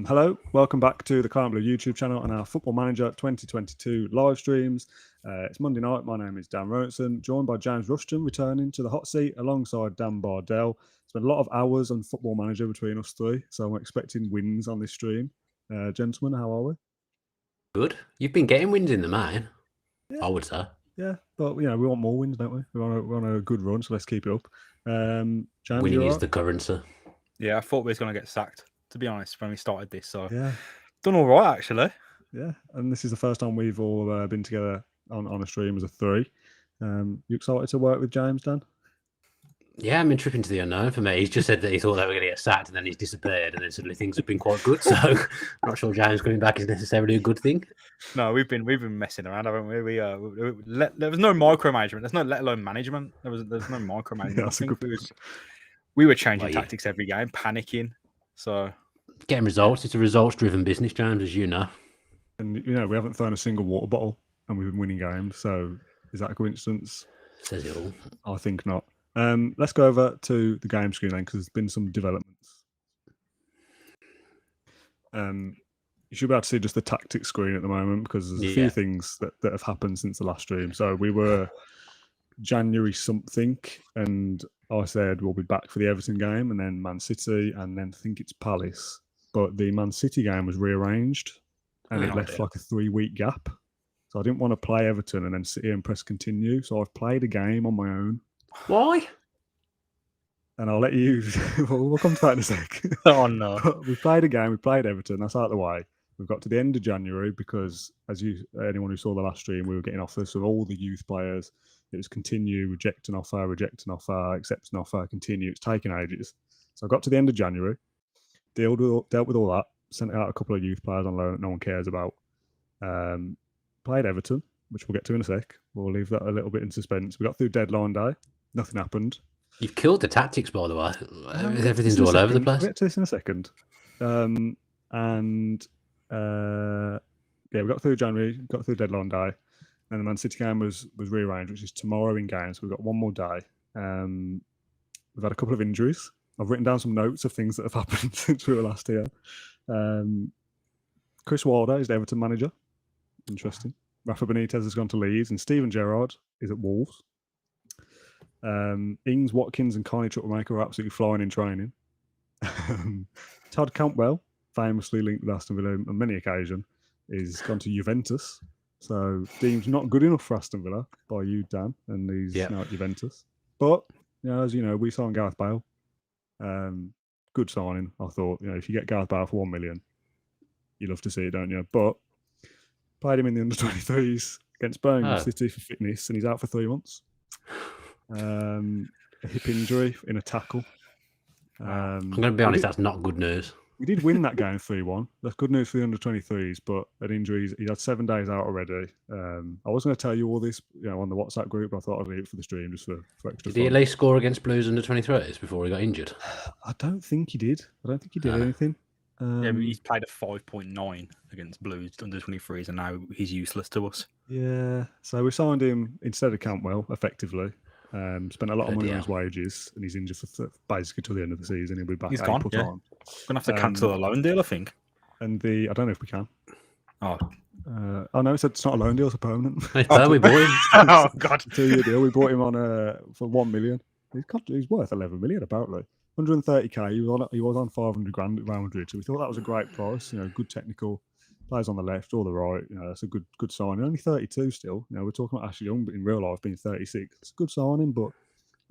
Hello, welcome back to the Claret Blue YouTube channel and our Football Manager 2022 live streams. It's Monday night. My name is Dan Robertson, joined by James Rushton, returning to the hot seat alongside Dan Bardell. Spent a lot of hours on Football Manager between us three, so I'm expecting wins on this stream. Gentlemen, how are we? Good. You've been getting wins in the main, Yeah. I would say. Yeah, but we want more wins, don't we? We're on a good run, so let's keep it up. James, Winning you is all the currency. Yeah, I thought we was going to get sacked, to be honest, when we started this. So Yeah, done all right, actually. yeah, and this is the first time we've all been together on a stream as a three. You excited to work with James, Dan? Yeah, I mean, tripping to the unknown for me. He's just said that he thought they were going to get sacked and then he's disappeared and then suddenly things have been quite good. So I'm not sure James coming back is necessarily a good thing. No, we've been messing around, haven't we? There was no micromanagement. There's no let alone management. There's no micromanagement. Yeah, that's a good point. We were changing tactics every game, panicking. So getting results. It's a results-driven business, James, as you know. And we haven't thrown a single water bottle and we've been winning games. So is that a coincidence? Says it all. I think not. Let's go over to the game screen then, because there's been some developments. You should be able to see just the tactics screen at the moment, because there's a few things that have happened since the last stream. So we were January something, and I said we'll be back for the Everton game, and then Man City, and then I think it's Palace. But the Man City game was rearranged, and it left like a 3-week gap. So I didn't want to play Everton and then sit here and press continue. So I've played a game on my own. Why? And I'll let you. We'll come to that in a sec. Oh no! We played a game. We played Everton. That's out of the way. We've got to the end of January because, anyone who saw the last stream, we were getting offers from all the youth players. It was continue, reject an offer, accept an offer, continue. It's taken ages. So I got to the end of January, dealt with all that, sent out a couple of youth players on loan that no one cares about. Played Everton, which we'll get to in a sec. We'll leave that a little bit in suspense. We got through deadline day. Nothing happened. You've killed the tactics, by the way. Everything's all over the place. We'll get to this in a second. We got through January, got through deadline day, and the Man City game was rearranged, which is tomorrow in game. So we've got one more day. We've had a couple of injuries. I've written down some notes of things that have happened since we were last here. Chris Wilder is the Everton manager. Interesting. Rafa Benitez has gone to Leeds, and Steven Gerrard is at Wolves. Ings, Watkins, and Carney Chukwuemeka are absolutely flying in training. Todd Cantwell, famously linked with Aston Villa on many occasions, is gone to Juventus. So deemed not good enough for Aston Villa by you, Dan, and he's now at Juventus. But as you know, we signed Gareth Bale. Good signing, I thought. If you get Gareth Bale for $1 million, you love to see it, don't you? But played him in the under-23s against Birmingham City for fitness, and he's out for 3 months. A hip injury in a tackle. I'm going to be honest, that's not good news. We did win that game 3-1. That's good news for the under-23s, but at injuries, he had 7 days out already. I was going to tell you all this on the WhatsApp group, but I thought I'd leave it for the stream just for extra Did he at least score against Blues under-23s before he got injured? I don't think he did. I don't think he did anything. But he's played a 5.9 against Blues under-23s, and now he's useless to us. Yeah, so we signed him instead of Cantwell, effectively. Spent a lot of money on his wages, and he's injured for basically till the end of the season. He'll be back. He's gone. April time. Gonna have to cancel the loan deal, I think. And I don't know if we can. Oh no, it's not a loan deal; it's a permanent. We bought him. Oh God, 2-year deal. We bought him on for $1 million. He's worth $11 million, apparently. 130k. He was on 500 grand at Real Madrid, so we thought that was a great price. Good technical. Plays on the left or the right. That's a good signing. Only 32 still. We're talking about Ashley Young, but in real life being 36. It's a good signing, but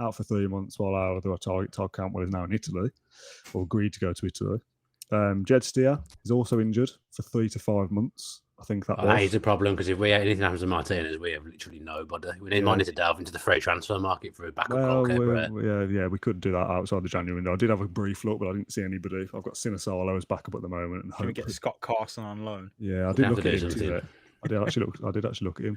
out for 3 months while our other target, Todd Cantwell, is now in Italy, or agreed to go to Italy. Jed Steer is also injured for 3 to 5 months. I think that is a problem, because if anything happens to Martinez, we have literally nobody. We might need to delve into the free transfer market for a backup goalkeeper. We could do that outside the January window. I did have a brief look, but I didn't see anybody. I've got Sinisalo as backup at the moment. And can we get Scott Carson on loan? Yeah, I did look at him today. I did actually look at him.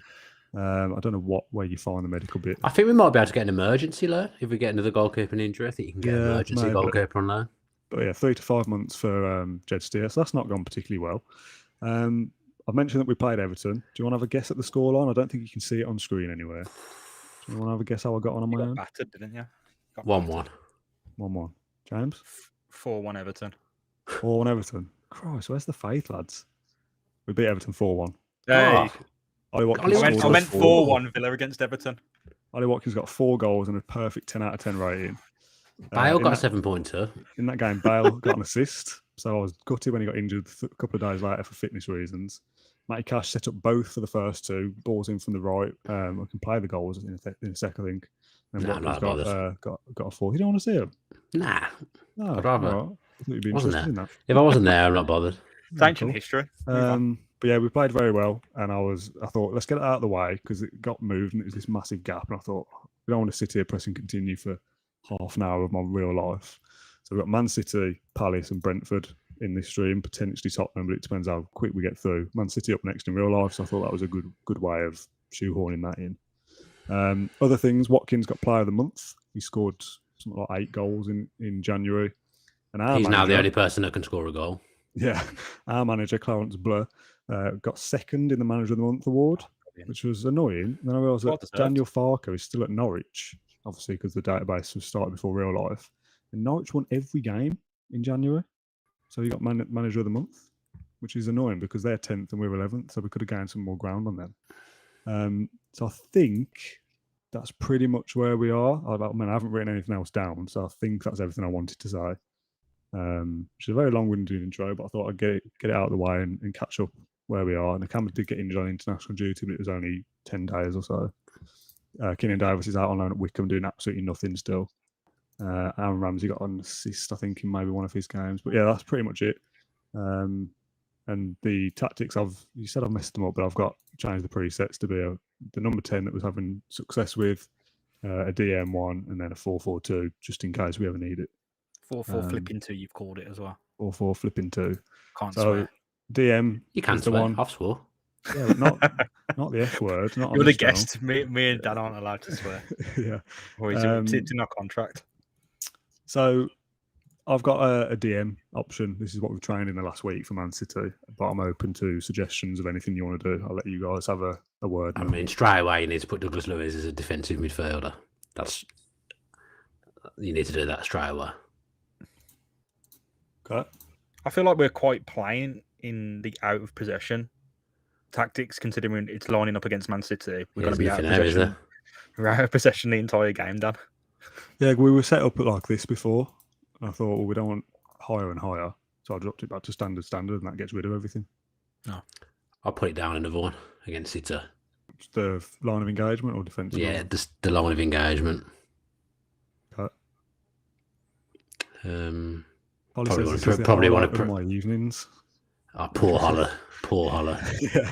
I don't know where you find the medical bit. I think we might be able to get an emergency loan if we get another goalkeeping injury. I think you can get an emergency goalkeeper on loan. But 3 to 5 months for Jed Steer, so that's not gone particularly well. I've mentioned that we played Everton. Do you want to have a guess at the scoreline? I don't think you can see it on screen anywhere. Do you want to have a guess how I got on my own? Battered, didn't you? 1-1. 1-1. James? 4-1 Everton. 4-1 Everton. Christ, where's the faith, lads? We beat Everton 4-1. Hey, Ollie Watkins Ollie I scored meant us 4. 4-1 Villa against Everton. Ollie Watkins got 4 goals and a perfect 10 out of 10 rating. Bale in got that- a 7-pointer. In that game, Bale got an assist. So I was gutted when he got injured a couple of days later for fitness reasons. Matty Cash set up both for the first 2, balls in from the right. I can play the goals in a sec, I think. And Nah, Watkins I'm not got a 4. You don't want to see him? Nah, No, I'd rather. all right. I thought you'd be Wasn't interested there? in that. If I wasn't there, I'm not bothered. It's ancient history. Move on. But yeah, we played very well, and I thought, let's get it out of the way because it got moved and it was this massive gap, and I thought we don't want to sit here pressing continue for half an hour of my real life. So we've got Man City, Palace, and Brentford in this stream, potentially Tottenham, but it depends how quick we get through. Man City up next in real life, so I thought that was a good way of shoehorning that in. Other things, Watkins got Player of the Month. He scored something like 8 goals in January. And He's now the only person that can score a goal. Yeah, our manager, Clarence Blur, got second in the Manager of the Month award, which was annoying. And then I realised that Daniel Farker is still at Norwich, obviously because the database was started before real life. And Norwich won every game in January. So he got Manager of the Month, which is annoying because they're 10th and we're 11th. So we could have gained some more ground on them. So I think that's pretty much where we are. I haven't written anything else down. So I think that's everything I wanted to say. Which is a very long-winded intro, but I thought I'd get it out of the way and catch up where we are. And the camera did get injured on international duty, but it was only 10 days or so. Keenan Davis is out on loan at Wickham doing absolutely nothing still. Aaron Ramsey got an assist, I think, in maybe one of his games. But yeah, that's pretty much it. And the tactics, you said I've messed them up, but I've got changed the presets to be the number 10 that was having success with, a DM1, and then a 4-4-2, just in case we ever need it. 4-4 flipping 2, you've called it as well. 4-4 flipping 2. Can't so swear. DM. You can the swear. one. I've swore. Yeah, but not the F word. Not You're the guest. Me and Dan aren't allowed to swear. Yeah. Or is it in our contract? So I've got a DM option. This is what we've trained in the last week for Man City, but I'm open to suggestions of anything you want to do. I'll let you guys have a word. I mean, straight away, you need to put Douglas Luiz as a defensive midfielder. You need to do that straight away. Okay. I feel like we're quite plain in the out of possession tactics, considering it's lining up against Man City. We're going to be out of possession. We're out of possession the entire game, Dan. Yeah, we were set up like this before. I thought, well, we don't want higher and higher, so I dropped it back to standard, and that gets rid of everything. No, I'll put it down another one against City. The line of engagement or defensive? Yeah, the line of engagement. Okay. Probably want to my evenings. Oh, poor Holler. Poor Holler. Yeah.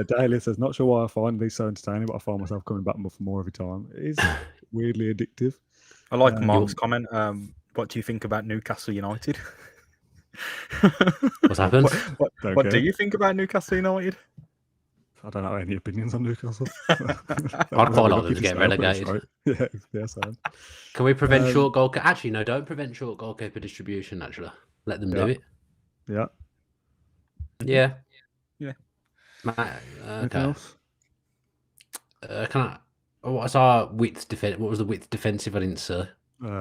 Daly says, not sure why I find these so entertaining, but I find myself coming back for more every time. It is weirdly addictive. I like Mark's comment. What do you think about Newcastle United? What's happened? What do you think about Newcastle United? I don't have any opinions on Newcastle. I'd quite like them to get relegated. Right. Yeah, same. Can we prevent short goal? Actually, no, don't prevent short goalkeeper distribution. Actually, let them do it. Yeah. Yeah. Yeah. Okay. Can I? What's our width defense? What was the width defensive? I didn't say.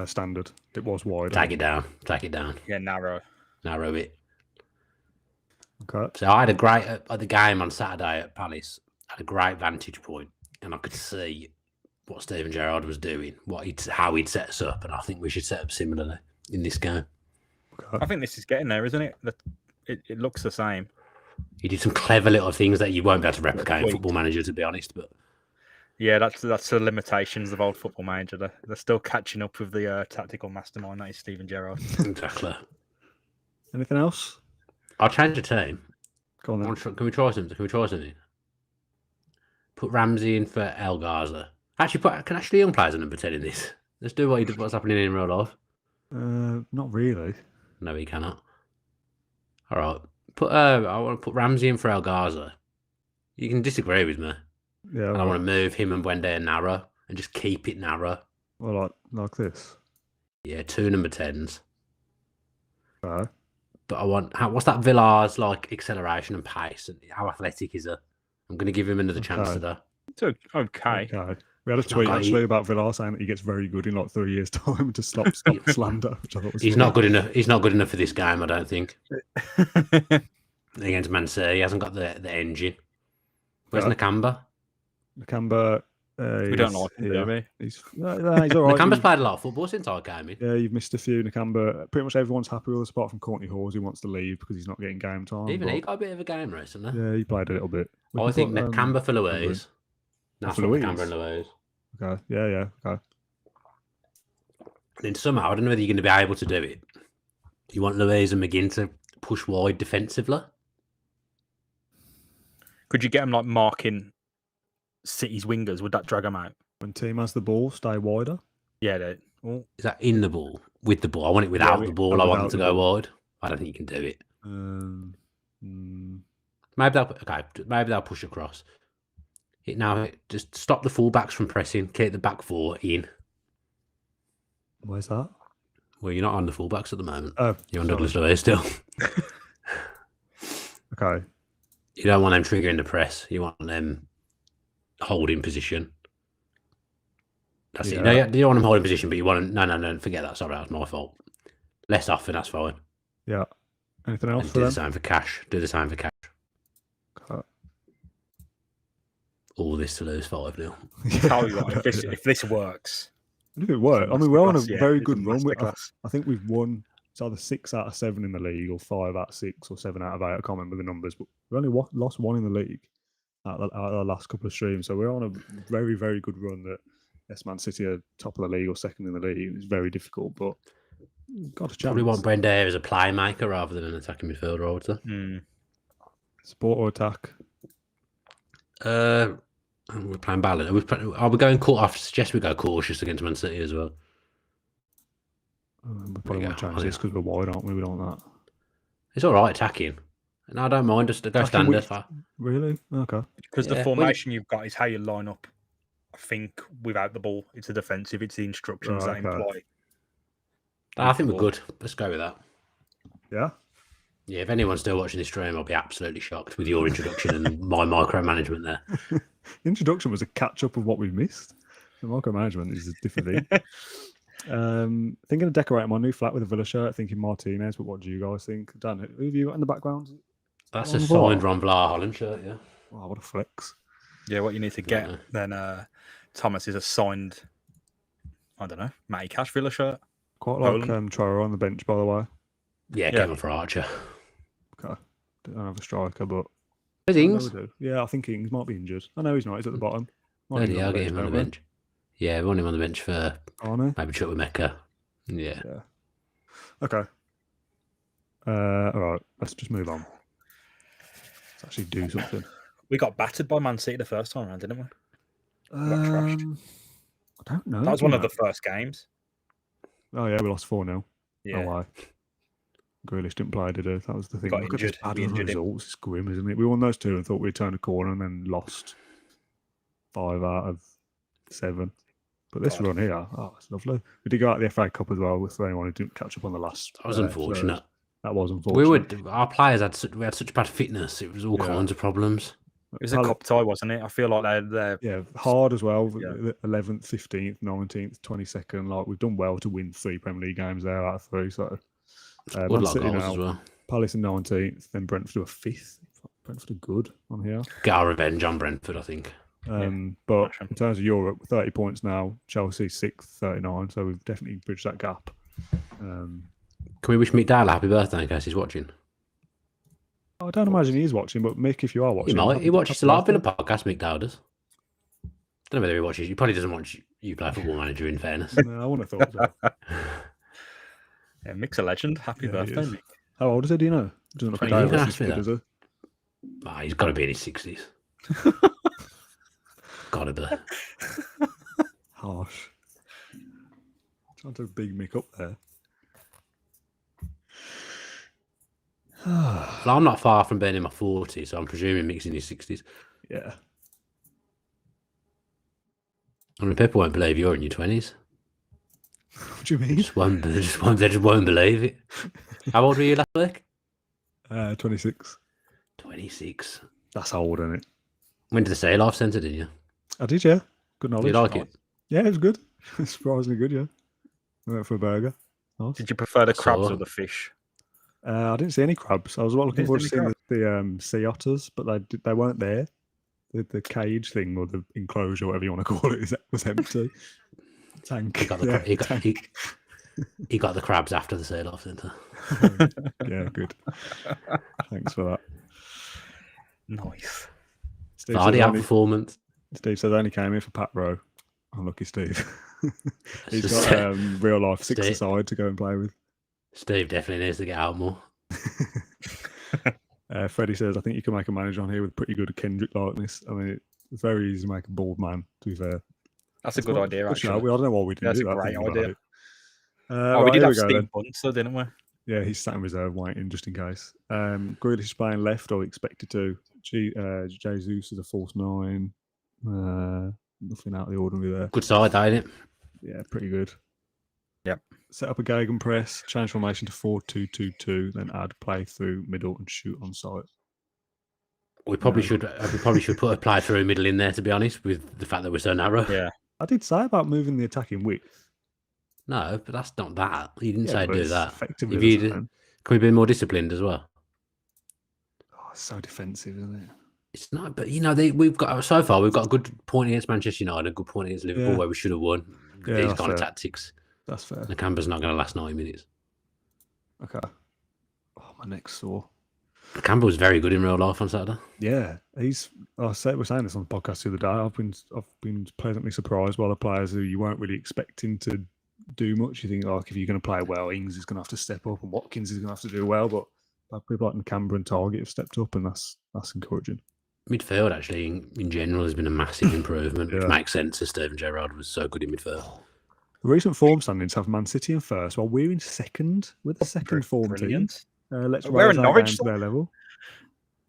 Standard. It was wide. Take it down. Take it down. Yeah, narrow it. Okay. So I had a great at the game on Saturday at Palace. I had a great vantage point, and I could see what Steven Gerrard was doing, how he'd set us up, and I think we should set up similarly in this game. Okay. I think this is getting there, isn't it? It looks the same. He did some clever little things that you won't be able to replicate in Football Manager, to be honest. But yeah, that's the limitations of old Football Manager. They're still catching up with the tactical mastermind that is Steven Gerrard. Exactly. Anything else? I'll change the team. Go on then. Can we try something? Put Ramsey in for El Gaza. Actually, can Ashley Young play as a number 10 in this? Let's do what's happening in real life. Not really. No, he cannot. All right. I want to put Ramsey in for El Gaza. You can disagree with me. Yeah. And I want to move him and Buendia narrow and just keep it narrow. Well, like this. Yeah, 2 number 10s. Okay. But I want what's that Villa's like acceleration and pace and how athletic is he? I'm going to give him another chance today. It's okay. We had a He's not tweet got- actually about Villar saying that he gets very good in like 3 years' time to stop slander, which I thought was He's funny. not good enough. He's not good enough for this game, I don't think. Against Man City, he hasn't got the engine. Where's Nakamba? Nakamba. We don't like him, do we? He's all right. Nakamba's played a lot of football since I came in. Yeah, you've missed a few. Nakamba. Pretty much everyone's happy with us apart from Courtney Hawes, who wants to leave because he's not getting game time. Even he got a bit of a game recently. Yeah, he played a little bit. I think Nakamba for Louise. That's for what Nakamba and Louise. Okay. Yeah. Okay. Then somehow, I don't know whether you're going to be able to do it. You want Louise and McGinn to push wide defensively? Could you get him like marking City's wingers? Would that drag them out? When team has the ball, stay wider. Yeah, they. Oh. Is that in the ball? With the ball? I want it without the ball. I want them to go wide. I don't think you can do it. Maybe they'll push across. Just stop the fullbacks from pressing. Keep the back four in. Where's that? Well, you're not on the fullbacks at the moment. Oh, you're on Douglas Luiz still. Okay. You don't want them triggering the press. You want them holding position. That's it. No, you don't want them holding position, but you want them. No, forget that. Sorry, that was my fault. Less often, that's fine. Yeah. Anything else And for do them? the same for Cash. Do the same for Cash. Okay. All this to lose 5-0. Tell you what, if this works. If it worked, I mean, we're on a very it's good a run. masterclass. I think we've won. It's either 6 out of 7 in the league, or 5 out of 6, or 7 out of 8. I can't remember the numbers, but we've only lost 1 in the league out of the last couple of streams. So we're on a very, very good run. That Man City are top of the league or second in the league. It's very difficult, but got a chance. Probably want Brenda as a playmaker rather than an attacking midfielder, I would say. Support or attack? We're playing balance. Are we going I suggest we go cautious against Man City as well. We probably want to change this because we're wide, aren't we? We don't want that. It's all right attacking. No, I don't mind. Just go standard. Really? Okay. Because the formation you've got is how you line up. I think without the ball, it's a defensive. It's the instructions that imply. I think we're good. Let's go with that. Yeah. Yeah. If anyone's still watching this stream, I'll be absolutely shocked with your introduction and my micromanagement there. Introduction was a catch up of what we missed. The micromanagement is a different thing. Thinking of decorating my new flat with a Villa shirt, thinking Martinez, but what do you guys think? Dan, who have you got in the background? That's a signed Ron Vlaar Holland shirt, yeah. Wow, what a flex. Yeah, what you need to get then, Thomas, is a signed, I don't know, Matty Cash Villa shirt. Quite like Traore on the bench, by the way. Yeah, get him for Archer. Okay. Don't have a striker, but... Ings? Yeah, I think Ings might be injured. I know he's not. He's at the bottom. I'll get him on the bench. Yeah, we want him on the bench for maybe Chuck with Mecca. Yeah. Okay. All right. Let's just move on. Let's actually do something. We got battered by Man City the first time around, didn't we? We got trashed. I don't know. That was one of the first games. Oh, yeah, we lost 4-0. Yeah. Oh, why? Grealish didn't play, did he? That was the thing. Got Look injured. at this bad results. It's grim, isn't it? We won those 2 and thought we'd turn a corner and then lost 5 out of 7. But this run here, it's lovely. We did go out the FA Cup as well with anyone who didn't catch up on the last. That was unfortunate. That was unfortunate. Our players had such bad fitness. It was all kinds of problems. It was a cup tie, wasn't it? I feel like they're hard as well. 11th, 15th, 19th, 22nd. Like we've done well to win 3 Premier League games there out of 3. So Man City now, as well. Palace in 19th, then Brentford are 5th. Brentford are good on here. Get our revenge on Brentford, I think. But in terms of Europe, 30 points now. Chelsea 6th, 39. So we've definitely bridged that gap. Can we wish Mick Dale a happy birthday in case he's watching? I don't imagine he is watching, but Mick, if you are watching, he might. He watches a lot of Villa podcast. Mick Dale does. Don't know whether he watches. He probably doesn't watch you play Football Manager. In fairness, no, I wouldn't have thought so. Yeah, Mick's a legend. Happy birthday, Mick. How old is he? Do you know? Doesn't look like does he? He's got to be in his 60s. Gotta be. Harsh. Trying to big Mick up there. Well, I'm not far from being in my 40s, so I'm presuming Mick's in his 60s. Yeah. I mean, people won't believe you're in your 20s. What do you mean? They just won't believe it. How old were you last week? 26. 26. That's old, isn't it? Went to the Say Life Centre, didn't you? I did, yeah. Good knowledge. You like it? Yeah, it was good. Surprisingly good, yeah. I went for a burger. Nice. Did you prefer the crabs or the fish? I didn't see any crabs. I was looking forward to seeing the sea otters, but they weren't there. The cage thing or the enclosure, whatever you want to call it, was empty. Tank. He got the crabs after the sail off, didn't he? Yeah, good. Thanks for that. Nice. Vardy outperformance. Steve says I only came here for Pat Rowe. Unlucky Steve. He's got real life six-a-side to go and play with. Steve definitely needs to get out more. Freddie says, I think you can make a manager on here with pretty good Kendrick likeness. I mean, it's very easy to make a bald man, to be fair. That's a good idea, actually. I don't know why we didn't do that. That's a great idea. We did have Steve Bunce, didn't we? Yeah, he's sat in reserve waiting just in case. Grealish is playing left, or expected to. Jesus is a false 9. Nothing out of the ordinary there. Good side, ain't it? Yeah, pretty good. Yep. Set up a gegenpress, change formation to 4-2-2-2, then add play through middle and shoot on sight. We probably should put a play through middle in there, to be honest, with the fact that we're so narrow. Yeah. I did say about moving the attacking width. No, but that's not that. You didn't say do that. Effectively, can we be more disciplined as well? Oh, it's so defensive, isn't it? It's not, but we've got a good point against Manchester United, a good point against Liverpool where we should have won. These kind of tactics. That's fair. Nakamba's not going to last 90 minutes. Okay. Oh, my neck's sore. Nakamba was very good in real life on Saturday. Yeah, we're saying this on the podcast the other day. I've been pleasantly surprised by the players who you weren't really expecting to do much. You think, like, if you're going to play well, Ings is going to have to step up and Watkins is going to have to do well. But people like Nakamba and Target have stepped up, and that's encouraging. Midfield, actually, in general, has been a massive improvement, which makes sense as Steven Gerrard was so good in midfield. The recent form standings have Man City in first, while we're in second with the second form team. Let's raise our game to their level.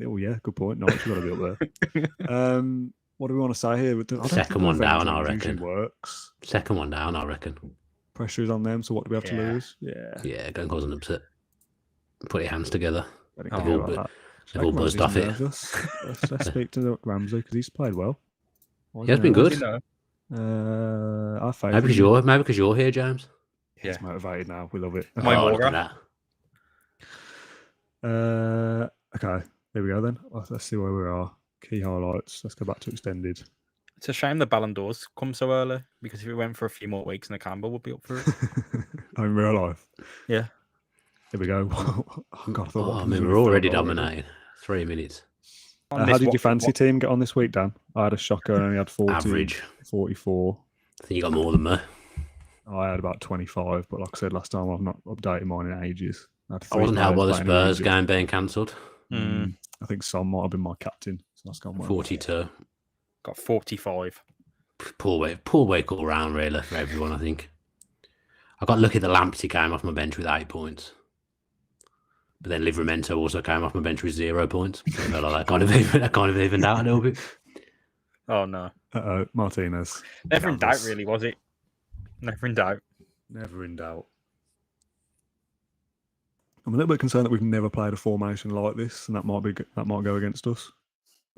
Oh, yeah, good point. Norwich have got to be up there. What do we want to say here? Second one down, I reckon. Works. Second one down, I reckon. Pressure is on them, so what do we have to lose? Yeah, go and cause an upset. Put your hands together. They've all buzzed off it. Let's speak to Ramsey because he's played well. He has been good. Maybe because you're here, James. He's motivated now. We love it. Okay, here we go then. Let's see where we are. Key highlights. Let's go back to extended. It's a shame the Ballon d'Ors come so early because if it went for a few more weeks, Nakamba would be up for it. In real life. Yeah. Here we go. We're already dominating. 3 minutes. How did your fancy team get on this week, Dan? I had a shocker and only had 40, average 44. I think you got more than me. I had about 25, but like I said last time, I've not updated mine in ages. I wasn't helped by the Spurs game being cancelled. I think Son might have been my captain. So that's gone well. 42. Got 45. Poor week all round, really, for everyone, I think. I got lucky the Lamptey came off my bench with 8 points. But then Livramento also came off my bench with 0 points. So I felt like that kind of evened out a little bit. Oh, no. Martinez. Never in doubt, really, was it? Never in doubt. Never in doubt. I'm a little bit concerned that we've never played a formation like this, and that might go against us.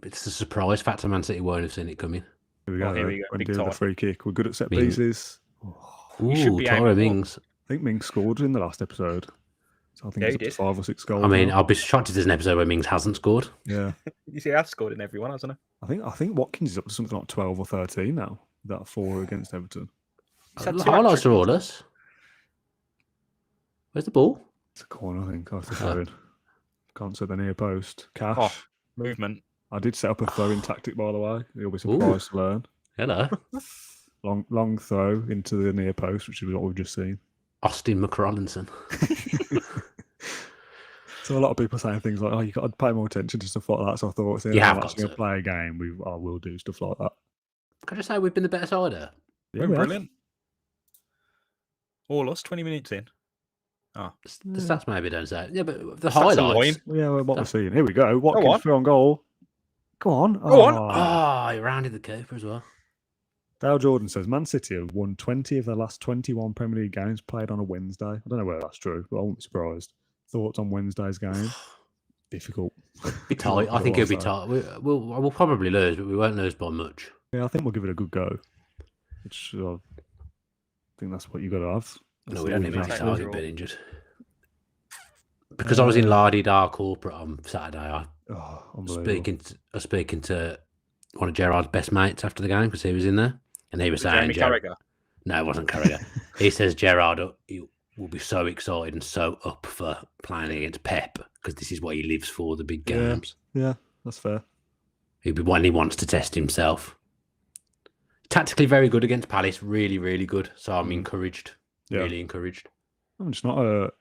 It's a surprise factor. Man City won't have seen it coming. Here we go. Here we go. When doing the free kick, we're good at set pieces. Ooh, Tara Mings. I think Mings scored in the last episode. So I think it's up to 5 or 6 goals. I mean, I'll be shocked if there's an episode where Mings hasn't scored. Yeah. You see, I've scored in everyone, hasn't he? I think Watkins is up to something like 12 or 13 now. That 4 against Everton. The highlights are all us. Where's the ball? It's a corner, I think. Can't set the near post. Cash. Oh, movement. I did set up a throwing tactic, by the way. You'll be surprised to learn. Hello. Long throw into the near post, which is what we've just seen. Austin McRollinson. So a lot of people saying things like, "Oh, you got to pay more attention to stuff like that." So I thought, I'm actually going to play a game. I will do stuff like that. Can I just say we've been the better side there? Yeah, brilliant. All us, 20 minutes in. Oh, the stats maybe don't say it. Yeah, but the highlights. Yeah, what we're seeing. Here we go. Watkins through on goal. Go on. Go on. Oh, he rounded the keeper as well. Dale Jordan says Man City have won 20 of their last 21 Premier League games played on a Wednesday. I don't know whether that's true, but I won't be surprised. Thoughts on Wednesday's game? Difficult. Be tight. I think it'll be tight. We'll probably lose, but we won't lose by much. Yeah, I think we'll give it a good go. which I think that's what you got to have. No, we don't even have Take Target draw. been injured. Because I was in La-di-da corporate on Saturday, I was speaking to one of Gerard's best mates after the game because he was in there, and he was saying, Carragher? No, it wasn't Carragher. He says Gerard will be so excited and so up for playing against Pep because this is what he lives for, the big games. Yeah, that's fair. He'll be one he wants to test himself. Tactically very good against Palace, really, really good. So I'm encouraged, really encouraged. I'm just not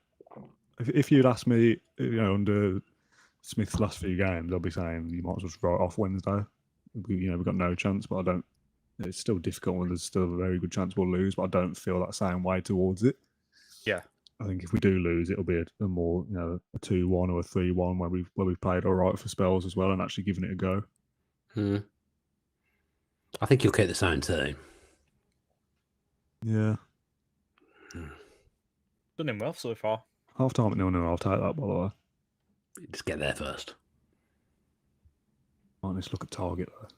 if you'd asked me, under Smith's last few games, I'll be saying you might as well just write off Wednesday. We've got no chance, but I don't. It's still difficult, and there's still a very good chance we'll lose. But I don't feel that same way towards it. Yeah, I think if we do lose, it'll be a more a 2-1 or a 3-1 where we've played all right for spells as well and actually given it a go. I think you'll keep the same team. Yeah. Done him well so far. Half time at 0-0, I'll take that, by the way. Just get there first. Let's look at target, though.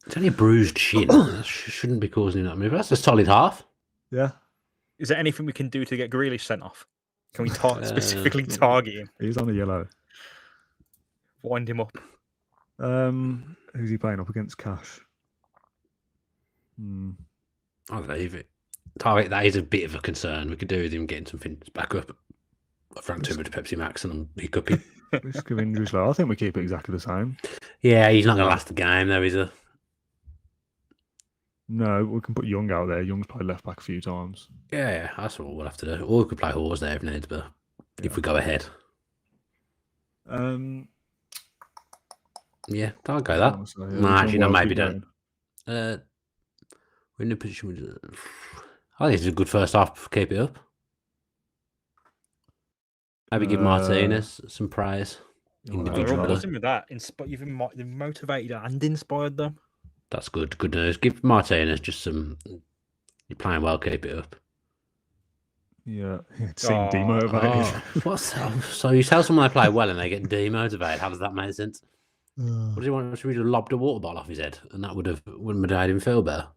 It's only a bruised shin. That shouldn't be causing that move. That's a solid half. Yeah. Is there anything we can do to get Grealish sent off? Can we specifically target him? He's on a yellow. Wind him up. Who's he playing up against? Cash. I'll leave it. Target, that is a bit of a concern. We could do with him getting some things back up. I drank too much Pepsi Max and I'm hiccuping. Risk of injuries, I think we keep it exactly the same. Yeah, he's not going to last the game, though, is he? No, we can put Young out there. Young's played left back a few times. Yeah, that's what we'll have to do. Or we could play Hawes there if needs, but if we go ahead. Yeah, I'll go that. No, actually, no, maybe don't. We're in a position. I think it's a good first half. Keep it up. Maybe give Martinez some praise. Individually. With that, you've motivated and inspired them. That's good. Good news. Give Martinez just some. You're playing well. Keep it up. Yeah, it seemed demotivated. So you tell someone they play well and they get demotivated. How does that make sense? What does he want? Should we just lobbed a water bottle off his head, and that wouldn't have made him feel better?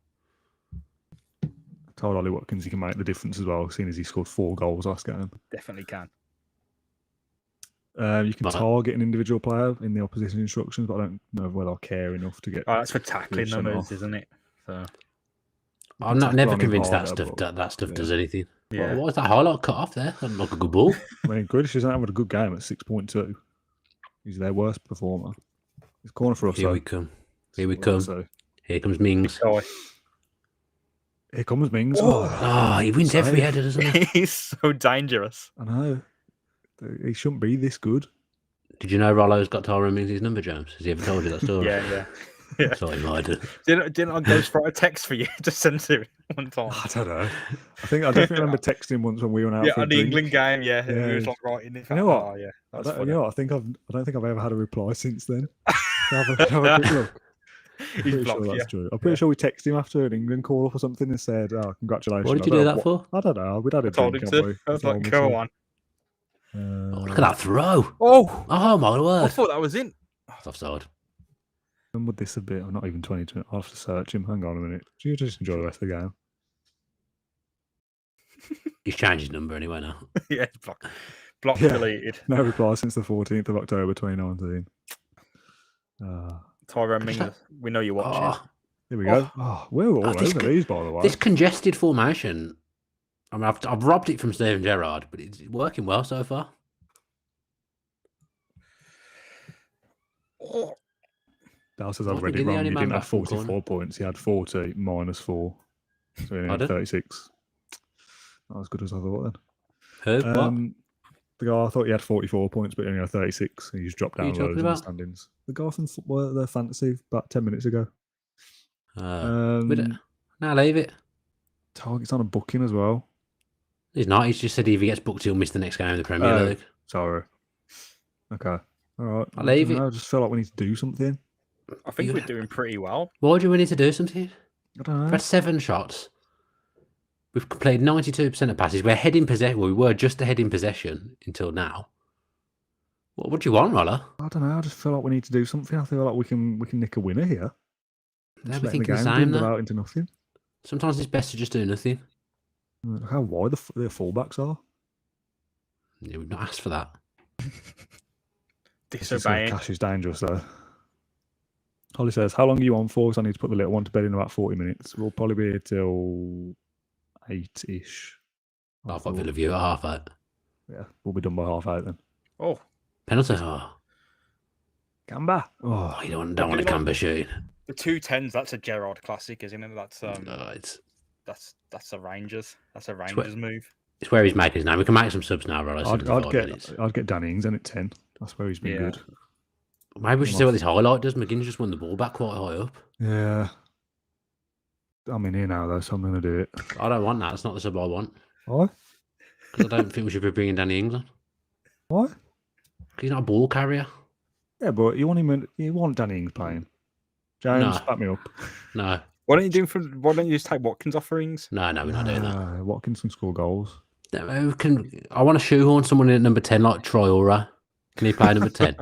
Told Ollie Watkins he can make the difference as well, seeing as he scored 4 goals last game. Definitely can. You can target an individual player in the opposition instructions, but I don't know whether I care enough to get. Oh, that's for tackling them, isn't it? So I'm never convinced that stuff does anything. Yeah. What was that highlight cut off there? That looked like a good ball. I mean, Grealish isn't having a good game at 6.2. He's their worst performer. It's corner for us. Here we come. Here we come. Here comes Mings. Here comes Mings. Oh, he wins every header, doesn't he? He's so dangerous. I know. He shouldn't be this good. Did you know Rollo's got Tyrone Mings' number, James? Has he ever told you that story? Yeah. Sorry, might do. Didn't I go for a text for you to send to him one time? I don't know. I definitely remember texting once when we went out. Yeah, on the England game. Yeah, he was like writing it. You know what? Oh, yeah, I don't think I've ever had a reply since then. Have a quick look. He's blocked, sure that's true. I'm pretty sure we texted him after an England call up or something and said, "Oh, congratulations." What did you do that for? I don't know. We'd had a told him to. I was like, "Go on." Look at that throw! Oh my word! I thought that was in. It's offside. When would this have been? I'm not even 20. I'll have to search him. Hang on a minute. Do you just enjoy the rest of the game? He's changed his number anyway now. Yeah, blocked, deleted. No reply since the 14th of October 2019. Tyrone Mings, we know you're watching. Here we go. We're all over these, by the way. This congested formation. I mean, I've robbed it from Steven Gerrard, but it's working well so far. Dal says I've read it wrong. He didn't have 44 points. He had 40 minus 4. So he had 36. Not as good as I thought then. Who? The guy, I thought he had 44 points, but he only had 36. He just dropped down loads in the standings. The guy from their fantasy about 10 minutes ago. Now leave it. Target's on a booking as well. He's not. He's just said if he gets booked, he'll miss the next game in the Premier League. Sorry. Okay. All right. I'll leave it. I just feel like we need to do something. I think we're doing pretty well. Why do we need to do something? I don't know. We've had 7 shots. We've played 92% of passes. We're ahead in possession. Well, we were just ahead in possession until now. What do you want, Roller? I don't know. I just feel like we need to do something. I feel like we can nick a winner here. They'll be thinking the same, out into nothing. Sometimes it's best to just do nothing. How wide the fullbacks are? Yeah, we've not asked for that. Disobeying. Cash is dangerous though. Holly says, "How long are you on for? Because I need to put the little one to bed in about 40 minutes. We'll probably be here till 8-ish. I've got Villa View at 8:30. Yeah, we'll be done by 8:30 then. Oh, Penalty. Oh, Gamba. Oh, you don't want a Camber shooting. the 210s. That's a Gerrard classic, isn't it? That's that's a Rangers. That's a Rangers move. It's where he's making his name. We can make some subs now, right? I'd get Danny Ings in at 10. That's where he's been good. Maybe we should see what this highlight does. McGinn just won the ball back quite high up. Yeah. I'm in here now though, so I'm going to do it. I don't want that. That's not the sub I want. Why? Because I don't think we should be bringing Danny Ings on. Why? Because he's not a ball carrier. Yeah, but you want Danny Ings playing. James, back me up. No. Why don't you just take Watkins off for Ings? No, we're not doing that. Watkins can score goals. I want to shoehorn someone in at number 10 like Traore. Can he play number 10?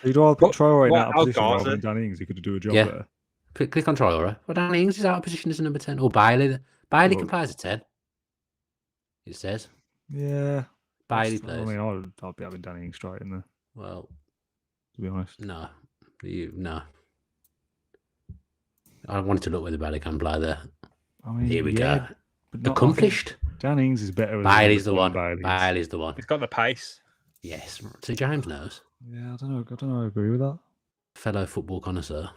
You'd rather put Traore in that position rather than Danny Ings. He could do a job there. Click on Traore. Well, Danny Ings is out of position as a number 10. Or Bailey. Bailey can play as a 10. It says. Yeah. Bailey plays. I mean, I'd be having Danny Ings straight in there. Well, to be honest. No. No. I wanted to look whether Bailey can play there. I mean, here we go. Accomplished. Danny Ings is better. Bailey's the one. Bailey's the one. He's got the pace. Yes. So James knows. Yeah, I don't know. I agree with that. Fellow football connoisseur.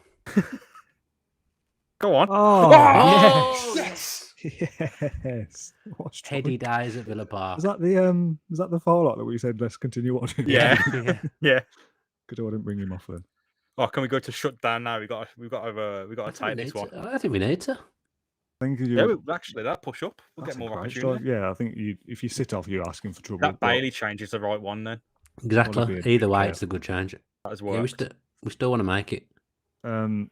Go on. Oh, yes. Yes. Heady days at Villa Park. Was that the fallout that we said let's continue watching? Yeah. Yeah. Good, I didn't bring him off then. Oh, can we go to shut down now? We got to take this one. I think we need to. Actually, that push up. We'll get more opportunity. Yeah, I think if you sit off, you're asking for trouble. That Bailey change is the right one then. Exactly. Either way, it's a good change. That has worked. Yeah, we still want to make it.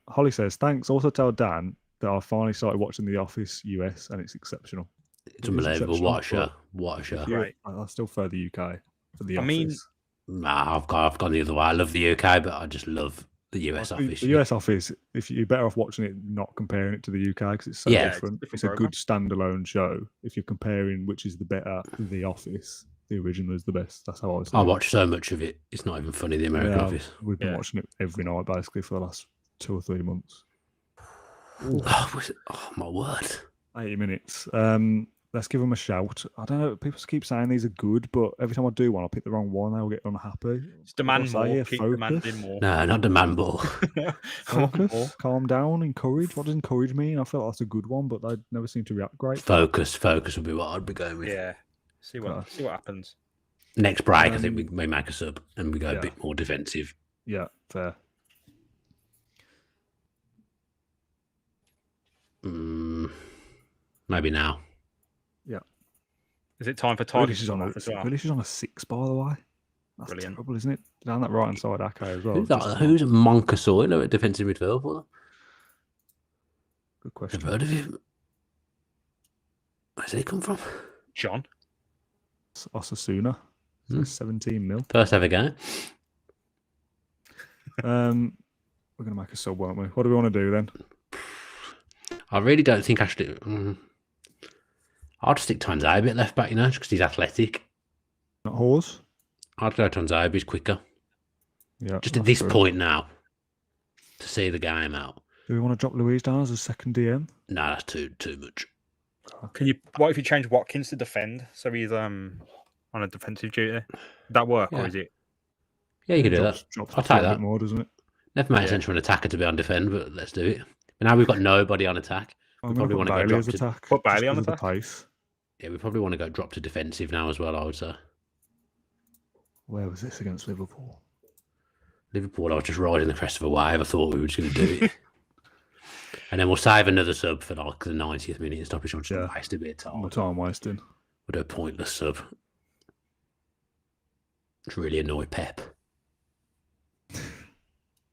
Holly says, thanks. Also tell Dan that I finally started watching The Office US and it's exceptional. It's unbelievable. What a show. What a show. Right. I still prefer the UK for The Office. Nah, I've gone the other way. I love the UK, but I just love the US Office. The US Office, if you're better off watching it, not comparing it to the UK because it's so different. It's a good standalone show. If you're comparing which is the better, The Office, the original is the best. That's how I was. I watch so much of it. It's not even funny. The American Office. We've been watching it every night basically for the last 2 or 3 months. Oh my word! 80 minutes. Let's give them a shout. I don't know. People keep saying these are good, but every time I do one, I pick the wrong one. I'll get unhappy. Just demand more. Keep demanding more. No, not demand more. Focus, calm down, encourage. What does encourage mean? I feel like that's a good one, but they never seem to react great. Focus would be what I'd be going with. Yeah. See what happens. Next break, I think we make a sub and we go a bit more defensive. Yeah, fair. Maybe now. Yeah. Is it time for time? Grealish is on a 6, by the way. That's brilliant. Terrible, isn't it? Down that right hand side, Ake as well. Who's Moncasoy at defensive midfield for them? Good question. I've heard of him. Where's he come from? John. Osasuna. 17 mil. First ever game. We're going to make a sub, won't we? What do we want to do then? I really don't think I should. I'd stick Tonzai a bit left back, just because he's athletic. Not Hawes? I'd go Tonzai, he's quicker. Yeah. Just at this point now, to see the game out. Do we want to drop Louise down as a second DM? No, that's too much. What if you change Watkins to defend, so he's on a defensive duty? Would that work, or is it? Yeah, you could do that. I'll take that. A bit more, doesn't it? Never made sense for an attacker to be on defend, but let's do it. But now we've got nobody on attack. We probably want to go drop to attack. Put Bailey on attack. Pace. Yeah, we probably want to go drop to defensive now as well, I would say. Where was this against Liverpool? Liverpool, I was just riding the crest of a wave. I thought we were just going to do it. And then we'll save another sub for like the 90th minute and stoppage. I'm just waste a bit of time. More time wasting. We'll do a pointless sub. It's really annoy Pep.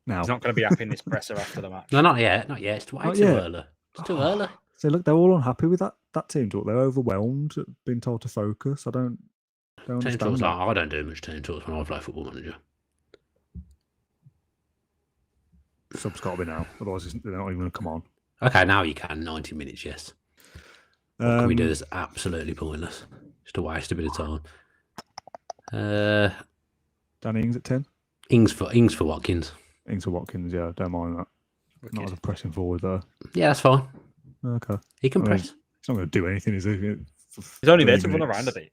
Now. He's not going to be happy in this presser after the match. No, not yet. Not yet. It's way too early. It's too early. So look, they're all unhappy with that team talk. They're overwhelmed, being told to focus. I don't understand that. I don't do much team talks when I play Football Manager. Sub's got to be now. Otherwise, they're not even going to come on. Okay, now you can. 90 minutes, yes. What can we do that's absolutely pointless? Just a waste a bit of time. Danny Ings at 10. Ings for Watkins. Ings for Watkins, yeah, don't mind that. Wicked. Not as a pressing forward there. Yeah, that's fine. Okay. He can press. He's not going to do anything, is he? He's only there to run around a bit.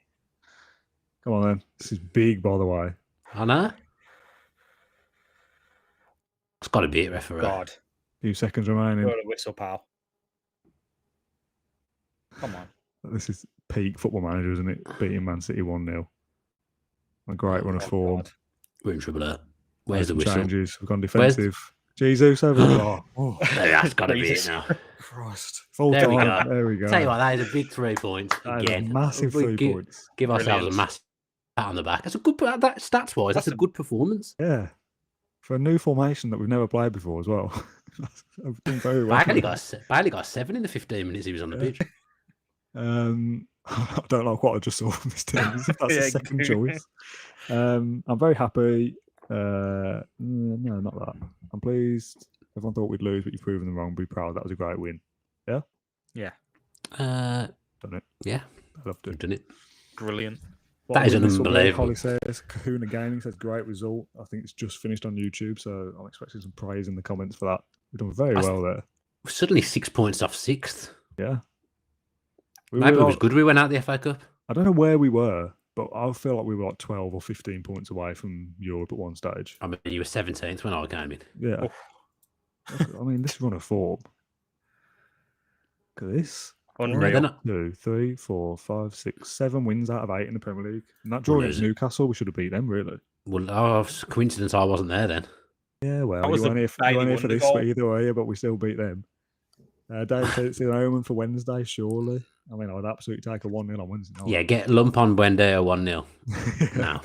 Come on then. This is big, by the way. I know. It's got to be it, referee. God. A few seconds remaining. Blow the whistle, pal. Come on. This is peak football manager, isn't it? Beating Man City 1-0. A great run of form. God. We're in trouble there. Where's the Some whistle? changes. We've gone defensive. Jesus over the bar. Oh, That's got to be it now. Christ. Full There we time. go. There we go. Tell you what, that is a big 3 points That is a again. massive We 3 points. Give ourselves Brilliant. a massive pat on the back. That's a good. That stats wise, that's a good performance. Yeah. For a new formation that we've never played before as well. I've done very well. Bailey got 7 in the 15 minutes he was on the pitch. I don't like what I just saw from this team. That's Yeah, a second choice. I'm very happy. No, not that. I'm pleased. Everyone thought we'd lose, but you've proven them wrong. Be proud. That was a great win. Yeah? Yeah. Done it. Yeah, I loved we've it. done it. Brilliant. That is Well, this will be, unbelievable. Holly says, Kahuna Gaming says, great result. I think it's just finished on YouTube, so I'm expecting some praise in the comments for that. We've done very well there. We're suddenly 6 points off 6th. Yeah. Maybe were it was like- good we went out the FA Cup. I don't know where we were, but I feel like we were like 12 or 15 points away from Europe at one stage. I mean, you were 17th when I came in. Yeah. I mean, this run of form. Look at this. Unreal. They're not- 2, 3, 4, 5, 6, 7 wins out of 8 in the Premier League. And that draw Well, against is it? Newcastle, we should have beat them, really. Well, coincidence I wasn't there then. Yeah, well, That was you the weren't here for, Bailey you weren't here for Wonder this goal. for either way, but we still beat them. David said it's an omen for Wednesday, surely. I mean, I would absolutely take a 1-0 on Wednesday night. Yeah, get lump on Wendy or 1-0. No.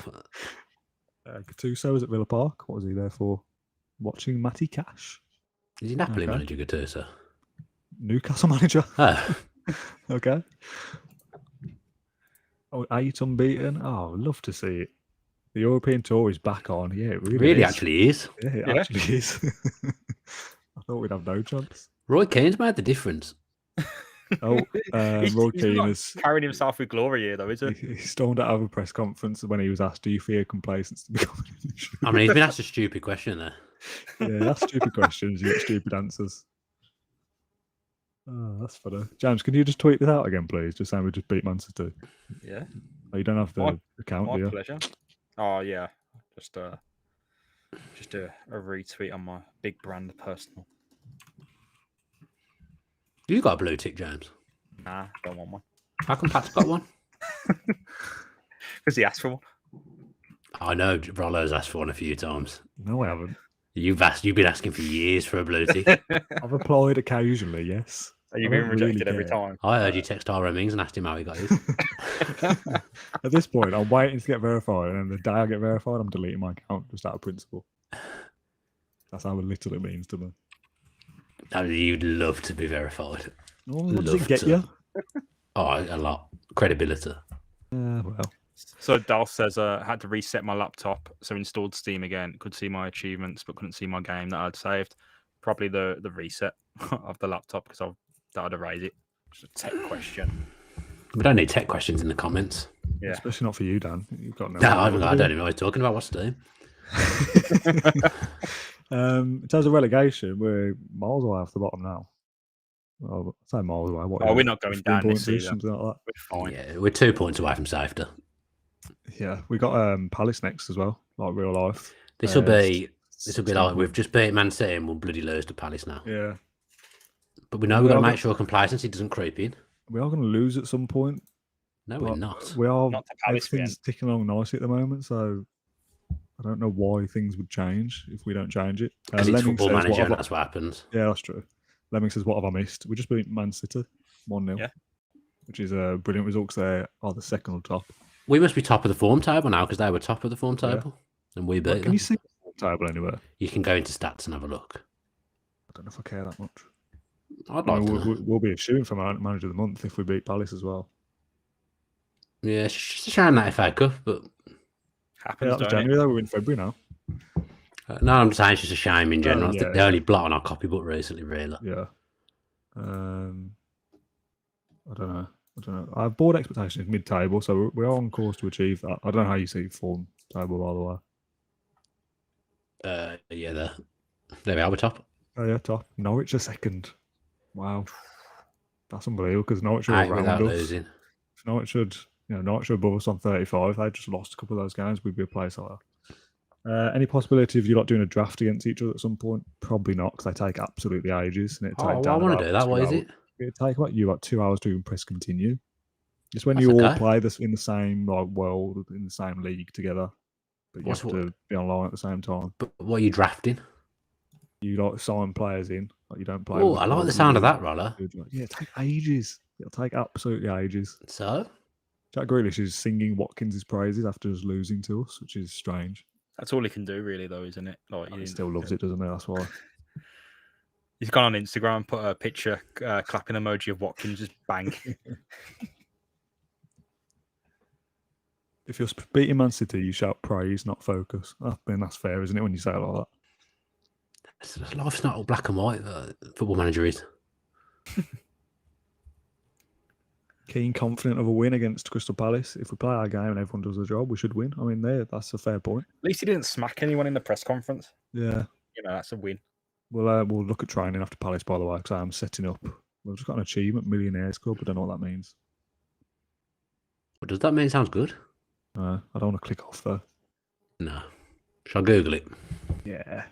Gattuso was at Villa Park. What was he there for? Watching Matty Cash. Is he Napoli Okay. manager, Gattuso? Newcastle manager. Oh, Okay. Oh, 8 unbeaten. Oh, I'd love to see it. The European tour is back on. Yeah, it really, really is. actually is. Yeah, it Yeah. actually is. I thought we'd have no chance. Roy Keane's made the difference. Oh, Roy Keane not has carrying himself with glory here, though, is he? he stormed out of a press conference when he was asked, "Do you fear complacency becoming an issue?" I mean, he's been asked a stupid question there. Yeah, that's stupid questions. You get stupid answers. Oh, that's funny. James, can you just tweet this out again, please? Just saying we just beat Man City. Yeah. Oh, you don't have the My- account, My do you? pleasure. Oh, yeah. Just a retweet on my big brand personal. You got a blue tick, James. Nah, don't want one. How come Pat's got one? Because he asked for one. I know Rollo's asked for one a few times. No, I haven't. You've been asking for years for a blue tick. I've applied occasionally, yes. You've I been don't really rejected every care. time. I heard you text Tyrone Mings and asked him how he got his. At this point, I'm waiting to get verified, and then the day I get verified, I'm deleting my account just out of principle. That's how little it means to me. You'd love to be verified. Oh, what does Love it get to. you? Oh, a lot. Credibility. Well, So Dalf says I had to reset my laptop, so installed Steam again. Could see my achievements, but couldn't see my game that I'd saved. Probably the reset of the laptop because I'd erase it. Just a tech question. We don't need tech questions in the comments. Yeah. especially not for you, Dan. You've got no. No, I don't even know what he's talking about. What's Steam? In terms of relegation, we're miles away off the bottom now. Well, I say miles away. What Oh, is we're it, not going 15 down points this ish, season. something like We're fine. Yeah, we're 2 points away from safety. that. Yeah, we got Palace next as well, like real life. This will be 16 like we've just beat Man City and we'll bloody lose to Palace now. Yeah, But we know we've got to are make go- sure complacency doesn't creep in. we are going to lose at some point. No, but we're not. We are. Not to Palace again. Everything's ticking along nicely at the moment, so I don't know why things would change if we don't change it. Because it's Lemming football says, manager "What and have I-" that's what happens. Yeah, that's true. Lemming says, "What have I missed?" We just beat Man City 1-0, Yeah. which is a brilliant result because they are the second on top. We must be top of the form table now because they were top of the form Yeah. table. And we beat Like, them. can you see the table anywhere? You can go into stats and have a look. I don't know if I care that much. I'd I like mean, to know. we'll be a shooting for manager of the month if we beat Palace as well. Yeah, it's just a shame that FA Cup, but Yeah, Happens, that was don't January though. We're in February now. no, I'm saying it's just a shame in general. yeah, They only blot on our copybook recently, really. Yeah. I don't know. I have board expectations mid-table, so we're on course to achieve that. I don't know how you see form table, by the way. Yeah, there we are, we're top. Oh yeah, top. Norwich are second. Wow, that's unbelievable because Norwich are Eight around without us. losing. If Norwich should, Norwich are above us on 35. They just lost a couple of those games. We'd be a place like that. Any possibility of you lot doing a draft against each other at some point? Probably not, because they take absolutely ages. And I want to do that. What is it? It'd take about 2 hours to even press continue. Just when That's you all okay. play this in the same world, in the same league together, but you What's have to be online at the same time. But what are you drafting? You like sign players in, like you don't play. Oh, I like the sound of that, Roller. Yeah, it take ages. It'll take absolutely ages. So Jack Grealish is singing Watkins' praises after just losing to us, which is strange. That's all he can do, really, though, isn't it? Like He still loves it, doesn't he? That's why. He's gone on Instagram, put a picture, clapping emoji of Watkins, just bang. If you're beating Man City, you shout praise, not focus. I mean, that's fair, isn't it, when you say it like that? Life's not all black and white. Football Manager is. Keen, confident of a win against Crystal Palace. If we play our game and everyone does the job, we should win. I mean, that's a fair point. At least he didn't smack anyone in the press conference. Yeah. That's a win. We'll look at training after Palace, by the way, because I'm setting up. We've just got an achievement, Millionaires Club. I don't know what that means. What does that mean? Sounds good. I don't want to click off, though. No. Shall I Google it? Yeah.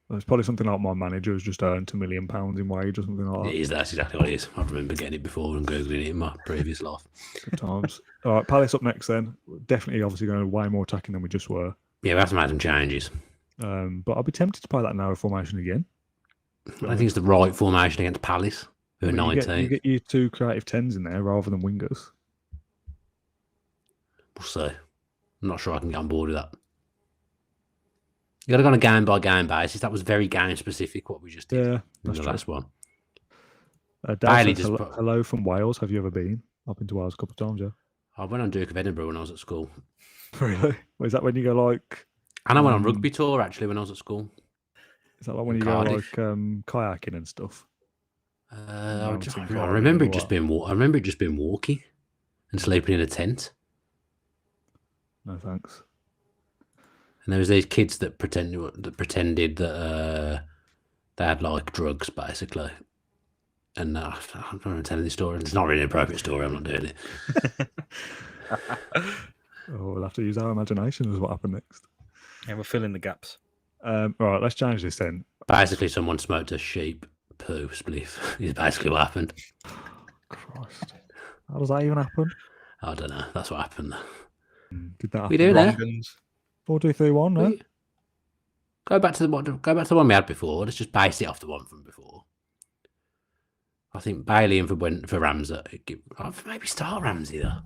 Well, it's probably something like my manager has just earned £2 million in wage or something like that. It is. That's exactly what it is. I remember getting it before and Googling it in my previous life. Good times. All right, Palace up next then. Definitely, obviously, going to way more attacking than we just were. Yeah, we have to make some changes. But I'll be tempted to play that narrow formation again. I don't think it's the right formation against Palace, who are 19. You get your 2 creative 10s in there rather than wingers. We'll see. I'm not sure I can get on board with that. You got to go on a game by game basis. That was very game specific what we just did. Yeah, in that's the true. last one. Bailey just hello from Wales. Have you ever been? I've been to Wales a couple of times, yeah. I went on Duke of Edinburgh when I was at school. Really? Well, is that when you go like? And I went on rugby tour actually when I was at school. Is that like when you Cardiff. go like kayaking and stuff? I remember it just being walking and sleeping in a tent. No thanks. And there was these kids that pretended that they had like drugs basically. And I'm not telling this story. It's not really an appropriate story. I'm not doing it. We'll have to use our imagination as what happened next. Yeah, we're filling the gaps. Right, let's change this then. Basically, someone smoked a sheep poo spliff. Is basically what happened. Christ, how does that even happen? I don't know. That's what happened. Did that happen? We do there. 4, 2, 3, 1. No? Go back to the one we had before. Let's just base it off the one from before. I think Bailey and for Ramsey. Maybe start Ramsey though.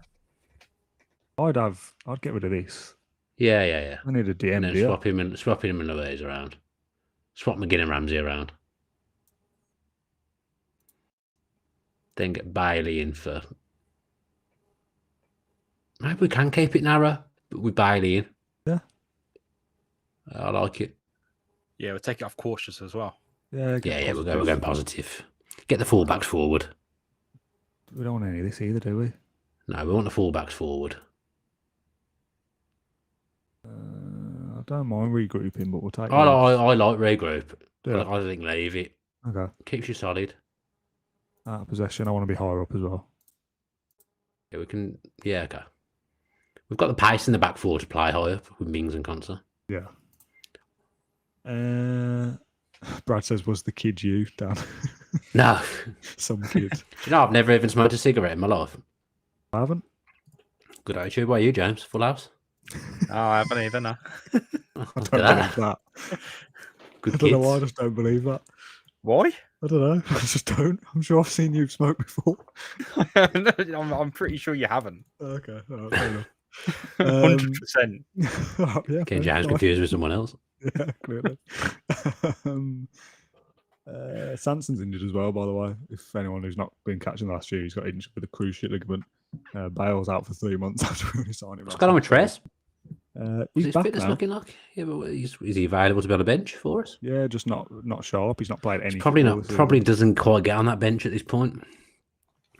I'd get rid of this. Yeah. I need a DM. And then swap him and Louise around. Swap McGinn and Ramsey around. Then get Bailey in for. Maybe we can keep it narrow, but with Bailey in. Yeah. I like it. Yeah, we'll take it off cautious as well. Yeah, we're going positive. Get the fullbacks forward. We don't want any of this either, do we? No, we want the fullbacks forward. I don't mind regrouping, but we'll take. I like regroup. Yeah. I think leave it. Okay. Keeps you solid. Out of possession, I want to be higher up as well. Yeah, we can. Yeah, okay. We've got the pace in the back four to play high up with Mings and Conser. Yeah. Brad says, "Was the kid you, Dan?" No. Some kid. I've never even smoked a cigarette in my life. I haven't. Good attitude. Why are you, James? Full house? Oh, I haven't either, no. I don't believe that. Good I don't know why I just don't believe that. Why? I don't know. I just don't. I'm sure I've seen you smoke before. I'm pretty sure you haven't. Okay. All right, 100%. Yeah, Getting James confused with someone else. Yeah, clearly. Sanson's injured as well, by the way. If anyone who's not been catching last year, he's got injured with a cruciate ligament. Bale's out for 3 months after we signed him. What's going on with Trez? He's What's his back fitness now. looking like? Yeah, but is he available to be on the bench for us? Yeah, just not sharp. He's not played any. He's probably football not. this Probably season. doesn't quite get on that bench at this point.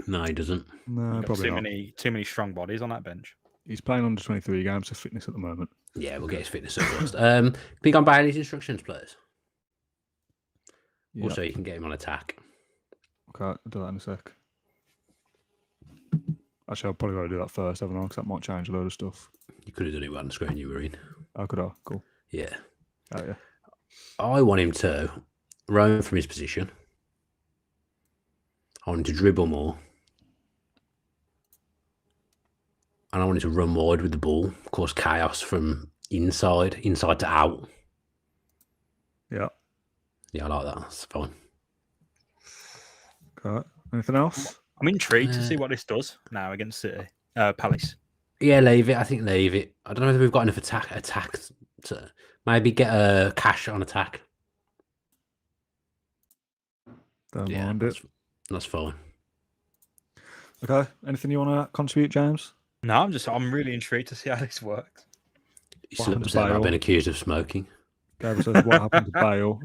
No, he doesn't. No, You've got probably too not. many strong bodies on that bench. He's playing under 23 games for fitness at the moment. Yeah, we'll get his fitness up first. Can you go on Bailey's instructions, please? Yeah. Also, you can get him on attack. Okay, I'll do that in a sec. Actually, I'll probably got to do that first, haven't I? Because that might change a load of stuff. You could have done it on the screen you were in. Oh, could I? Cool. Yeah. Oh, yeah. I want him to roam from his position. I want him to dribble more. And I want him to run wide with the ball, cause chaos from inside to out. Yeah. Yeah, I like that. That's fine. Okay. Anything else? I'm intrigued to see what this does now against City, Palace. Yeah, leave it. I think leave it. I don't know whether we've got enough attack to maybe get a cash on attack. Don't mind it. That's fine. Okay. Anything you want to contribute, James? No, I'm really intrigued to see how this works. He's still upset about being accused of smoking. Gavin says, what happened to Bale?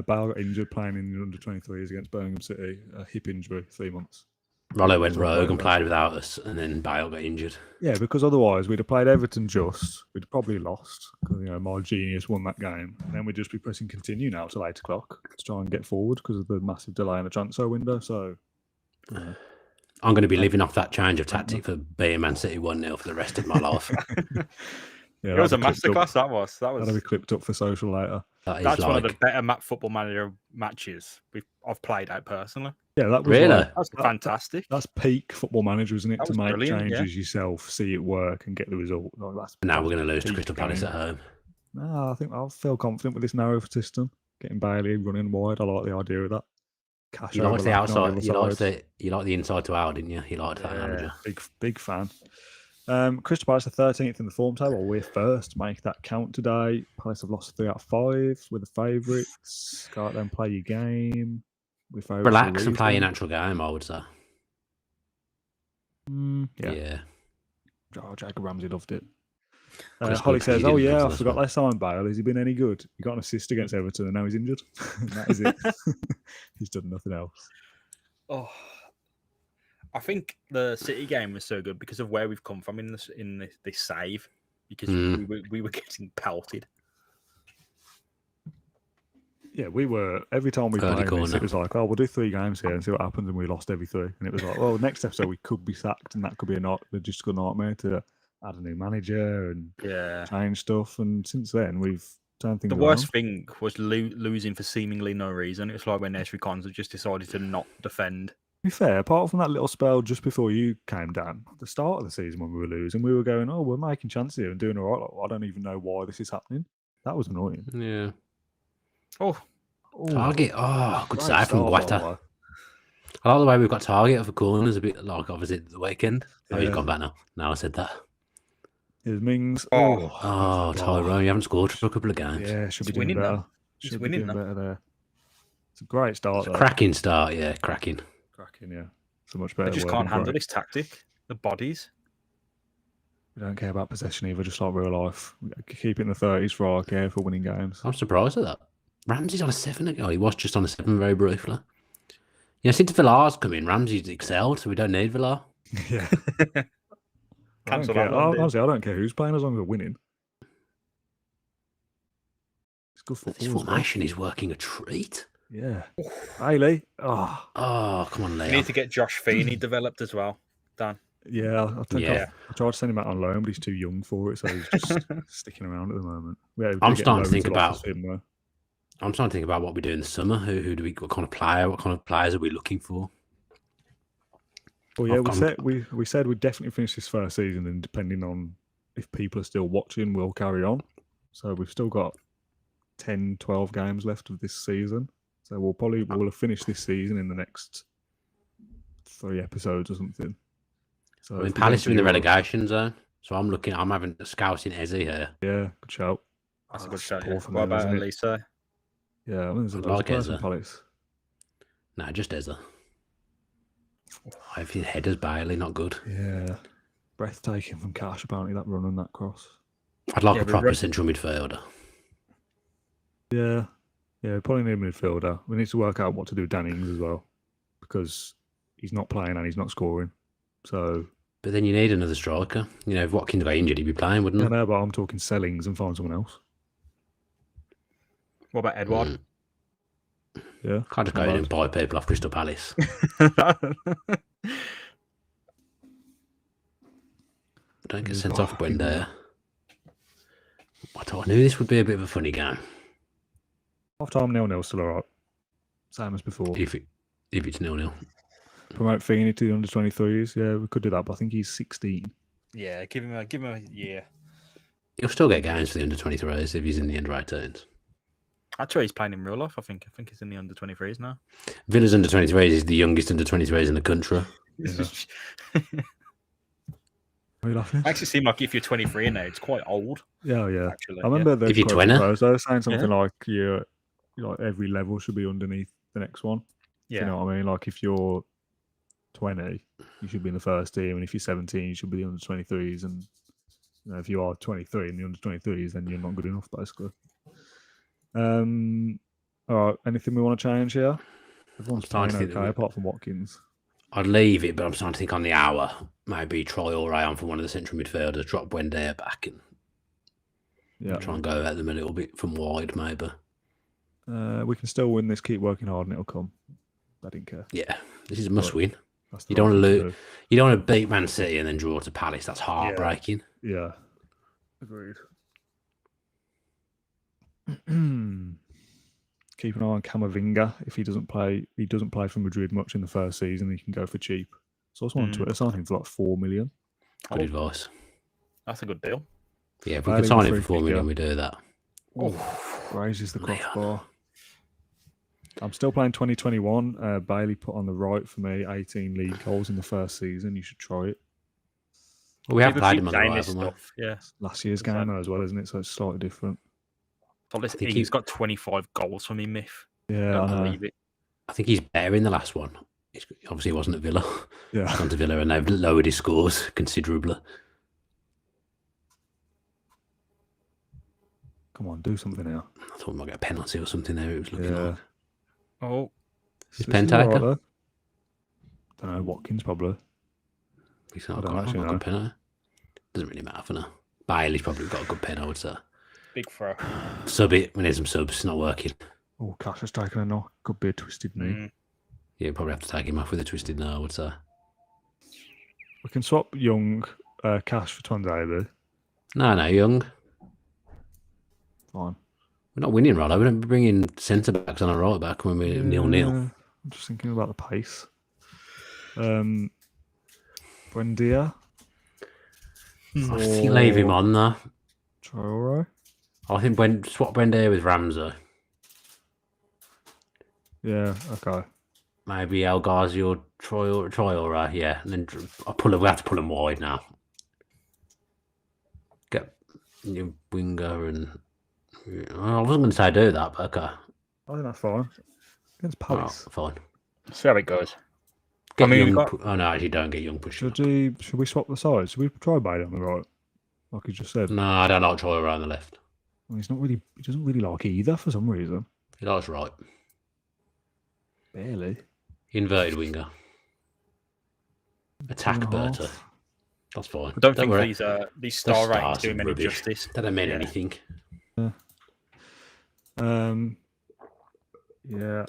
Bale got injured playing in the under-23s against Birmingham City. A hip injury, 3 months. Rollo went rogue and played without us, and then Bale got injured. Yeah, because otherwise we'd have played Everton just. We'd probably lost because, my genius won that game. And then we'd just be pressing continue now till 8 o'clock to try and get forward because of the massive delay in the transfer window. So, I'm going to be living off that change of tactic for being Man City 1-0 for the rest of my life. Yeah, it was a masterclass. That was. That'll be clipped up for social later. That's one of the better football manager matches I've played out personally. Yeah, that was really that's fantastic. That's peak football manager, isn't it? That To was make brilliant, changes yourself, see it work, and get the result. Now we're going to lose to peak Crystal Palace game. at home. No, I think I'll feel confident with this narrow system. Getting Bailey running wide, I like the idea of that. Cash You liked the overlapping on outside. the You liked the inside to out, didn't you? You liked that Yeah, manager. big fan. Crystal Palace are 13th in the form table. We're first. Make that count today. Palace have lost 3 out of 5. We're the favourites. Go out there and play your game. We're favourites. Relax and play your natural game, I would say. Yeah. Oh, Jacob Ramsey loved it. Chris Holly Good, says, he "Oh didn't yeah, cancel I this forgot one. they signed Bale. Has he been any good? He got an assist against Everton, and now he's injured. And that is it. He's done nothing else." Oh, I think the City game was so good because of where we've come from in this save. Because we were getting pelted. Yeah, we were. Every time we played this, it was like, "Oh, we'll do 3 games here and see what happens." And we lost every 3. And it was like, "Well, next episode we could be sacked, and that could be a logistical nightmare to add a new manager and change stuff." And since then, we've turned things around. The worst thing was losing for seemingly no reason. It was like when Nesri Konsa just decided to not defend. To be fair, apart from that little spell just before you came down, at the start of the season when we were losing, we were going, "Oh, we're making chances here and doing all right." Like, I don't even know why this is happening. That was annoying. Yeah. Oh. Target. Oh, good save from Guetta. I like the way we've got target for corners a bit like obviously the weekend. Oh, he's gone back now. Now I said that. Here's Mings. Oh, Tyrone, you haven't scored for a couple of games. Yeah, should be doing better. Should be doing better there. It's a great start. Cracking start, yeah, cracking. Cracking, yeah. So much better. I just can't handle this tactic. The bodies. We don't care about possession either, just like real life. Keep it in the 30s for our care for winning games. I'm surprised at that. Ramsey's on a 7 ago. He was just on a 7 very briefly. Yeah, since Villar's come in, Ramsey's excelled, so we don't need Villar. Yeah. Cancel that one. Honestly, I don't care who's playing as long as we're winning. It's good football. This formation is working a treat. Yeah. Bailey. Oh, come on, Leo. We need to get Josh Feeney developed as well, Dan. Yeah, I think I tried to send him out on loan, but he's too young for it, so he's just sticking around at the moment. I'm starting to think about what we do in the summer. What kind of players are we looking for? Well, yeah, we said we'd definitely finish this first season, and depending on if people are still watching, we'll carry on. So we've still got 10, 12 games left of this season. So we'll have finished this season in the next 3 episodes or something. So Palace are in the relegation zone. So I'm having a scouting Ezzy here. Yeah, good shout. That's a good shout. Yeah. What about Lisa? Yeah, I mean, there's a lot of players in Palace. No, just Ezra. I have his headers Bailey, not good. Yeah. Breathtaking from Cash, apparently, that run and that cross. I'd like a proper central midfielder. Yeah, probably need a midfielder. We need to work out what to do with Dan Ings as well, because he's not playing and he's not scoring. So, but then you need another striker. You know, if Watkins got injured, he'd be playing, wouldn't he? Yeah, no, but I'm talking sellings and find someone else. What about Edward? Yeah, can't just go in and buy people off Crystal Palace. Don't get sent off when I knew this would be a bit of a funny game. Half time 0-0 still alright. Same as before. If it's 0-0. Promote Feeney to the under 23s. Yeah, we could do that, but I think he's 16. Yeah, give him a year. He'll still get games for the under 23s if he's in the under 18s. Actually, he's playing in real life. I think he's in the under 23s now. Villa's under 23s is the youngest under 23s in the country. Yeah. Are you laughing? I actually seem like if you're 23 now, it's quite old. Yeah. Actually, I remember if you're 20, they were saying something like like every level should be underneath the next one. Yeah. You know what I mean? Like if you're 20, you should be in the first team, and if you're 17, you should be the under 23s. And if you are 23 in the under 23s, then you're not good enough, basically. All right. Anything we want to change here? Everyone's playing okay, apart from Watkins. I'd leave it, but I'm starting to think on the hour. Maybe try all right on for one of the central midfielders, drop Buendia back and try and go at them a little bit from wide, maybe. We can still win this. Keep working hard, and it'll come. I didn't care. Yeah, this is a must-win. You don't want to lose. You don't want to beat Man City and then draw to Palace. That's heartbreaking. Yeah. Agreed. Keep an eye on Camavinga. If he doesn't play for Madrid much in the first season, he can go for cheap. So I saw on Twitter signing for like 4 million. Good advice. That's a good deal. Yeah, if we could sign it for 4 million, we do that. Raises the crossbar. I'm still playing 2021. Bailey put on the right for me 18 league goals in the first season. You should try it. Well, we have played him on the right, haven't we? Yeah. Last year's game as well, isn't it? So it's slightly different. So I think he's got 25 goals for me, Miff. Yeah, I know. I think he's better in the last one. Obviously, he wasn't at Villa. Yeah. He's gone to Villa and they've lowered his scores considerably. Come on, do something now. I thought we might get a penalty or something there. It was looking like. Oh. Is Pentaker? Don't know, Watkins probably. He's not got a good penalty. Doesn't really matter for now. Bailey's probably got a good pen, I would say. Big throw. Sub it. We need some subs. It's not working. Oh, Cash has taken a knock. Could be a twisted knee. Yeah, probably have to take him off with a twisted knee, I would say. We can swap Young Cash for Twanzebe. No, Young. Fine. We're not winning, Rollo. We don't bring in centre backs on a right back when we're 0-0. I'm just thinking about the pace. Buendia. I think leave him on there. Traore. I think swap Buendia with Ramsey. Yeah, okay. Maybe El Ghazi or Traore, yeah. And then we have to pull him wide now. Get your winger and... I wasn't going to say do that, but okay. I think that's fine. Against Palace. Oh, fine. See how it goes. Oh, no, actually don't get Young pushing. Should we swap the sides? Should we try Bailey on the right? Like you just said. No, I don't like Traore on the left. Well, he doesn't really like either for some reason. He likes right. Barely. Inverted winger. Attack Berta. That's fine. I don't think these star ratings do him any justice. That don't mean anything. Yeah. Yeah.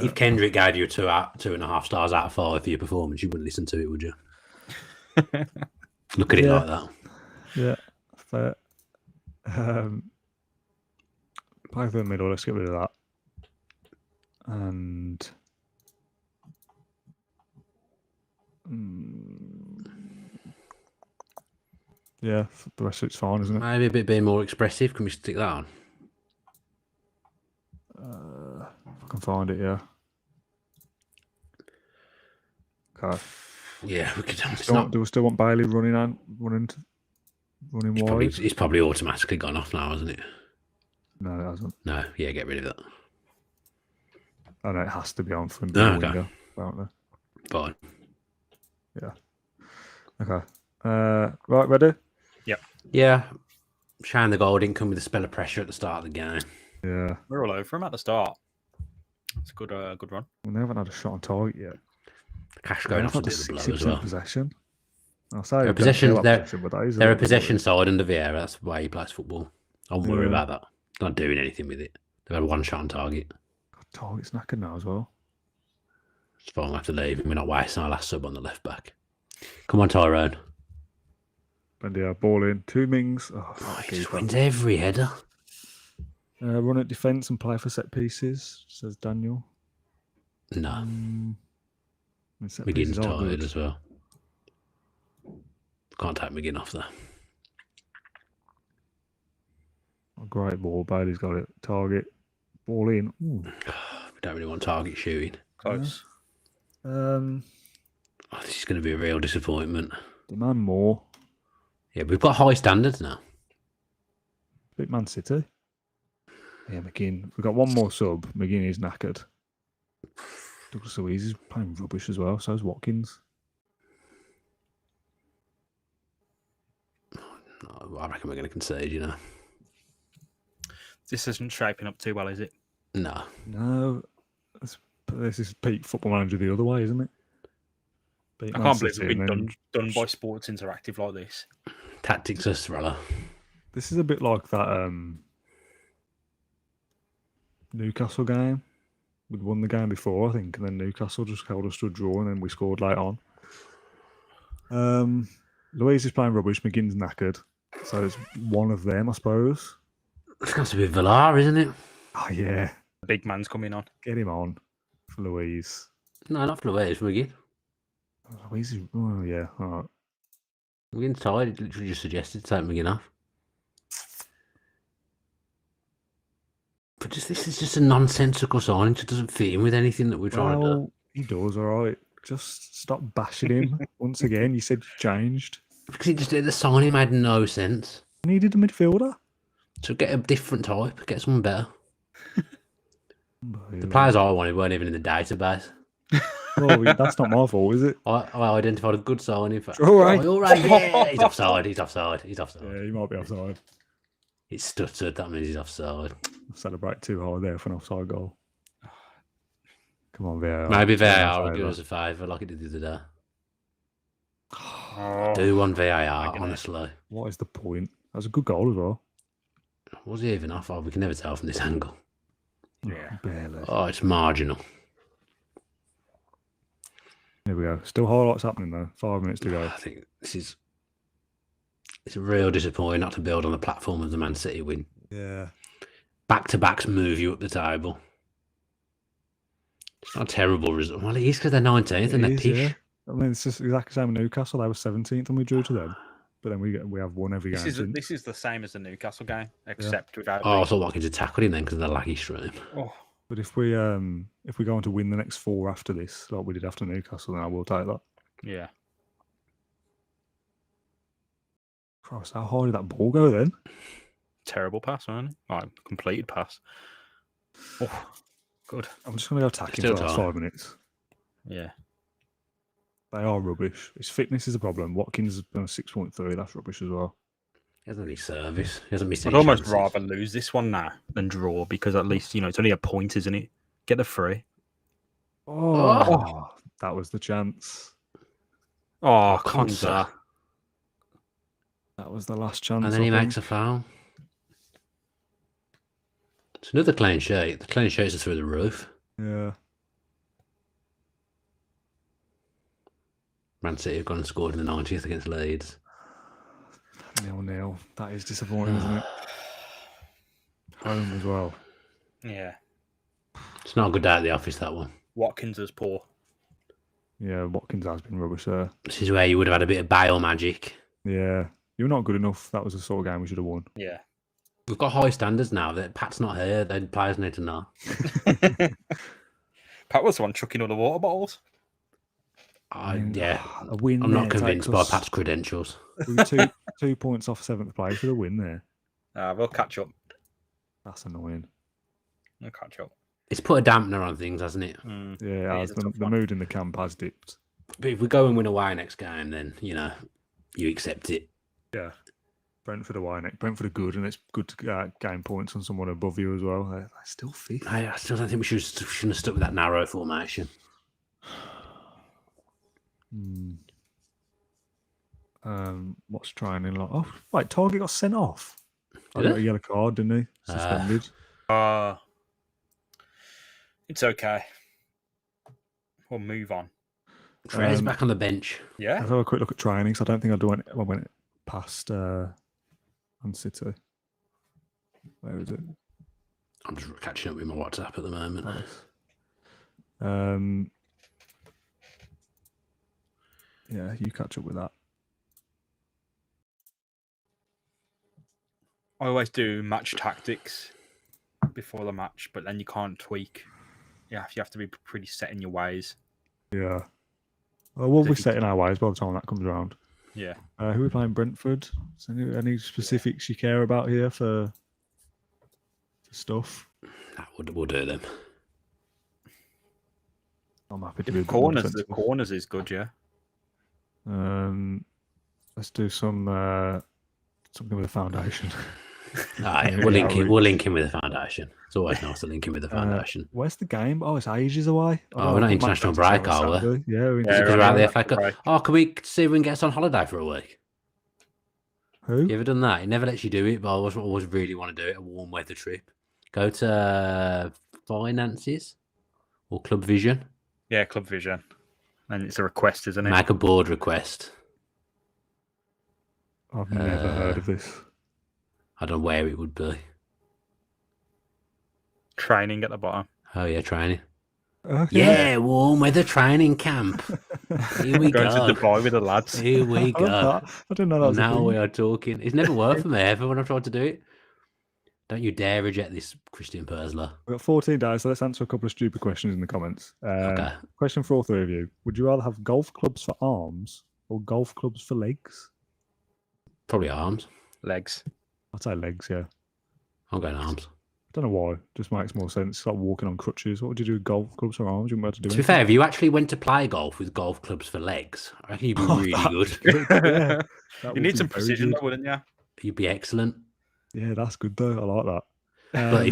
If Kendrick gave you 2.5 stars out of 5 for your performance, you wouldn't listen to it, would you? Look at it like that. Yeah, fair. Play for the middle. Let's get rid of that. And yeah, the rest of it's fine, isn't it? Maybe a bit more expressive. Can we stick that on? If I can find it, yeah. Okay. Yeah, we could. Do we still want Bailey running wide? It's probably automatically gone off now, hasn't it? No, it hasn't. No, yeah, get rid of that. I know it has to be on for him. Okay. Apparently. Fine. Yeah. Okay. Right, ready? Yep. Yeah. Shane the goal didn't come with a spell of pressure at the start of the game. Yeah. We're all over him at the start. It's a good run. We haven't had a shot on target yet. Cash going off a They've bit had of the blow 60% as well. possession. I'll say They're a I don't care possession. about They're, possession, but that is they're a little bit possession worrying. side under Vieira. That's why he plays football. I won't worry Yeah. about that. They're not doing anything with it. They've had one shot on target. Target's knackered now as well. It's fine. We have to leave. We're not wasting our last sub on the left back. Come on, Tyrone. And yeah, ball in. 2 Mings. Oh, Oh, he keeper. just wins every header. Run at defence and play for set pieces, says Daniel. No. Set McGinn's pieces are tired good. as well. Can't take McGinn off there. Oh, great ball. Bailey's got it. Target. Ball in. Ooh. We don't really want target shooting. Close. Oh, this is going to be a real disappointment. Demand more. Yeah, we've got high standards now. Bit Man City. Yeah, McGinn. We've got one more sub. McGinn is knackered. Douglas Luiz is playing rubbish as well. So is Watkins. No, I reckon we're going to concede, you know. This isn't shaping up too well, is it? No. No. This is peak Football Manager the other way, isn't it? Beat I Man can't believe City we've and been then done by Sports Interactive like this. Tactics are thriller. This is a bit like that Newcastle game. We'd won the game before, I think, and then Newcastle just held us to a draw, and then we scored late on. Louise is playing rubbish. McGinn's knackered, so it's one of them, I suppose. It's got to be Villar, isn't it? Oh yeah, The big man's coming on. get him on for Louise. No, not for Louise, McGinn. Louise is, oh yeah, all right. McGinn's tired. He literally just suggested take McGinn off. But this is just a nonsensical signing. It doesn't fit in with anything that we're trying to do. Well, he does, all right. Just stop bashing him. Once again, you said you changed. Because the signing made no sense. Needed a midfielder. So get a different type. Get someone better. The players I wanted weren't even in the database. Well, that's not my fault, is it? I identified a good signing for. All right. All right. Yeah, he's offside. He's offside. He's offside. Yeah, he might be offside. It's stuttered. That means he's offside. Celebrate too hard there for an offside goal. Come on, VAR. Maybe VAR will do us a favour like it did the other day. Do one VAR, honestly. What is the point? That was a good goal as well. Was he even off? Oh, we can never tell from this angle. Yeah. Barely. Oh, it's marginal. Here we go. Still highlights happening though. 5 minutes to go. I think it's a real disappointing not to build on the platform of the Man City win. Yeah. Back-to-backs move you up the table. It's not a terrible result. Well, it is because they're 19th and they're pish. Yeah. I mean, it's just exactly the same with Newcastle. They were 17th and we drew to them. But then we have won every game. This is the same as the Newcastle game, except without. Oh, I thought Watkins had tackled him then because of the laggy stream. Oh, But if we go on to win the next 4 after this, like we did after Newcastle, then I will take that. yeah. Christ, how hard did that ball go then? Terrible pass, wasn't it? Right, completed pass. Oh, good. I'm just going to go attacking Still for the last time. 5 minutes. Yeah. They are rubbish. His fitness is a problem. Watkins has been a 6.3. That's rubbish as well. He hasn't any service. He hasn't missed I'd any almost chances. rather lose this one now than draw because at least, it's only a point, isn't it? Get the free. Oh, that was the chance. Oh, Konsa. Konsa. That was the last chance. And then he makes a foul. It's another clean sheet. The clean sheets are through the roof. Yeah. Man City have gone and scored in the 90th against Leeds. 0-0. That is disappointing, isn't it? Home as well. Yeah. It's not a good day at the office, that one. Watkins is poor. Yeah, Watkins has been rubbish there. This is where you would have had a bit of Bale magic. Yeah. You're not good enough. That was the sort of game we should have won. Yeah. We've got high standards now. That Pat's not here. Then players need to know. Pat was the one chucking all the water bottles. Yeah. A win. I'm not there convinced takes by us- Pat's credentials. We were 2 points off 7th place with a win there. We'll catch up. That's annoying. We'll catch up. It's put a dampener on things, hasn't it? Yeah, It as is a the tough one. mood in the camp has dipped. But if we go and win away next game, then, you accept it. Yeah. Brentford away, Nick. Brentford are good, and it's good to gain points on someone above you as well. They're still fifth. I still don't think we shouldn't have stuck with that narrow formation. What's trying in like? Oh, right. Target got sent off. I got a yellow card, didn't he? Suspended. It's okay. We'll move on. Trey's back on the bench. Yeah. Let's have a quick look at training. Because I don't think I went past Man City. Where is it? I'm just catching up with my WhatsApp at the moment. Yeah, you catch up with that. I always do match tactics before the match, but then you can't tweak. Yeah, you have to be pretty set in your ways. Yeah. Well, we'll be set in our ways by the time that comes around. Yeah. Who are we playing? Brentford? Is any specifics you care about here for stuff? We'll do them. I'm happy to do The corners is good, yeah. Let's do something with a foundation. We'll link in with the foundation. It's always nice to link in with the foundation. Where's the game? Oh, it's ages away. We're not international break, are we? Yeah, because we're out the FA Cup. Oh, can we see if we can get us on holiday for a week? Who? You ever done that? It never lets you do it, but I always really want to do it. A warm weather trip. Go to Finances or Club Vision. Yeah, Club Vision. And it's a request, isn't it? Make a board request. I've never heard of this. I don't know where it would be. Training at the bottom. Oh, yeah, training. Yeah, warm weather training camp. Here we Going go. to Dubai with the lads. Here we go. I didn't know that was Now we are talking. It's never worked for me ever when I've tried to do it. Don't you dare reject this, Christian Persler. We've got 14 days, so let's answer a couple of stupid questions in the comments. Okay. Question for all three of you. Would you rather have golf clubs for arms or golf clubs for legs? Probably arms. Legs. I'd say legs, yeah. I'm going arms. I don't know why. Just makes more sense. It's like walking on crutches. What would you do with golf clubs for arms? You wouldn't be able to do To be fair, if you actually went to play golf with golf clubs for legs, I reckon you'd be really good. Yeah, You need some precision, though, wouldn't you? You'd be excellent. Yeah, that's good though. I like that. But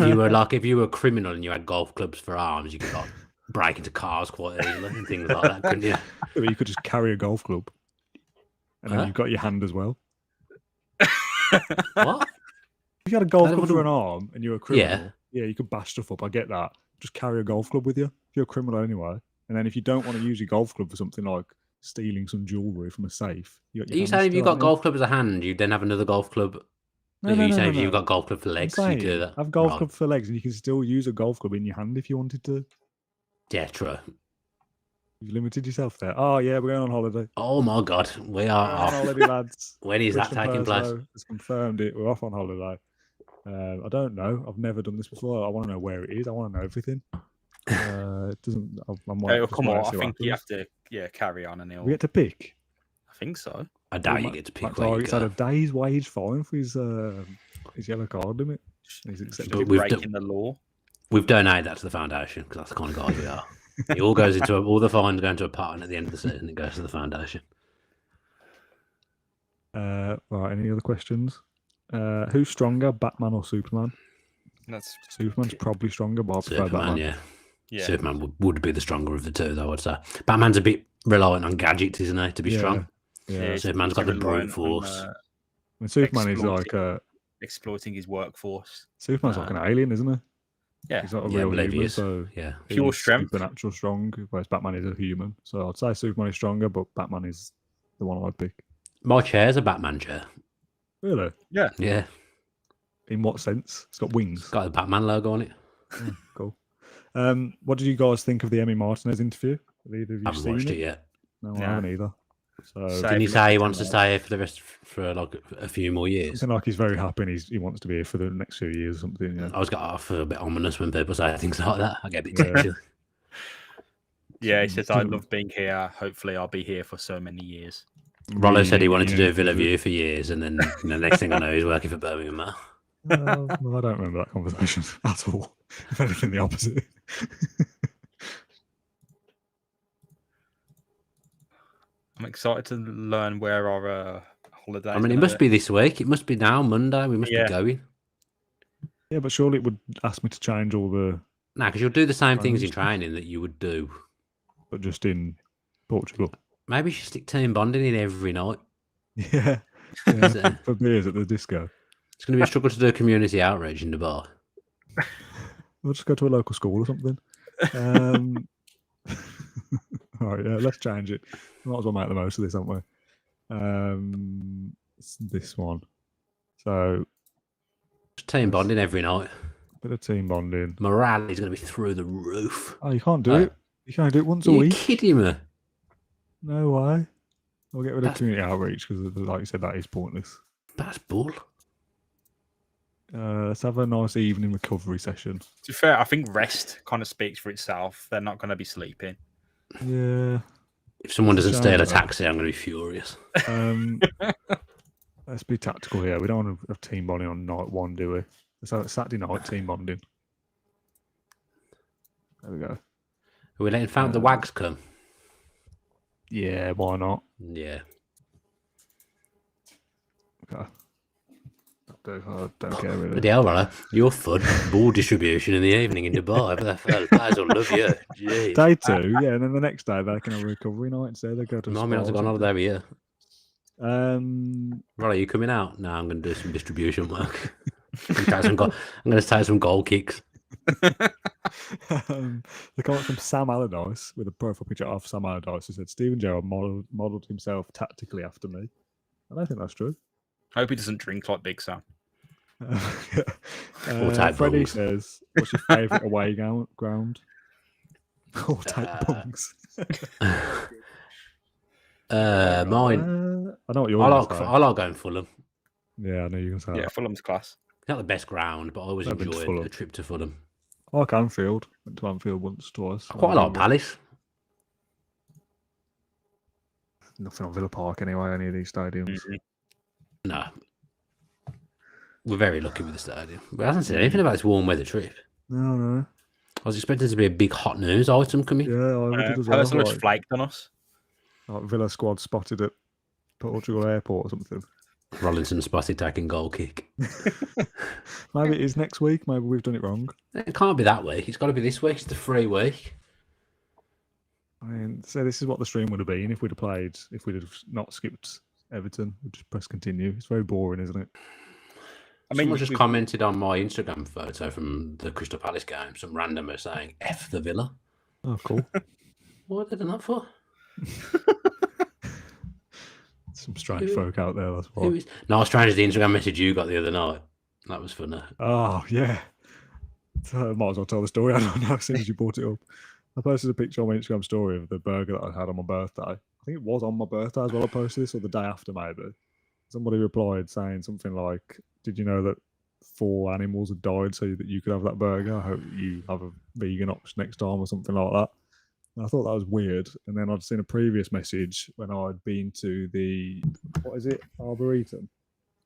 if you were a criminal and you had golf clubs for arms, you could like break into cars quite easily and things like that, couldn't you? But you could just carry a golf club, and then you've got your hand as well. What? If you had a golf club for an arm and you're a criminal, Yeah. You could bash stuff up. I get that. Just carry a golf club with you if you're a criminal anyway. And then if you don't want to use your golf club for something like stealing some jewellery from a safe, Are you saying if you've got golf club as a hand, you then have another golf club? No, Are you saying if you've got golf club for legs, you do that? Have golf club for legs, and you can still use a golf club in your hand if you wanted to. Yeah, true. You've limited yourself there. Oh yeah, we're going on holiday. Oh my God, we are on holiday, lads. When is that taking place? Has confirmed it. We're off on holiday. I don't know. I've never done this before. I want to know where it is. I want to know everything. It doesn't. Come on. I think you have to. Yeah, carry on, and he'll. We get to pick. I think so. I doubt you get to pick. He's had a day's wage fine for his yellow card limit. He's accepted. Breaking the law. We've donated that to the foundation because that's the kind of guys we are. It all goes into all the fines go into a pot, and at the end of the season, it goes to the foundation. Right. Any other questions? Who's stronger, Batman or Superman? Superman's probably stronger, but I prefer Batman. Yeah. Superman would be the stronger of the two, though, I'd say. Batman's a bit reliant on gadgets, isn't he, to be strong? Yeah. Superman's got the brute force. Superman is like exploiting his workforce. Superman's like an alien, isn't he? Yeah. He's not a real human, so pure strength. Supernatural strong, whereas Batman is a human. So I'd say Superman is stronger, but Batman is the one I'd pick. My chair's a Batman chair. Really? Yeah. Yeah. In what sense? It's got wings. It's got the Batman logo on it. Cool. What did you guys think of the Emmy Martinez interview? Have either of you I haven't seen watched it yet. No, I haven't either. So didn't he say he wants to stay here for the rest for like a few more years? Something like he's very happy and he wants to be here for the next few years or something. Yeah. I feel a bit ominous when people say things like that. I get a bit tension. Yeah, he says, I love being here. Hopefully I'll be here for so many years. Rollo said he wanted to do Villa View for years, and then the next thing I know, he's working for Birmingham now. Well, I don't remember that conversation at all. If anything, the opposite. I'm excited to learn where our holidays. I mean, it must be this week. It must be now, Monday. We must be going. Yeah, but surely it would ask me to change all the... No, because you'll do the same things in training that you would do. But just in Portugal. Maybe you should stick team bonding in every night. Yeah. For beers at the disco. It's going to be a struggle to do community outreach in the bar. We'll just go to a local school or something. All right, yeah, let's change it. Might as well make the most of this, haven't we? It's this one. So... Team bonding every night. Bit of team bonding. Morale is going to be through the roof. Oh, you can't do it? You can't do it once a week? Are you kidding me? No way. We'll get rid of community outreach because, like you said, that is pointless. That's bull. Let's have a nice evening recovery session. To be fair, I think rest kind of speaks for itself. They're not going to be sleeping. Yeah. If someone doesn't steal a taxi, I'm going to be furious. Let's be tactical here. We don't want to have team bonding on night one, do we? Let's have Saturday night team bonding. There we go. Are we letting the wags come? Yeah, why not? Yeah. Okay. I don't care really. Bloody hell, Rana. You're fun. Ball distribution in the evening in Dubai. The guys will love you. Jeez. Day 2, yeah, and then the next day they can have a recovery night instead. They go to Mum has gone holiday with you. Right, are you coming out? No, I'm going to do some distribution work. I'm going to take some goal kicks. The comment from Sam Allardyce with a profile picture of Sam Allardyce who said Steven Gerrard modelled himself tactically after me. I don't think that's true. I hope he doesn't drink like Big Sam. Freddie says, what's your favourite away ground? Or take bungs. Mine. I know what you're I like going Fulham. Yeah, I know you're going to say that. Yeah, Fulham's class. Not the best ground, but I always enjoyed a trip to Fulham. I like Anfield. Went to Anfield once, twice. I quite like Palace. Nothing on Villa Park anyway, any of these stadiums. Mm-hmm. No. We're very lucky with the stadium. We haven't said anything about this warm weather trip. No. I was expecting to be a big hot news item coming. Yeah, I did as well. Palace looks flaked on us. Like Villa squad spotted at Portugal Airport or something. Rollinson spotted taking goal kick. Maybe it is next week. Maybe we've done it wrong. It can't be that week. It's got to be this week. It's the free week. I mean, so this is what the stream would have been if we'd have not skipped Everton. We'd just press continue. It's very boring, isn't it? I mean, someone just commented on my Instagram photo from the Crystal Palace game. Some randomer saying "F the Villa." Oh, cool. What are they done that for? Some strange folk out there. That's why. No, strange is the Instagram message you got the other night. That was funny. Oh yeah. So I might as well tell the story. I don't know as soon as you brought it up. I posted a picture on my Instagram story of the burger that I had on my birthday. I think it was on my birthday as well. I posted this, or the day after maybe. Somebody replied saying something like, "Did you know that 4 animals had died so that you could have that burger? I hope you have a vegan option next time," or something like that. And I thought that was weird. And then I'd seen a previous message when I'd been to the, what is it, Arboretum?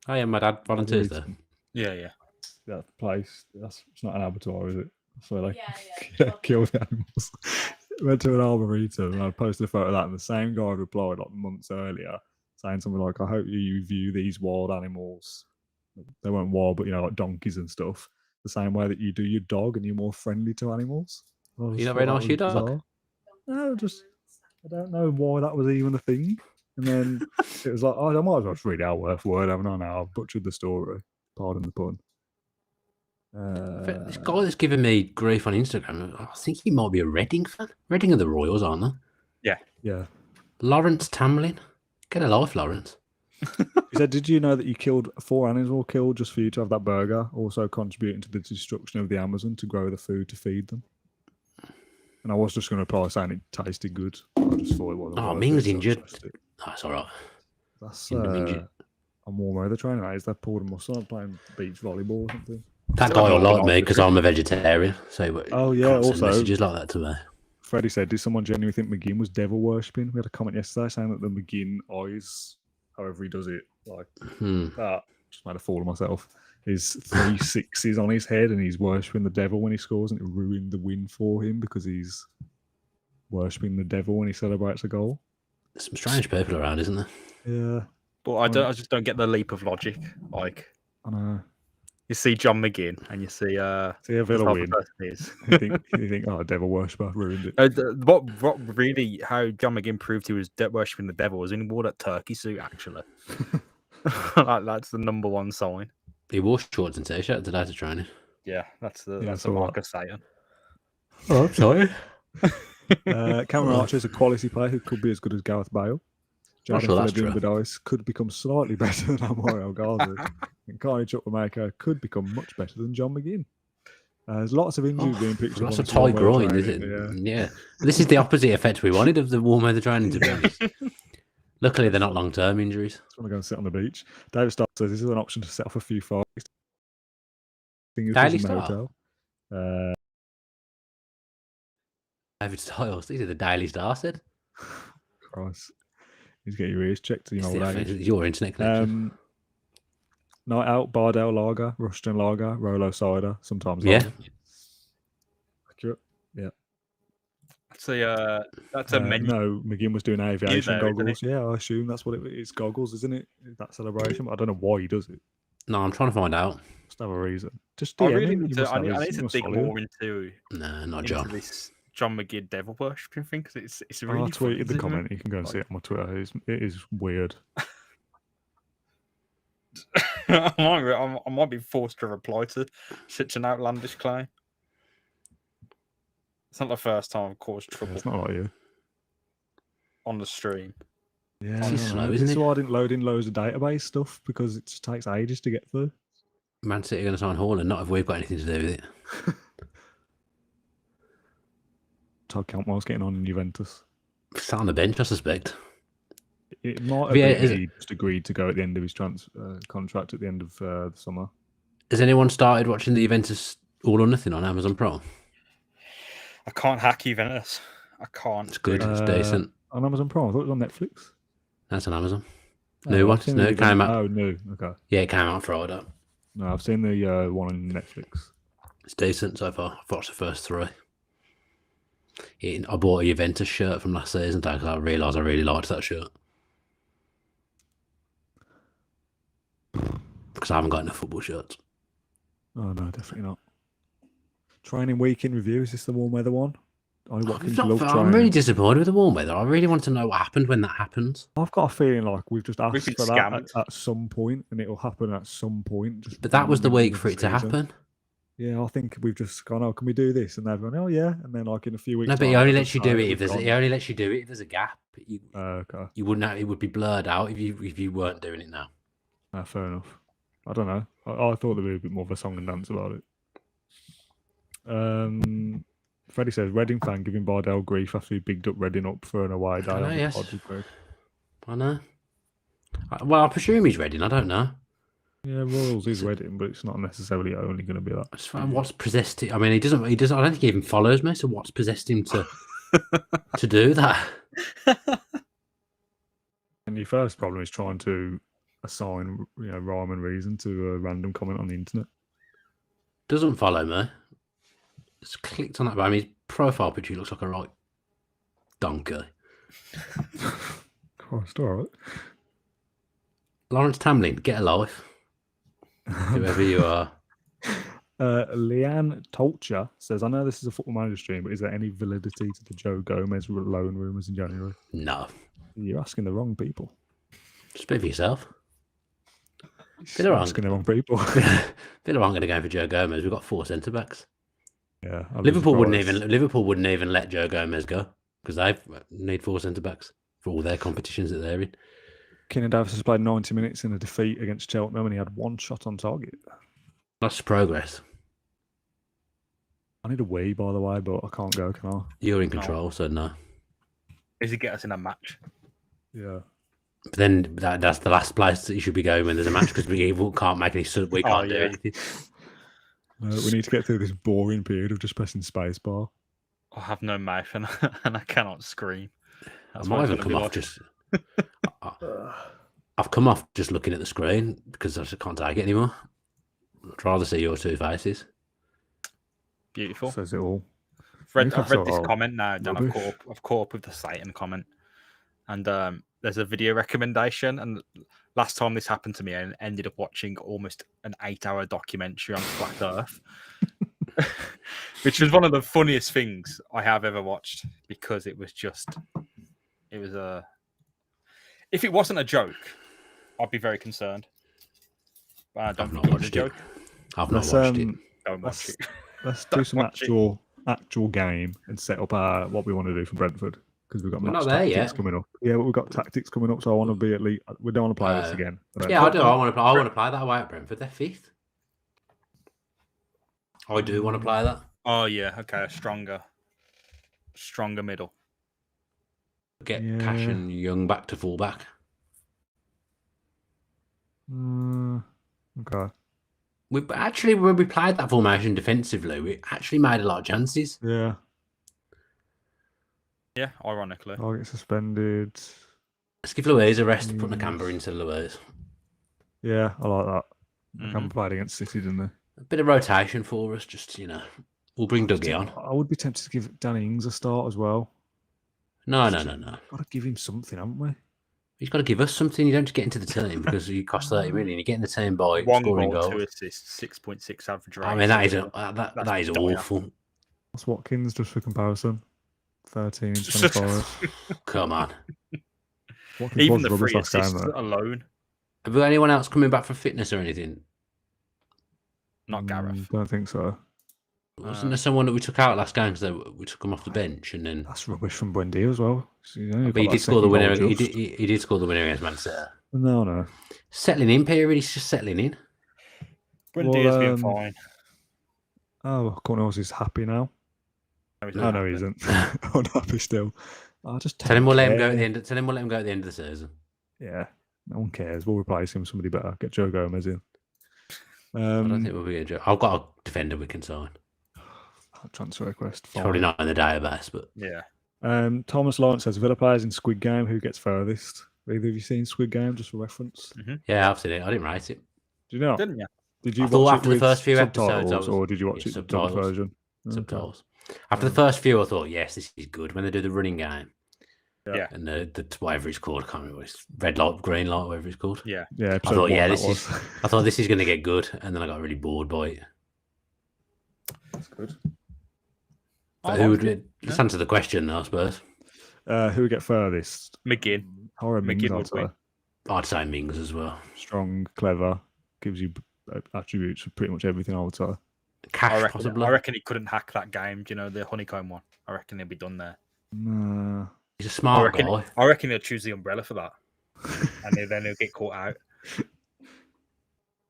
Oh yeah, my dad volunteers there. Yeah. That place. It's not an abattoir, is it? So like, kill the animals. Went to an Arboretum and I posted a photo of that, and the same guy replied like months earlier saying something like, "I hope you view these wild animals," they weren't wild, but like donkeys and stuff, the same way that you do your dog, and you're more friendly to animals. You're not very nice to your dog? No, I don't know why that was even a thing. And then it was like, oh, I might as well just read out word for word, haven't I now? I've butchered the story. Pardon the pun. This guy that's giving me grief on Instagram, I think he might be a Reading fan. Reading are the Royals, aren't they? Yeah. Lawrence Tamlin. Get a life, Lawrence. He said, "Did you know that you killed 4 animals were killed just for you to have that burger, also contributing to the destruction of the Amazon to grow the food to feed them?" And I was just going to reply saying it tasted good. I just thought it wasn't. Oh, Ming's injured. That's all right. That's I'm warm weather training. That is that pulled a muscle. I'm playing beach volleyball or something. That guy will like me because I'm a vegetarian. So also messages like that to me. Freddie said, "Did someone genuinely think McGinn was devil worshipping?" We had a comment yesterday saying that the McGinn eyes, however he does it, like that. Just made a fool of myself. Is 3 6s on his head, and he's worshipping the devil when he scores, and it ruined the win for him because he's worshipping the devil when he celebrates a goal. There's some strange people around, isn't there? Yeah. But I just don't get the leap of logic. Like, I know. you see John McGinn and you see a Villa win. You think, oh, devil worshipper ruined it. What really, how John McGinn proved he was worshipping the devil was when he wore that turkey suit, actually. That's the number one sign. He wore shorts and t-shirt today to training. Yeah, that's the mark of Satan. Oh, I'm sorry. Cameron Archer is a quality player who could be as good as Gareth Bale. Jonathan Bedise could become slightly better than Amore Ghazi. And Carney Chukwuemeka could become much better than John McGinn. There's lots of injuries being picked up. Lots of tight groin, is it? Yeah. This is the opposite effect we wanted of the warm weather training, to be honest. Luckily, they're not long-term injuries. I just want to go and sit on the beach. David Starr says this is an option to set off a few fires. Daily Star? David Styles. These are the Daily Star said. Christ. He's getting your ears checked. Your internet connection. Night Out, Bardell Lager, Rushton Lager, Rolo Cider, sometimes lager. Accurate. Yeah. That's a menu. No, McGinn was doing aviation goggles. Yeah, I assume that's what it's goggles, isn't it? That celebration. But I don't know why he does it. No, I'm trying to find out. Must have a reason. Just I need to dig more into. No, not John. This John McGinn devil worshipping thing, because it's really. I tweeted the comment. You can go and see it on my Twitter. It is weird. I might be forced to reply to such an outlandish claim. It's not the first time I've caused trouble. It's not like you on the stream. Yeah, this is why I didn't load in loads of database stuff, because it just takes ages to get through. Man City are going to sign Haaland, not if we've got anything to do with it. Todd Cantwell's getting on in Juventus. Sat on the bench, I suspect. It might have been he just agreed to go at the end of his contract at the end of the summer. Has anyone started watching the Juventus All or Nothing on Amazon Pro? I can't hack Juventus. I can't. It's good. It's decent. On Amazon Pro? I thought it was on Netflix. That's on Amazon. New one? No, it came out. Oh, new. Okay. Yeah, it came out Friday. No, I've seen the one on Netflix. It's decent so far. I've watched the first 3. I bought a Juventus shirt from last season because I realised I really liked that shirt. Because I haven't got enough football shirts. Oh, no, definitely not. Training week in review. Is this the warm weather one? I'm really disappointed with the warm weather. I really want to know what happened when that happens. I've got a feeling like we've just asked for that at some point, and it'll happen at some point. But that was the week for it to happen. Yeah, I think we've just gone, oh, can we do this? And they've gone, oh yeah, and then like in a few weeks. No, but he only lets you do it if there's a gap. Okay. You wouldn't have, it would be blurred out if you weren't doing it now. Fair enough. I don't know. I thought there'd be a bit more of a song and dance about it. Freddie says Reading fan giving Bardell grief after he bigged up Reading up for an away day. I know. Well, I presume he's Reading. I don't know. Yeah, Royals is Reading, but it's not necessarily only going to be that. What's possessed him? I mean, he doesn't. I don't think he even follows me. So what's possessed him to do that? And your first problem is trying to assign, rhyme and reason to a random comment on the internet. Doesn't follow me. Just clicked on that. But I mean, his profile picture looks like a right donkey. Christ, all right. Lawrence Tamlin, get a life. Whoever you are. Leanne Tolcher says, I know this is a Football Manager stream, but is there any validity to the Joe Gomez loan rumours in January? No. You're asking the wrong people. Speak for yourself. You're asking the wrong people. Villa aren't going to go for Joe Gomez. We've got 4 centre-backs. Yeah. Liverpool wouldn't even let Joe Gomez go because they need 4 centre-backs for all their competitions that they're in. Keenan Davis has played 90 minutes in a defeat against Cheltenham and he had 1 shot on target. That's progress. I need a wee, by the way, but I can't go, can I? You're in control, so no. Does he get us in a match? Yeah. But then that's the last place that you should be going when there's a match because we can't make any we can't do anything. We need to get through this boring period of just pressing spacebar. I have no mouth and I cannot scream. I might even come off just... I've come off just looking at the screen because I just can't take it anymore. I'd rather see your 2 faces. Beautiful. Says it all. I've read this comment now, Dan. I've caught up with the Satan comment. And there's a video recommendation, and last time this happened to me, I ended up watching almost an 8-hour documentary on flat Earth, which was one of the funniest things I have ever watched because it was a. If it wasn't a joke, I'd be very concerned. But I don't I've think not it was a watched it. joke. I've not watched it. Don't watch it. Let's do some actual game and set up what we want to do for Brentford because we've got We're match not there tactics yet. coming up. Yeah, but we've got tactics coming up, so I want to be at least. We don't want to play this again. Yeah, I do. I want to play that away at Brentford. They're 5th. I do want to play that. Oh yeah, okay, a stronger middle. Get Cash and Young back to fullback. Okay. When we played that formation defensively, we actually made a lot of chances. Yeah. Yeah, ironically. I'll get suspended. Let's give Louise a rest, putting a camber into Louise. Yeah, I like that. Camber played against City, didn't they? A bit of rotation for us, just, we'll bring Dougie on. I would be tempted to give Danny Ings a start as well. No. Got to give him something, haven't we? He's got to give us something. You don't just get into the team because you cost 30 million. You get in the team by 1 scoring goal, goals. 2 assists, 6.6 average rate. I mean, that is awful. What's Watkins, just for comparison? 13 and 25. Come on. Watkins Even was the rubbish free last game, assists though. alone. Have we got anyone else coming back for fitness or anything? Not Gareth. Don't think so. Wasn't there someone that we took out last game because we took him off the bench and then? That's rubbish from Buendia as well. So, But he did score the winner. He did score the winner against Manchester. No. Settling in period. He's just settling in. Buendia's been fine. Oh, Cornels is happy now. No, he isn't. Unhappy still. Tell him we'll let him go at the end. Tell him we'll let him go at the end of the season. Yeah, no one cares. We'll replace him with somebody better. Get Joe Gomez in. I don't think we'll be a joke. I've got a defender we can sign. Transfer request. Fine. Probably not in the database, but yeah. Thomas Lawrence says Villa players in Squid Game. Who gets furthest? Either of you seen Squid Game? Just for reference. Yeah, I've seen it. I didn't write it. Do you know? Didn't you? Did you I thought watch after it the first few episodes, or did you watch it the dub version? Subtitles. After the first few, I thought, yes, this is good. When they do the running game, Yeah. and the whatever it's called, I can't remember. It's red light, green light, whatever it's called. Yeah. Yeah. I thought, I thought this is going to get good, and then I got really bored by it. That's good. But let's answer the question, I suppose. Who would get furthest? McGinn. McGinn would win. I'd say Mings as well. Strong, clever, gives you attributes for pretty much everything, I would say. Cash, possibly. I reckon he couldn't hack that game. Do you know, the honeycomb one? I reckon he'll be done there. Nah. He's a smart guy. I reckon he'll choose the umbrella for that. And then he'll get caught out.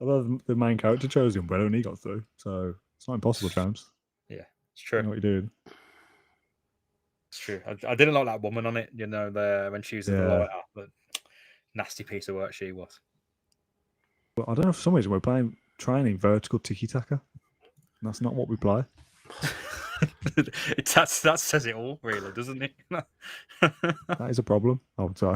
Although the main character chose the umbrella and he got through. So it's not impossible, James. Yeah, it's true. You know what you're doing. It's true. I didn't like that woman on it, when she was in the light up. But nasty piece of work she was. Well, I don't know, for some reason we're training vertical tiki-taka. That's not what we play. That says it all, really, doesn't it? That is a problem, I would say.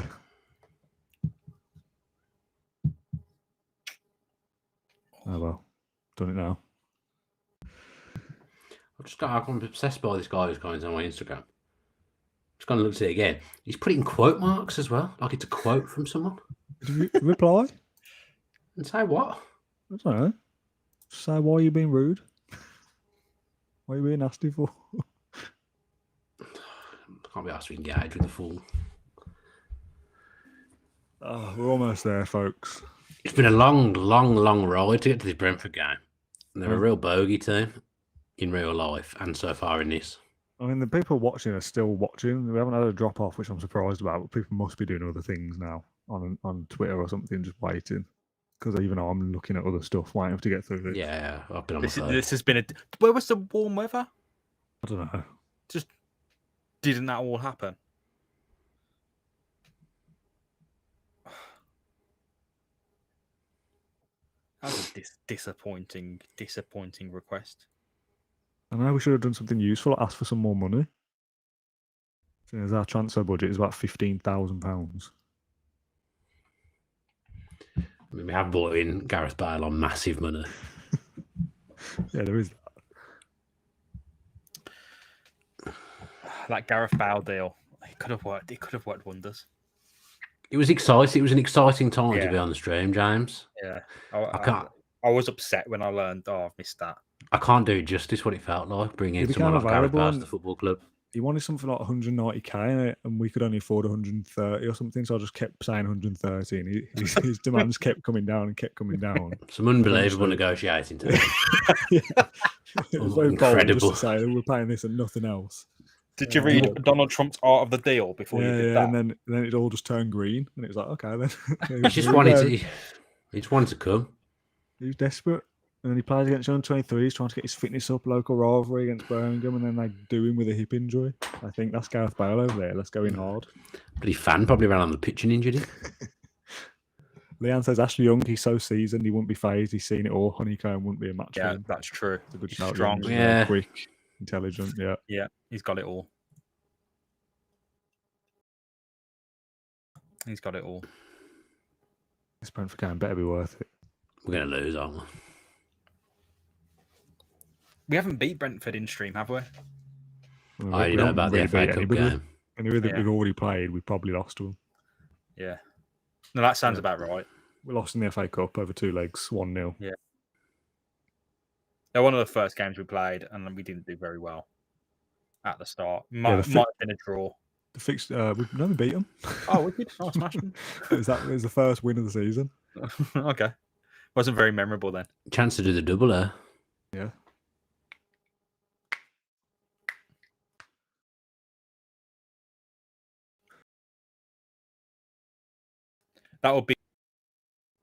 Oh well, done it now. I'm obsessed by this guy who's going on my Instagram. Just going to look at it again. He's putting quote marks as well, like it's a quote from someone. Did you reply? And say what? I don't know. Say why are you being rude? What are you being nasty for? Can't be asked to engage with the fool. Oh, we're almost there, folks. It's been a long ride to get to this Brentford game. And they're a real bogey team in real life and so far in this. I mean, the people watching are still watching. We haven't had a drop off, which I'm surprised about. But people must be doing other things now on Twitter or something, just waiting. Because even though I'm looking at other stuff, waiting to get through this. Yeah, I've been on my phone. This has been Where was the warm weather? I don't know. Just didn't that all happen? That was a disappointing request. I know we should have done something useful. Ask for some more money. As our transfer budget is about £15,000. I mean, we have bought in Gareth Bale on massive money. Yeah, there is that Gareth Bale deal. It could have worked. It could have worked wonders. It was exciting. It was an exciting time to be on the stream, James. Yeah, I was upset when I learned. Oh, I've missed that. I can't do justice what it felt like bringing someone like Gareth Bale to the football club. He wanted something like 190k, and we could only afford 130 or something. So I just kept saying 130, and his demands kept coming down and kept coming down. Some unbelievable negotiating time. Yeah. It was very incredible. Bold just to say we're paying this and nothing else. Did you read Donald Trump's Art of the Deal before you did that? And then it all just turned green, and it was like, okay, then. He just wanted to come. He was desperate. And then he plays against under-23. He's trying to get his fitness up, local rivalry against Birmingham, and then they do him with a hip injury. I think that's Gareth Bale over there. Let's go in hard. But his fan probably ran on the pitch and injured him. Leanne says Ashley Young, he's so seasoned, he wouldn't be phased. He's seen it all. Honeycomb wouldn't be a match for him. That's true. It's a good He's shout. strong. Yeah. Quick, intelligent, yeah. Yeah, he's got it all. He's got it all. This Brentford game better be worth it. We're going to lose, aren't we? We haven't beat Brentford in stream, have we? I know about the FA Cup game. Anyway, that we've already played, we probably lost to them. Yeah. No, that sounds about right. We lost in the FA Cup over 2 legs, 1-0. Yeah. They're one of the first games we played, and we didn't do very well at the start. Might have been a draw. We beat them. Oh, we did. Oh, smashed them. It was the first win of the season. Okay. Wasn't very memorable then. Chance to do the double there. Yeah. That would be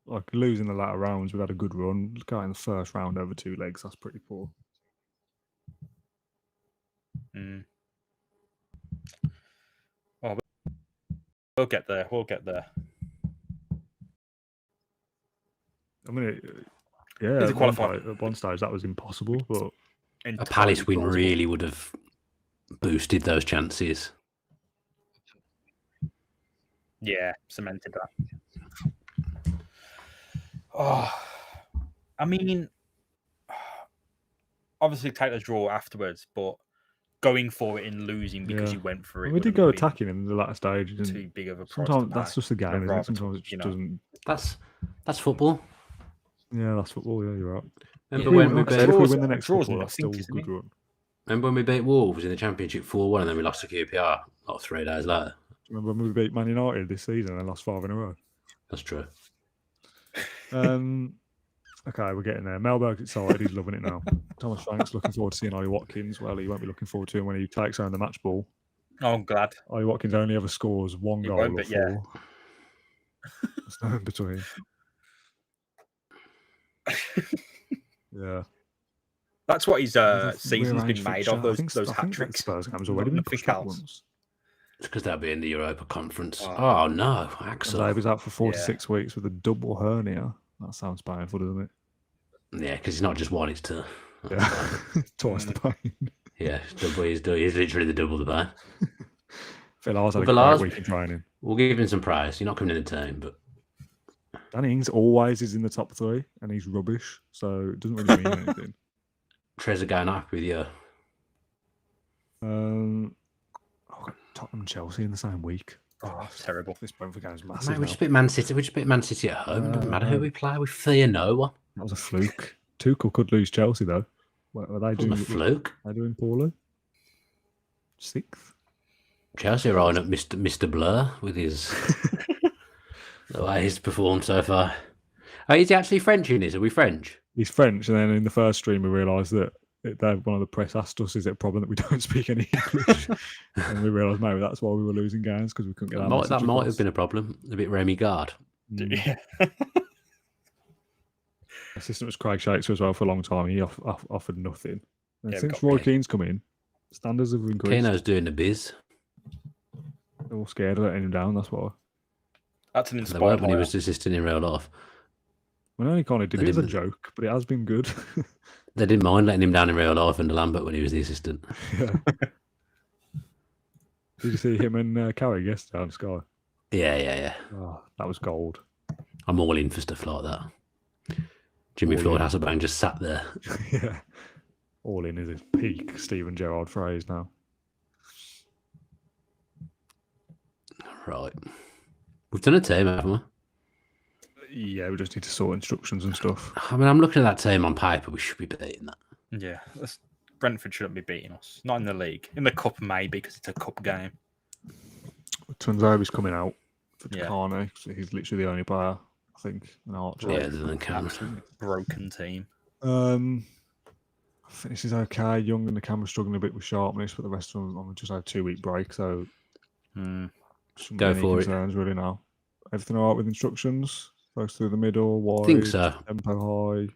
like losing the latter rounds. We've had a good run. Look out in the first round over 2 legs. That's pretty poor. Oh, we'll get there. We'll get there. I mean, at one stage that was impossible, but a Palace win really would have boosted those chances. Yeah, cemented that. Oh, I mean, obviously take the draw afterwards, but going for it and losing because you went for it. We did go attacking in the latter stage. Too big of a price. Sometimes that's just the game, isn't it? Sometimes it just doesn't. That's football. Yeah, that's football. Yeah, you're right. Remember when we if we win the next football, that's still a good run. Remember when we beat Wolves in the Championship 4-1 and then we lost to QPR like 3 days later? Remember when we beat Man United this season and lost 5 in a row? That's true. Okay, we're getting there. Melberg's excited. He's loving it now. Thomas Frank's looking forward to seeing Ollie Watkins. Well, he won't be looking forward to him when he takes home the match ball. Oh, I'm glad. Ollie Watkins only ever scores 1 goal or 4. Yeah. There's no in between. Yeah. That's what his season's been made of, those hat-tricks. Spurs games already been pushed back once. It's because they'll be in the Europa Conference. Oh no, Axel. Davies out for 4 to 6 weeks with a double hernia. That sounds painful, doesn't it? Yeah, because it's not just one, it's 2. Yeah, twice the pain. Yeah, he's literally the double the pain. Villar's had a great week in training. We'll give him some praise. You're not coming in the team, but Danny Ings always is in the top 3, and he's rubbish, so it doesn't really mean anything. Trezor going up with you. Tottenham Chelsea in the same week. Oh, terrible. This Brentford game is massive. Mate, we just beat Man City. We just beat Man City at home. Doesn't matter who we play. We fear no one. That was a fluke. Tuchel could lose Chelsea though. What are they doing? A fluke. They're doing poorly. 6th. Chelsea are eyeing up Mr. Blur with his the way he's performed so far. Oh, is he actually French in this? Are we French? He's French, and then in the first stream we realised that one of the press asked us, "Is it a problem that we don't speak any English?" And we realised maybe that's why we were losing games because we couldn't get that might have been a problem. A bit Remy Gard. Yeah. Assistant was Craig Shakespeare as well for a long time. He offered nothing. And since Roy Keane's come in, standards have increased. Keano's doing the biz. They're all scared of letting him down. That's why. That's an inspired. They weren't when he was assisting in real life. Well, only kind of did it as a joke, but it has been good. They didn't mind letting him down in real life under Lambert when he was the assistant. Yeah. Did you see him and Carrick yesterday on Sky? Yeah. Oh, that was gold. I'm all in for stuff like that. Jimmy Floyd Hasselbank just sat there. Yeah. All in is his peak Steven Gerrard phrase now. Right. We've done a team, haven't we? Yeah, we just need to sort instructions and stuff. I mean, I'm looking at that team on paper. We should be beating that. Yeah, Brentford shouldn't be beating us. Not in the league. In the cup, maybe, because it's a cup game. Tunzabi's coming out for Yeah. Takane. So he's literally the only player, I think, in our Yeah, other than Cam. Broken team. I think this is okay. Young and the camera struggling a bit with sharpness, but the rest of them just had a 2-week break, so Go for it. Really now. Everything all right with instructions? Close through the middle, wide, Think so. tempo high.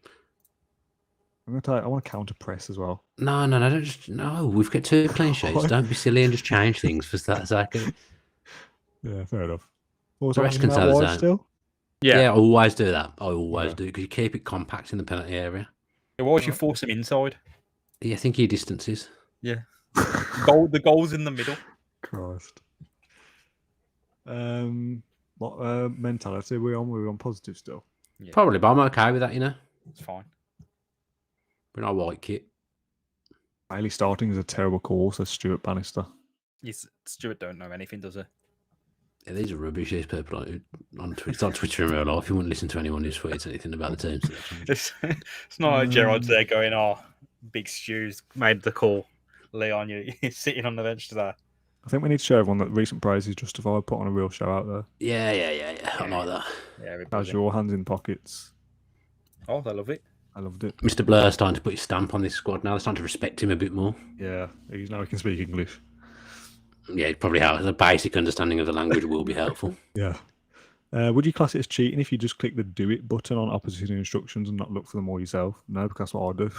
I want to counter press as well. No. No, we've got 2 clean sheets. Don't be silly and just change things for that second. Yeah, fair enough. What The rest can stay the same. Still? Yeah, I always do that. I always do, because you keep it compact in the penalty area. Yeah, why would you force him inside? Yeah, I think he distances. Yeah. The goal's in the middle. Christ. What mentality are we on? We're on positive still. Yeah. Probably, but I'm okay with that, you know. It's fine. We're not a white kit. Bailey starting is a terrible call, says Stuart Bannister. Stuart don't know anything, does he? Yeah, these are rubbish. These people on Twitter. It's on Twitter in real life. You wouldn't listen to anyone who tweets anything about the team selection. It's not like Gerard's there going, Big Stew's made the call. Leon, you're sitting on the bench today. I think we need to show everyone that recent praise is justified. Put on a real show out there. Yeah. I like that. Yeah, How's your hands in pockets? Oh, I love it. I loved it. Mr. Blur's starting to put his stamp on this squad now. They're starting to respect him a bit more. Yeah, now he can speak English. Yeah, it probably has a basic understanding of the language will be helpful. Yeah. Would you class it as cheating if you just click the do it button on opposition instructions and not look for them all yourself? No, because that's what I do.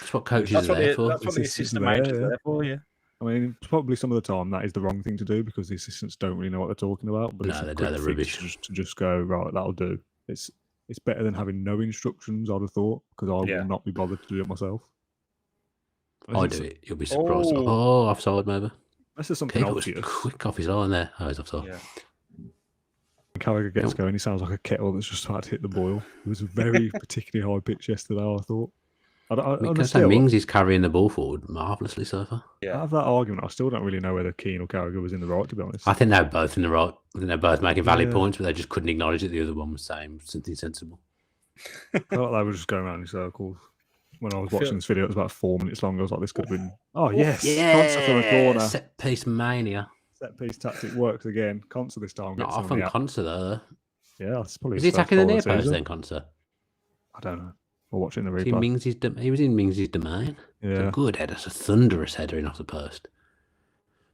That's what coaches are there for. That's what the assistant manager's there for, yeah. I mean, probably some of the time that is the wrong thing to do because the assistants don't really know what they're talking about. But No, they're rubbish. To just go, right, that'll do. It's better than having no instructions, I'd have thought, because I will not be bothered to do it myself. I do it. You'll be surprised. Oh, offside maybe. This is something Keeper was obvious. quick off his line there. Oh, he's offside. Yeah. When Carragher gets going, he sounds like a kettle that's just about to hit the boil. It was very particularly high pitch yesterday, I thought. Mings is carrying the ball forward marvellously so far. Yeah. Out of that argument, I still don't really know whether Keane or Carragher was in the right, to be honest. I think they're both in the right. I think they're both making valid points, but they just couldn't acknowledge that the other one was saying something sensible. I felt like they were just going around in circles. When I was watching this video, it was about 4 minutes long. I was like, this could have been... Oh, yes. Concer from a corner. Set piece mania. Set piece tactic works again. Concer this time. Not often Concer, though. Yeah, that's probably... Is he attacking the near post then, Concer? I don't know. We'll watch it in the replay. He was in Mings' domain. Yeah. It's a good header. It's a thunderous header in off the post.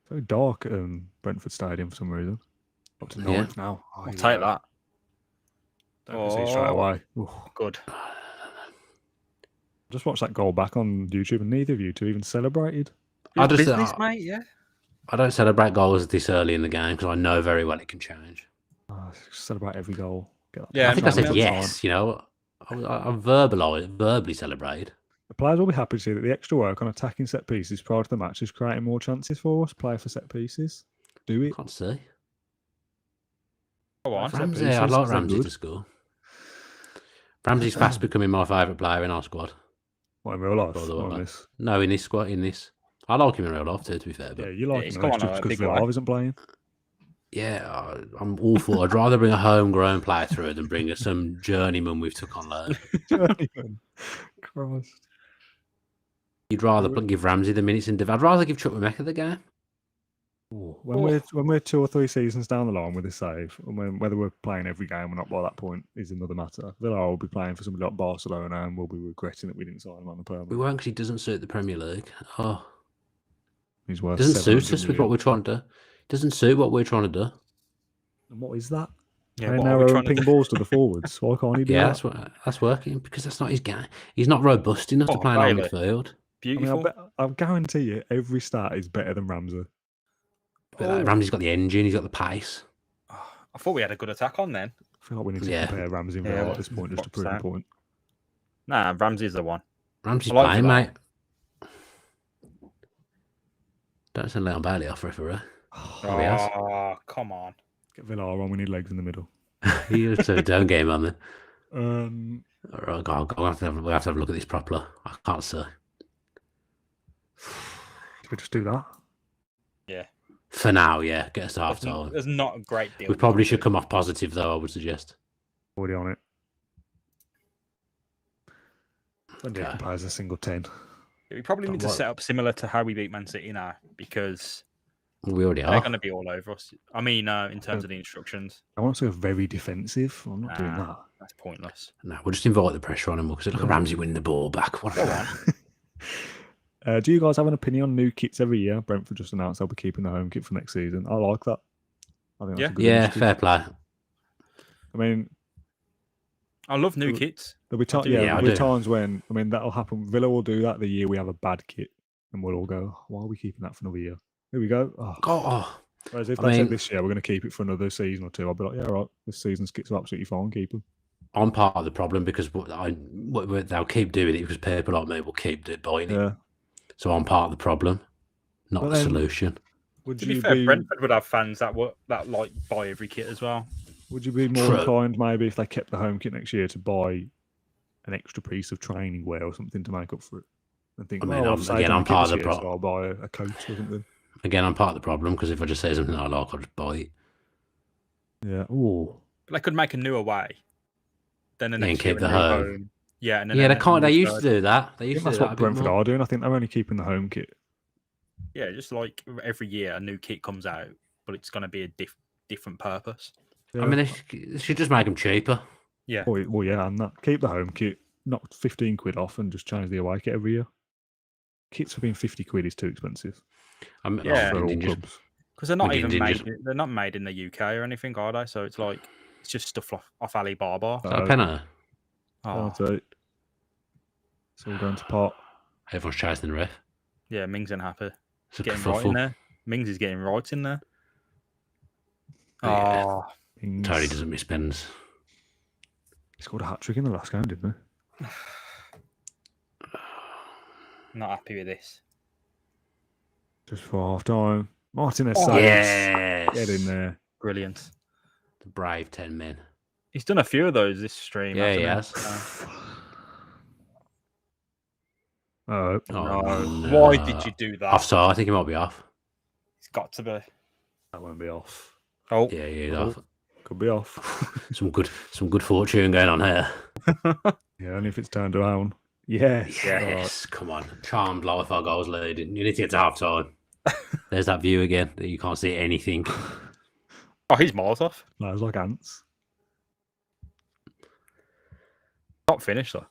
Very dark at Brentford Stadium for some reason. Up to Norwich now. I'll take that. Don't see it straight away. Ooh. Good. Just watched that goal back on YouTube, and neither of you two even celebrated. Mate, yeah. I don't celebrate goals this early in the game because I know very well it can change. Celebrate every goal. I think I said yes. You know, I verbally celebrated. The players will be happy to see that the extra work on attacking set pieces prior to the match is creating more chances for us. Play for set pieces. Do it. Can't see. Go on. Ramsey, I'd like Ramsey to score. Ramsey's fast becoming my favourite player in our squad. What, in real life? No, in this squad. I like him in real life too, to be fair. But... Yeah, you like him just because Villar isn't playing. Yeah, I'm awful. I'd rather bring a homegrown player through than bring some journeyman we've took on loan. Journeyman? Christ. You'd rather give Ramsey the minutes in I'd rather give Chukwuemeka the game. When we're 2 or 3 seasons down the line with this save, and whether we're playing every game or not by that point is another matter. Villar will be playing for somebody like Barcelona and we'll be regretting that we didn't sign him on the permanent. We won't because he doesn't suit the Premier League. Oh, he's worth. Doesn't suit us with what we're trying to do. Doesn't suit what we're trying to do. And what is that? Yeah, narrow ping balls to the forwards. Why can't he do that? Yeah, that's working because that's not his game. He's not robust enough to play on the field. Beautiful. I mean, I guarantee you, every stat is better than Ramsey. Ramsey's got the engine. He's got the pace. I thought we had a good attack on then. I feel like we need to compare Ramsey and Villar at this point just to prove the point. Nah, Ramsey's the one. Ramsey's playing, mate. Don't send Leon Bailey off referee. Oh, come on. Get Villar on. We need legs in the middle. Don't get him on there. We'll have to have a look at this properly. I can't say. Did we just do that? Yeah. For now, yeah. Get us to half time. There's not a great deal. We probably should come off positive, though, I would suggest. Already on it. Buendia compiles a single 10. We probably need to set up similar to how we beat Man City now, because we already are. They're going to be all over us. I mean, in terms of the instructions. I want to go very defensive. I'm not doing that. That's pointless. No, we'll just invite the pressure on him because look at Ramsey winning the ball back. What do you guys have an opinion on new kits every year? Brentford just announced they'll be keeping the home kit for next season. I like that. I think that's a good initiative. Fair play. I mean, I love new kits. There'll be times when, I mean, that'll happen. Villa will do that the year we have a bad kit, and we'll all go, why are we keeping that for another year? Here we go. Whereas if they said this year, we're going to keep it for another season or two, I'll be like, yeah, all right, this season's kits are absolutely fine, keep them. I'm part of the problem because they'll keep doing it because people like me will keep buying it. So I'm part of the problem, not the solution. To be fair, Brentford would have fans that like buy every kit as well. Would you be more inclined maybe if they kept the home kit next year to buy an extra piece of training wear or something to make up for it? And think, I'm part of the problem. So I'll buy a coat or something. Again, I'm part of the problem because if I just say something I like, I'll just buy it. Yeah. Ooh. They could make a new away. Then the next keep the home. Yeah, and then they can't. They used to do that. That's what Brentford are doing. I think they're only keeping the home kit. Yeah, just like every year a new kit comes out, but it's going to be a different purpose. Yeah. I mean, they should just make them cheaper. Yeah. Well, yeah, and that keep the home kit, knock 15 quid off, and just change the away kit every year. Kits for being 50 quid is too expensive. For all clubs. Because they're not even made. They're not made in the UK or anything, are they? So it's like it's just stuff off Alibaba. A penny. It's all going to pot. Everyone's chasing the ref. Yeah, Mings ain't happy. Getting right in there. Mings is getting right in there. Tony doesn't miss pens. He scored a hat-trick in the last game, didn't he? Not happy with this. Just for half-time. Martinez saves. Get in there. Brilliant. The brave 10 men. He's done a few of those this stream. Yeah, he has. No. Why did you do that? Offside. I think he might be off. It's got to be. That won't be off. Oh, yeah, he's off. Could be off. some good fortune going on here. Yeah, only if it's turned around. Yes. Right. Come on. Charmed life our goals leading. You need to get to half time. There's that view again that you can't see anything. Oh, he's miles off. No, it's like ants. Not finished though.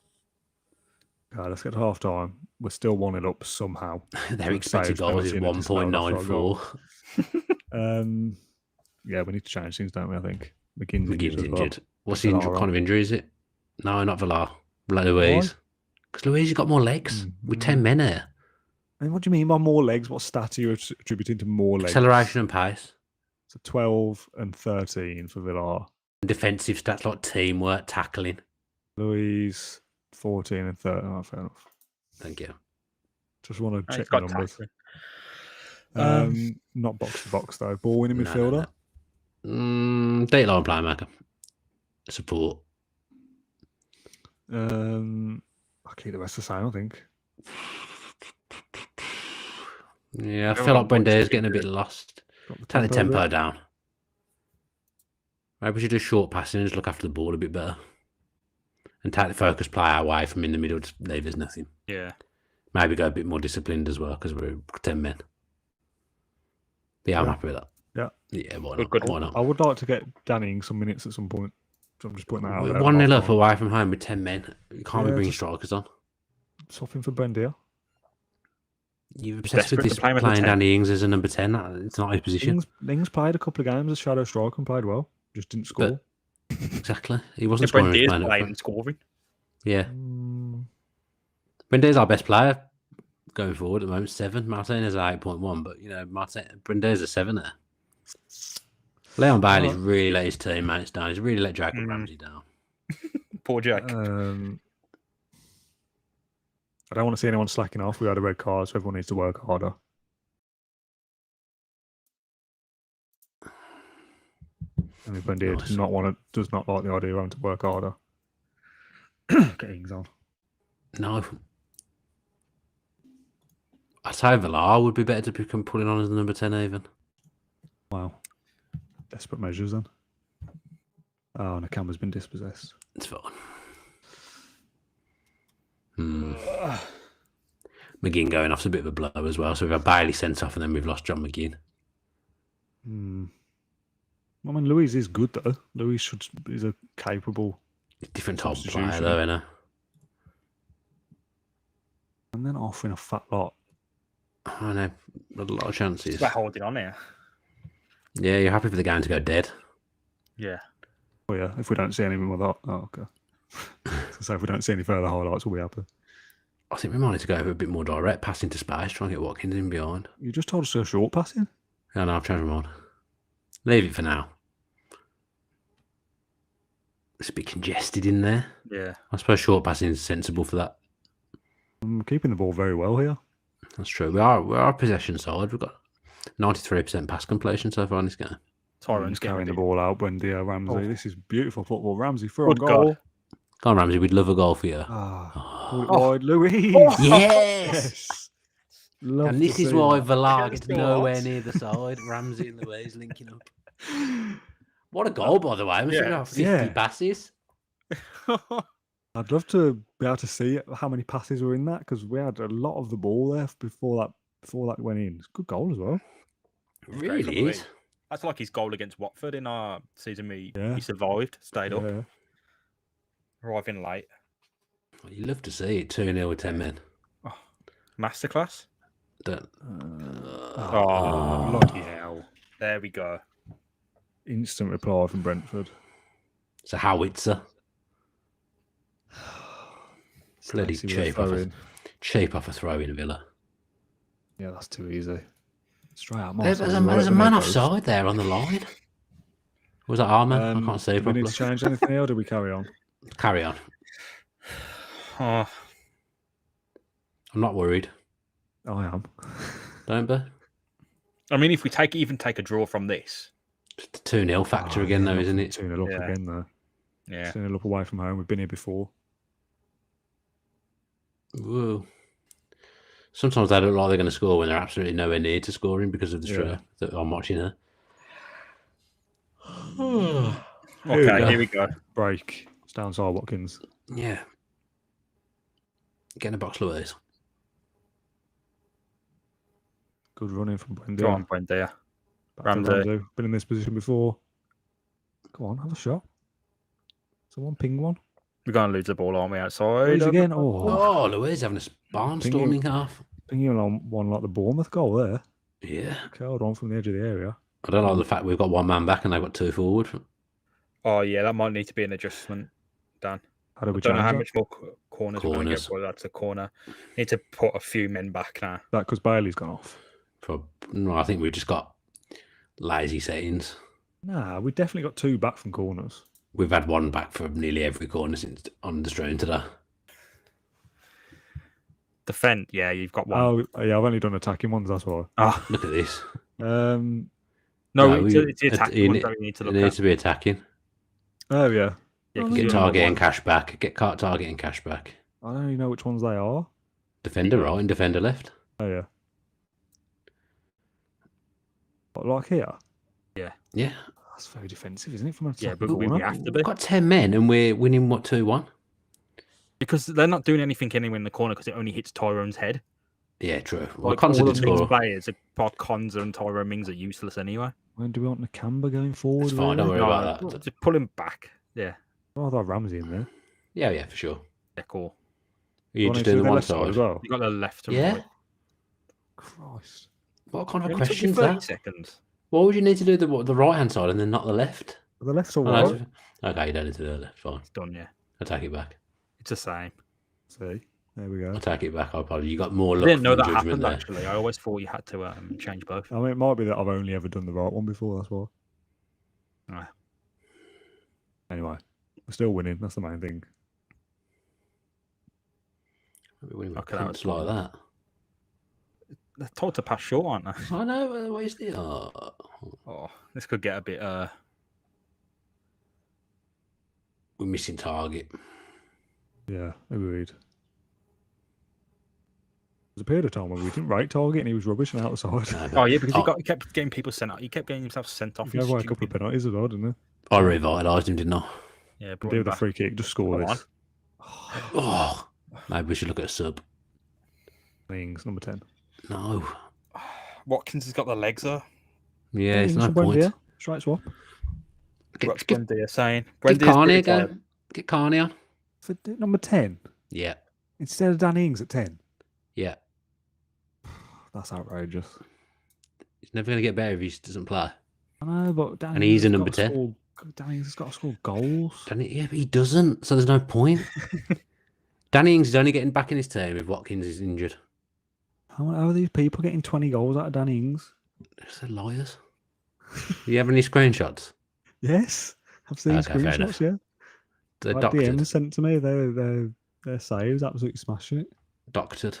Let's get to half time. We're still 1-0 up somehow. Their expected goals is 1.94. Yeah, we need to change things, don't we? I think McGinn's injured. Well. What's the kind of injury is it? No, not Villar. Louise. Because Louise has got more legs with 10 men here. And what do you mean by more legs? What stat are you attributing to more legs? Acceleration and pace. So 12 and 13 for Villar. Defensive stats like teamwork, tackling. Louise, 14 and 13. Oh, fair enough. Thank you. Just want to check the numbers. Not box to box though. Ball winning midfielder. Date line playmaker. Support. I'll keep the rest the same, I think. Yeah, I feel like Brenda's getting a bit lost. Take the tempo down. Maybe we should do short passing and just look after the ball a bit better. And take the focus player away from in the middle to leave us nothing. Yeah. Maybe go a bit more disciplined as well because we're 10 men. But yeah, I'm happy with that. Yeah, why not? I would like to get Danny some minutes at some point. So I'm just putting that out there. 1-0 up away from home with 10 men. You can't be bringing strikers on. Swap him for Brendia. You're obsessed with this playing Danny Ings as a number 10. It's not his position. Ings played a couple of games as shadow striker and played well. Just didn't score. Exactly. He wasn't scoring. Brenda's playing and scoring. Yeah. Brenda's our best player going forward at the moment. 7. Martinez is 8.1, but Brenda's a 7 there. Leon Bailey's really let his teammates down. He's really let Jacob Ramsey down. Poor Jack. I don't want to see anyone slacking off. We had a red card, so everyone needs to work harder. And if Brendia does not like the idea of having to work harder. Get Ings on. No. I'd say Villar would be better to become pulling on as the number 10 even. Wow. Desperate measures then. Oh, Nakamura's been dispossessed. It's fine. McGinn going off's a bit of a blow as well. So we've had Bailey sent off and then we've lost John McGinn. I mean, Louise is good though. Louise is a capable, Different type of substitution. player though, innit? And then offering a fat lot. I know. Got a lot of chances. We're holding on here. Yeah, you're happy for the game to go dead. Yeah. Oh yeah, if we don't see any more that. Oh, okay. So if we don't see any further highlights, we'll be happy. I think we might need to go for a bit more direct, pass into space, try and get Watkins in behind. You just told us to go short passing. Yeah, no, I've changed my mind. Leave it for now. It's a bit congested in there. Yeah. I suppose short passing is sensible for that. I'm keeping the ball very well here. That's true. We are a possession side. We've got 93% pass completion so far in this game. Tyrone's carrying the ball out. Wendy Ramsey. Oh. This is beautiful football. Ramsey through on Good goal. God. Go on, Ramsey. We'd love a goal for you. Pull it wide, Louise. Yes! Love And to this is see why that. Villar gets Still nowhere what? near the side. Ramsey and Louise linking up. What a goal, by the way. We should Yeah. have 50 Yeah. passes. I'd love to be able to see how many passes were in that because we had a lot of the ball there before that went in. It's a good goal as well. It really is. That's like his goal against Watford in our season. Yeah. He survived, stayed up, Yeah. arriving late. Well, you love to see it 2-0 with 10 men. Masterclass. Don't. Oh, bloody hell. There we go. Instant reply from Brentford. It's a howitzer. Bloody Stacey with a cheap off, throw-in. cheap off a throw in Villa. Yeah, that's too easy. Straight out. There's a man offside there on the line. Was that Armour? I can't see Do we properly. need to change anything here or do we carry on? Carry on. Oh, I'm not worried. I am. Don't be. I mean, if we even take a draw from this, Just the 2-0 factor again, though, isn't it? 2-0 up Yeah. again, though. yeah. 2-0 up away from home. We've been here before. Whoa. Sometimes they look like they're going to score when they're absolutely nowhere near to scoring because of the show that I'm watching her. Okay, here we go. Break. It's downside Watkins. Yeah. Get in the box, Louise. Good running from Buendia. Go on, Buendia. Back to Ramsey. Been in this position before. Go on, have a shot. Someone ping one. We're going to lose the ball, aren't we, outside? Louise again. Oh, Oh, Louise having a barnstorming half. pinging on one like the Bournemouth goal there. Yeah. Curled on from the edge of the area. I don't like the fact we've got one man back and they've got two forward. Oh, yeah, that might need to be an adjustment, Dan. How do I we don't know change how that? much more corners we're going to get, but that's a corner. Need to put a few men back now. That because Bailey's gone off. No, I think we've just got lazy settings. Nah, we definitely got two back from corners. We've had one back for nearly every corner since on the stream today. Defend, yeah, you've got one. Oh, yeah, I've only done attacking ones, that's why. Look at this. No, no, it's the attacking one that we need to It look needs at. to be attacking. Oh, yeah. Yeah, 'cause Get you target only and got cash back. Get target and cash back. I don't even know which ones they are. Defender right and defender left. Oh, yeah. What, like here? Yeah. That's very defensive, isn't it? From an Yeah, attacking but we corner? have to be. We've got 10 men and we're winning, what, 2-1? Because they're not doing anything anywhere in the corner because it only hits Tyrone's head. Yeah, true. Well, Like, Conza all did the Mings score. players, apart Conza and Tyrone Mings, are useless anyway. When do we want Nakamba going forward? It's fine, don't worry really? about that. Just pull him back. Yeah, I'd rather have Ramsey in there. Yeah, for sure. yeah, cool. Are you Want just him to doing the the one left side? as well. You got the left and Yeah. right. Christ. What kind of It only took you questions 30 that? seconds. Why would you need to do the right hand side and then not the left? The left's all Oh, right. no, okay, you don't need to do the left. Fine. It's done, yeah. I take it back. It's the same. See, there we go. I take it back. I apologize. You got more I luck didn't know than that judgment happened, there. actually. I always thought you had to change both. I mean, it might be that I've only ever done the right one before, that's why. Ah. Anyway, we're still winning. That's the main thing. We're winning with Okay, that was cunts like that. They're told to pass short, aren't they? I know. What is the? Oh, this could get a bit... We're missing target. Yeah, agreed. was a period of time when we didn't rate Target and he was rubbish and out the side. Oh yeah, because he kept getting people sent out. He kept getting himself sent off. He gave away a couple of penalties as well, didn't he? I revitalised him, didn't I? Yeah, He did with a free kick, just score this. Oh, maybe we should look at a sub. Wings, number 10. No. Watkins has got the legs though. Yeah, it's no point. Straight swap. What's Brendia saying? Get Carney again. Get Carney on. For number 10? Yeah. Instead of Danny Ings at 10? Yeah. That's outrageous. He's never going to get better if he doesn't play. I know, but Danny and he's a number 10. Danny Ings has got to score goals. Yeah, but he doesn't, so there's no point. Danny Ings is only getting back in his team if Watkins is injured. How are these people getting 20 goals out of Danny Ings? They're liars. Do you have any screenshots? Yes. I've seen screenshots, yeah. They're like doctored. DMs sent to me. Their saves absolutely smashing it. Doctored.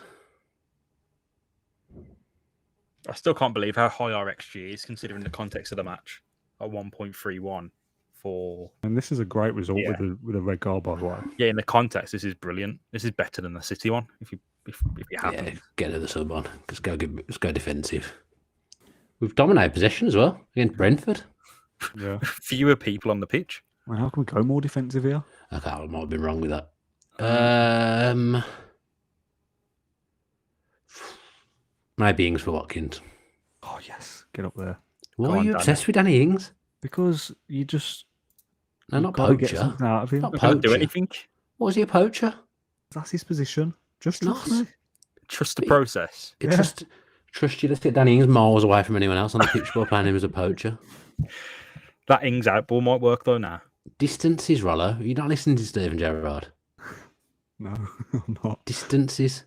I still can't believe how high our XG is considering the context of the match at 1.31 for. And this is a great result with a red card, by the way. Yeah, in the context, this is brilliant. This is better than the City one. If you have get the sub on. Let's go defensive. We've dominated possession as well against Brentford. Yeah. Fewer people on the pitch. Well, how can we go more defensive here? Okay, I might have been wrong with that. Maybe Ings for Watkins. Oh yes, get up there. Why are you obsessed with Danny Ings? Because you just not poacher. Out of him. Not poacher. Do anything. What was he a poacher? That's his position. Just trust me. Trust the process. Trust you. Let's get Danny Ings miles away from anyone else on the pitch by playing him as a poacher. That Ings out ball might work though now. Distances, Rollo. You're not listening to Stephen Gerrard. No, I'm not. Distances.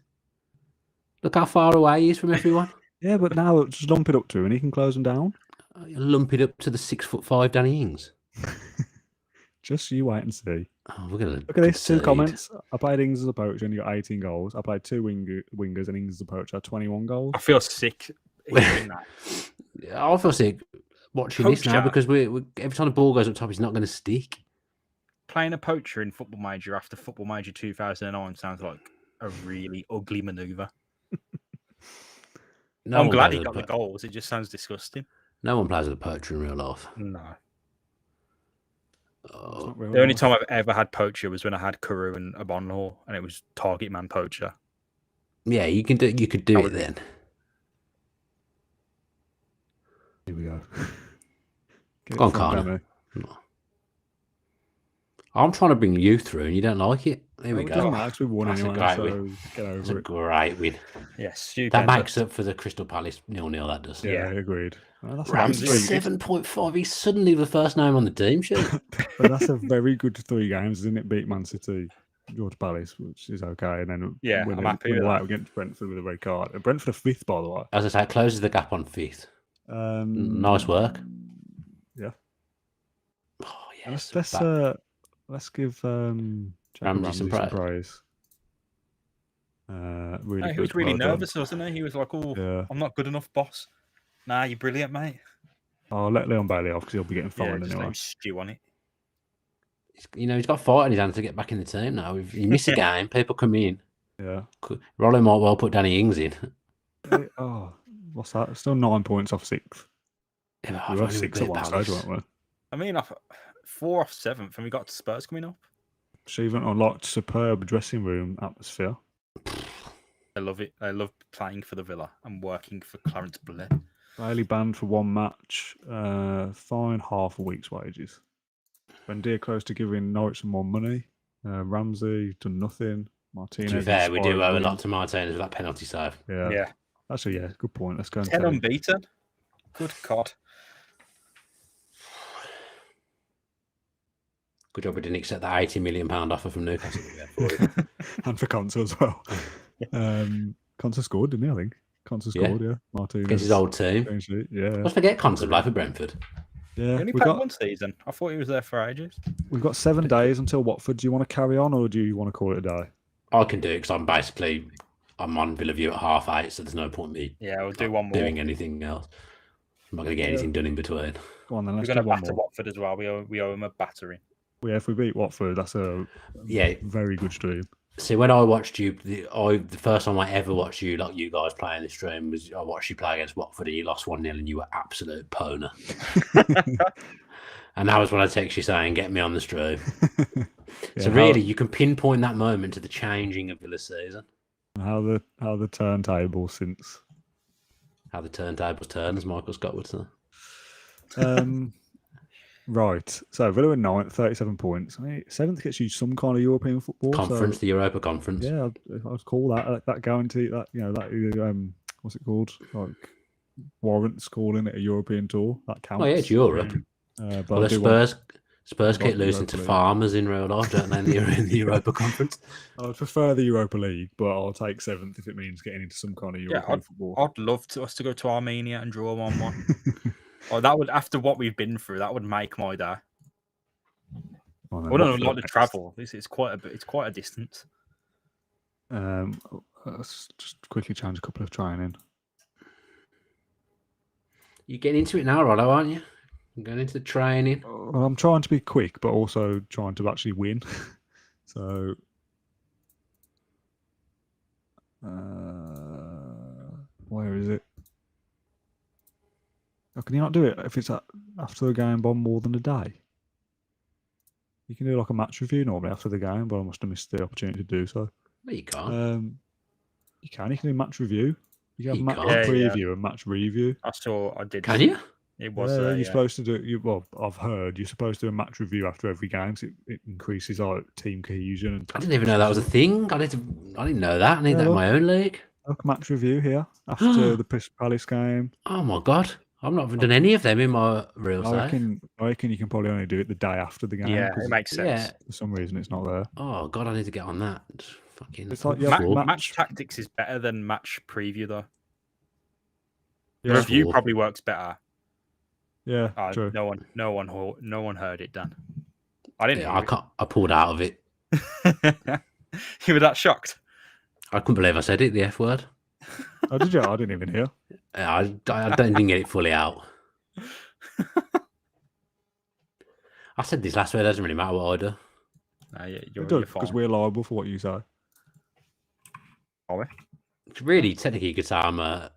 Look how far away he is from everyone. Yeah, but now just lump it up to him and he can close them down. Lump it up to the 6'5" Danny Ings. Just you wait and see. Oh, we're gonna look at this. 2 comments. I played Ings as a poacher and he got 18 goals. I played 2 wingers and Ings as a poacher, 21 goals. I feel sick hearing that. I feel sick watching this now because we every time the ball goes up top, it's not going to stick. Playing a poacher in Football Major after Football Major 2009 sounds like a really ugly manoeuvre. I'm glad he got the goals. It just sounds disgusting. No one plays with a poacher in real life. No. Oh, the only time I've ever had poacher was when I had Carew and Abonlaw, and it was target man poacher. Yeah, you could do it then. Here we go. Go on, Carney. I'm trying to bring you through, and you don't like it. There we go. We won anyway, That's a great win. Yes, that makes up for the Crystal Palace 0-0. That does. Yeah, agreed. Well, Ramsey 7.5. He's suddenly the first name on the team sheet. But that's a very good 3 games, isn't it? Beat Man City, George Palace, which is okay, and then I'm happy with that against Brentford with a red card. And Brentford are 5th, by the way. As I say, it closes the gap on 5th. Nice work. Yeah. Oh yes. Let's give Ramsey some praise. Really he was really nervous, wasn't he? He was like, "Oh, I'm not good enough, boss." Nah, you're brilliant, mate. I'll let Leon Bailey off because he'll be getting fined just anyway. let him stew on it. He's got a fight in his hand to get back in the team now. If you miss a game, people come in. Yeah. Rollo might well put Danny Ings in. What's that? Still 9 points off 6th. Yeah, we were 6 at one stage, weren't we? I mean, 4 off 7th, and we got Spurs coming up. Achievement unlocked. Superb dressing room atmosphere. I love it. I love playing for the Villa and working for Clarence Blair. Bailey banned for 1 match. Fine half a week's wages. Bendia close to giving Norwich some more money. Ramsey done nothing. Martinez. To be fair, we do owe a lot to Martinez with that penalty save. Yeah. Actually, good point. Let's go. 10 unbeaten. Good God. Good job we didn't accept that £80 million offer from Newcastle. And for Conte as well. Conte scored, didn't he? I think Conte scored. Yeah. Martinez against his old team. Yeah. Let's forget Conte played for Brentford. Yeah. He only played 1 season. I thought he was there for ages. We've got 7 days until Watford. Do you want to carry on, or do you want to call it a day? I can do it because I'm on Villa View at 8:30, so there's no point me. Yeah, we'll do one more. Doing anything else. I'm not going to get anything done in between. Go on then. We're going to batter Watford as well. We owe him a battering. Yeah, if we beat Watford, that's a very good stream. See, when I watched you, the first time I ever watched you, like you guys playing this stream, was I watched you play against Watford and you lost 1-0 and you were absolute poner. And that was when I texted you saying, "Get me on the stream." So really, you can pinpoint that moment to the changing of Villa's season. How the turntable since. How the turntables turn, as Michael Scott would say. Right. So Villa in 9th, 37 points. I mean, 7th gets you some kind of European football. Conference, so, the Europa Conference. Yeah, I'd call that guarantee that that what's it called? Like warrants calling it a European tour. That counts. Oh yeah, it's Europe. But well, Spurs keep losing to farmers in real life, don't they? In the Europa Conference. I'd prefer the Europa League, but I'll take 7th if it means getting into some kind of European football. I'd love us to go to Armenia and draw 1-1. Oh, that would, after what we've been through, that would make my day. I don't like to travel. It's quite a distance. Let's just quickly change a couple of training. You're getting into it now, Rollo, aren't you? You're going into the training. Well, I'm trying to be quick, but also trying to actually win. So, where is it? Oh, can you not do it if it's after the game by more than a day? You can do like a match review normally after the game, but I must have missed the opportunity to do so. No, you can't. You can do match review. You can have match can't. preview and match review. I did. Can you? It was. You're supposed to do. Well, I've heard you're supposed to do a match review after every game. So it increases our team cohesion. And I didn't even know that was a thing. I didn't know that. I need that in my own league. Look, match review here after the Palace game. Oh my god! I've not done any of them in my real life. I reckon you can probably only do it the day after the game. Yeah, it makes sense. Yeah. For some reason, it's not there. Oh god, I need to get on that. Fucking. It's like match tactics is better than match preview though. Yeah. Review probably works better. Yeah, true. No one heard it, Dan. I didn't. Yeah, I pulled out of it. You were that shocked? I couldn't believe I said it. The F word. Oh, did you? I didn't even hear. I don't even get it fully out. I said this last week. It doesn't really matter what I do. You're because we're liable for what you say. Are we? Really, technically, you could say I'm I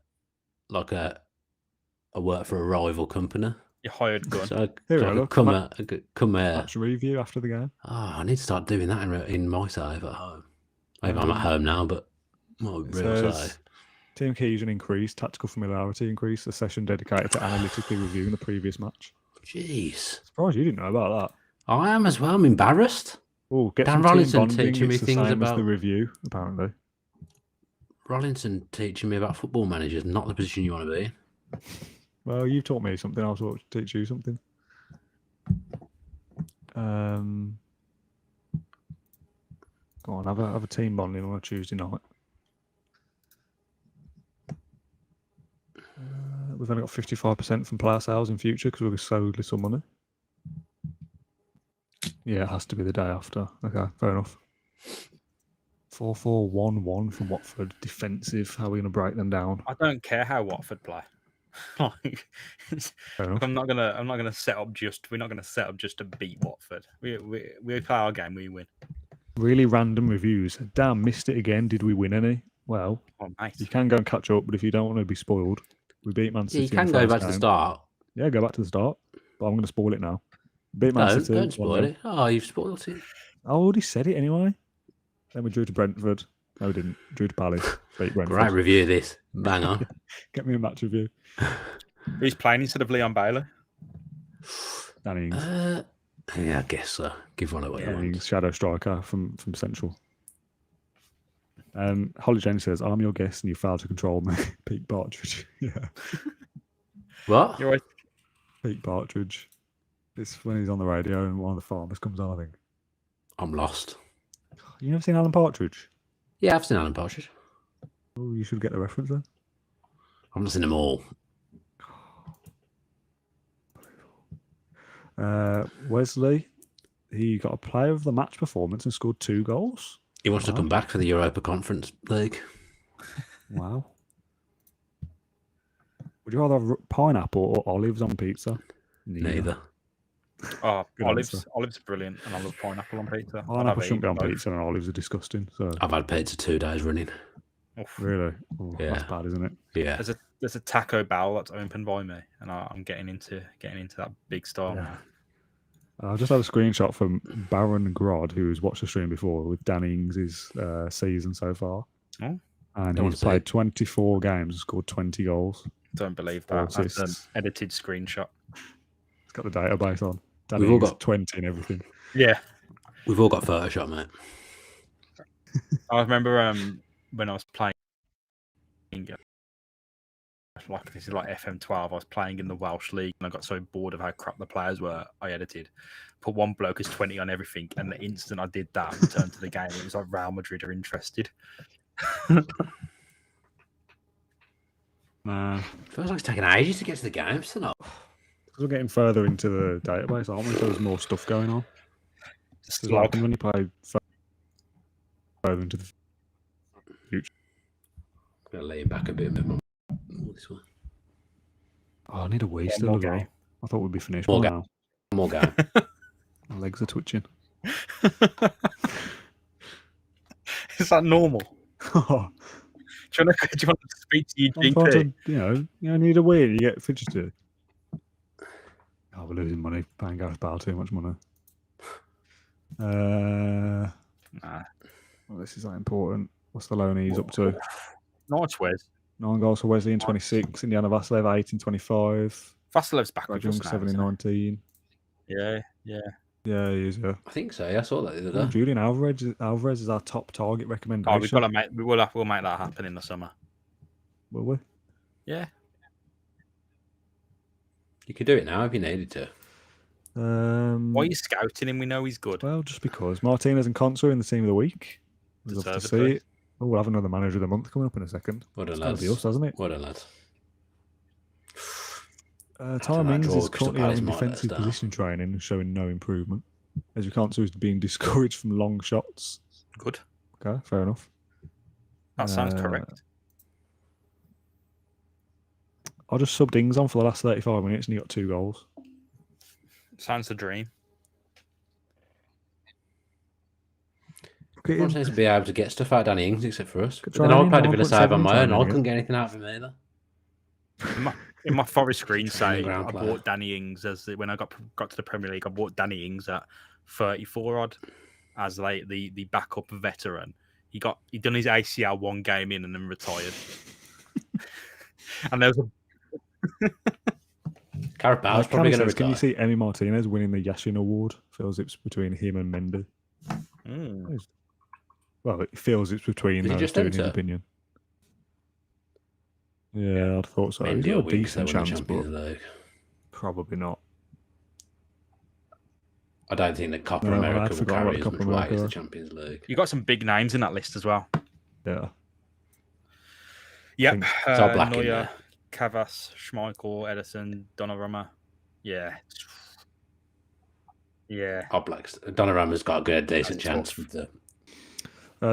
work for a rival company. You're hired gun. So come match review after the game. Oh, I need to start doing that in my save at home. Maybe I'm at home now, but my real save. Team cohesion increased, tactical familiarity increased, a session dedicated to analytically reviewing the previous match. Jeez. Surprised you didn't know about that. I am as well. I'm embarrassed. Oh, get Dan Rollinson teaching me things about the review, apparently. Rollinson teaching me about football managers, not the position you want to be in. Well, you taught me something. I'll teach you something. Go on, have a team bonding on a Tuesday night. We've only got 55% from player sales in future because we've so little money. Yeah, it has to be the day after. Okay, fair enough. 4-4-1-1 from Watford. Defensive. How are we going to break them down? I don't care how Watford play. I'm not gonna set up just. We're not gonna set up just to beat Watford. We play our game. We win. Really random reviews. Damn, missed it again. Did we win any? Well, you can go and catch up, but if you don't want to be spoiled, we beat Man City. Yeah, you can go back to the start. Yeah, go back to the start. But I'm going to spoil it now. Beat Man City. Don't spoil it. Oh, you've spoiled it. I already said it anyway. Then we drew to Brentford. No, we didn't. Drew to Palace. Beat Brentford. Great review this. Bang on. Get me a match review. Who's playing instead of Leon Bailey? Danny Ings. Yeah, I guess so. Give one away. Danny Ings, shadow striker from Central. Holly Jane says, "I'm your guest and you failed to control me." Pete Partridge. Yeah. What? You're right. Pete Partridge. It's when he's on the radio and one of the farmers comes on, I think. I'm lost. You never seen Alan Partridge? Yeah, I've seen Alan Partridge. Oh, you should get the reference then. I've not seen them all. Wesley, he got a player of the match performance and scored 2 goals. He wants to come back for the Europa Conference League. Wow. Would you rather have pineapple or olives on pizza? Neither. Oh, Good olives. answer. Olives are brilliant, and I love pineapple on pizza. Pineapple shouldn't be on pizza, and olives are disgusting. So I've had pizza 2 days running. Oof. really, that's Yeah. bad, isn't it? Yeah. There's a Taco Bell that's opened by me, and I'm getting into that big style now. I just had a screenshot from Baron Grod, who's watched the stream before, with Danny Ings' season so far. Oh. And Don't he's played 24 games and scored 20 goals. Don't believe Four that. That's an assists. edited screenshot. It's got the database on. Danny We've all Ings, got- 20 and everything. Yeah. We've all got Photoshop, mate. I remember when I was playing, like this is like FM12. I was playing in the Welsh League, and I got so bored of how crap the players were. I edited, put one bloke as 20 on everything, and the instant I did that, returned to the game, it was like Real Madrid are interested. Feels like it's taking ages to get to the games tonight. We're getting further into the database, aren't we? So there's more stuff going on. Because what Slog. happens when you play further into the future? I'm going to lean back a bit. This one. Oh, I need a wee One still more as well. game. I thought we'd be finished More by game. now. More game. My legs are twitching. Is that normal? Oh, Do you want to speak to your sometimes GP? you need a wee and you get fidgety. Oh, we're losing money. Paying Gareth Bale too much money. Nah. Well, this is not important. What's the loan he's up to? Nice, Wes. 9 goals for Wesley in 26. Indiana Vasilev 8 in 25. Vasilev's back with us Rajung now. 7 in isn't 19. he? Yeah. Yeah, he is. Yeah. I think so. Yeah, I saw that the Oh, other day. Julian Alvarez is our top target recommendation. Oh, we've got to make. We'll make that happen in the summer. Will we? Yeah. You could do it now if you needed to. Why are you scouting him? We know he's good. Well, just because Martinez and Conte are in the team of the week. We'd love to see Deservedly. it. Oh, we'll have another manager of the month coming up in a second. Well done, It's going to be lads. us, hasn't it? Well done, lads. Tyrone that Mings draw is with Crystal currently Palace having might let us defensive down. position training and showing no improvement. As you can't see, he's being discouraged from long shots. Good. Okay, fair enough. That sounds correct. I just subbed Ings on for the last 35 minutes and he got 2 goals. Sounds the dream. Look at Everyone him. seems to be able to get stuff out of Danny Ings except for us. Good But then I training, played a Villa 1.7 save on my own. I training, couldn't get anything out from either. In my Forest screen save, ground I player. bought Danny Ings when I got to the Premier League. I bought Danny Ings at 34 odd as like the backup veteran. He done his ACL one game in and then retired. And there was Gareth Bale's probably going to Can you retire. see Emi Martinez winning the Yashin Award? Feels it's between him and Mendy. Well, it feels it's between Did he those just two in his enter? opinion. Yeah, I'd thought so. He's Mendy got will a win 'cause they decent won the chance, Champions but League. probably not. I don't think that Copa No, I'd America will forgot about carry the as Copa much weight as America. the Champions League. you got some big names in that list as well. Yeah. Yep. think it's all black in Neuer, there. Cavas, Schmeichel, Edison, Donnarumma. Yeah. Yeah. Oblak's Donnarumma's got a good, decent That's chance tough. with the.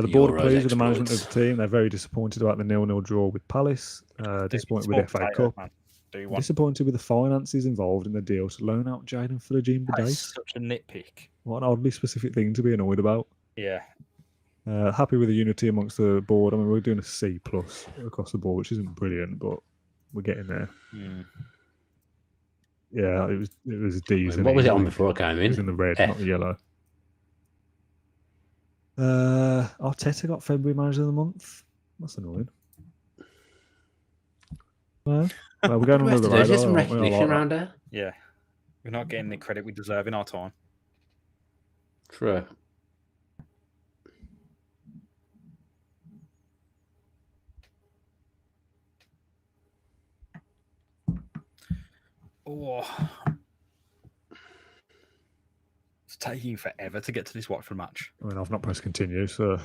The board are Euros pleased with the management of exploits. the team. They're very disappointed about the 0-0 draw with Palace. Disappointed with the FA Cup. Man. Do you want Disappointed with the finances involved in the deal to loan out Jaden for the Jean that is Bidet. such a nitpick. What an oddly specific thing to be annoyed about. Yeah. Happy with the unity amongst the board. I mean, we're doing a C+ across the board, which isn't brilliant, but we're getting there. Yeah, it was decent. What was it on easily. before I came It was in? in the red, F. not the yellow. Arteta got February Manager of the Month. That's annoying. Well, we're going What under do the we have to do? radar. Is there some aren't we? I recognition like that. around there? Yeah. We're not getting the credit we deserve in our time. True. Oh. It's taking forever to get to this Watford match. I mean, I've not pressed continue, so.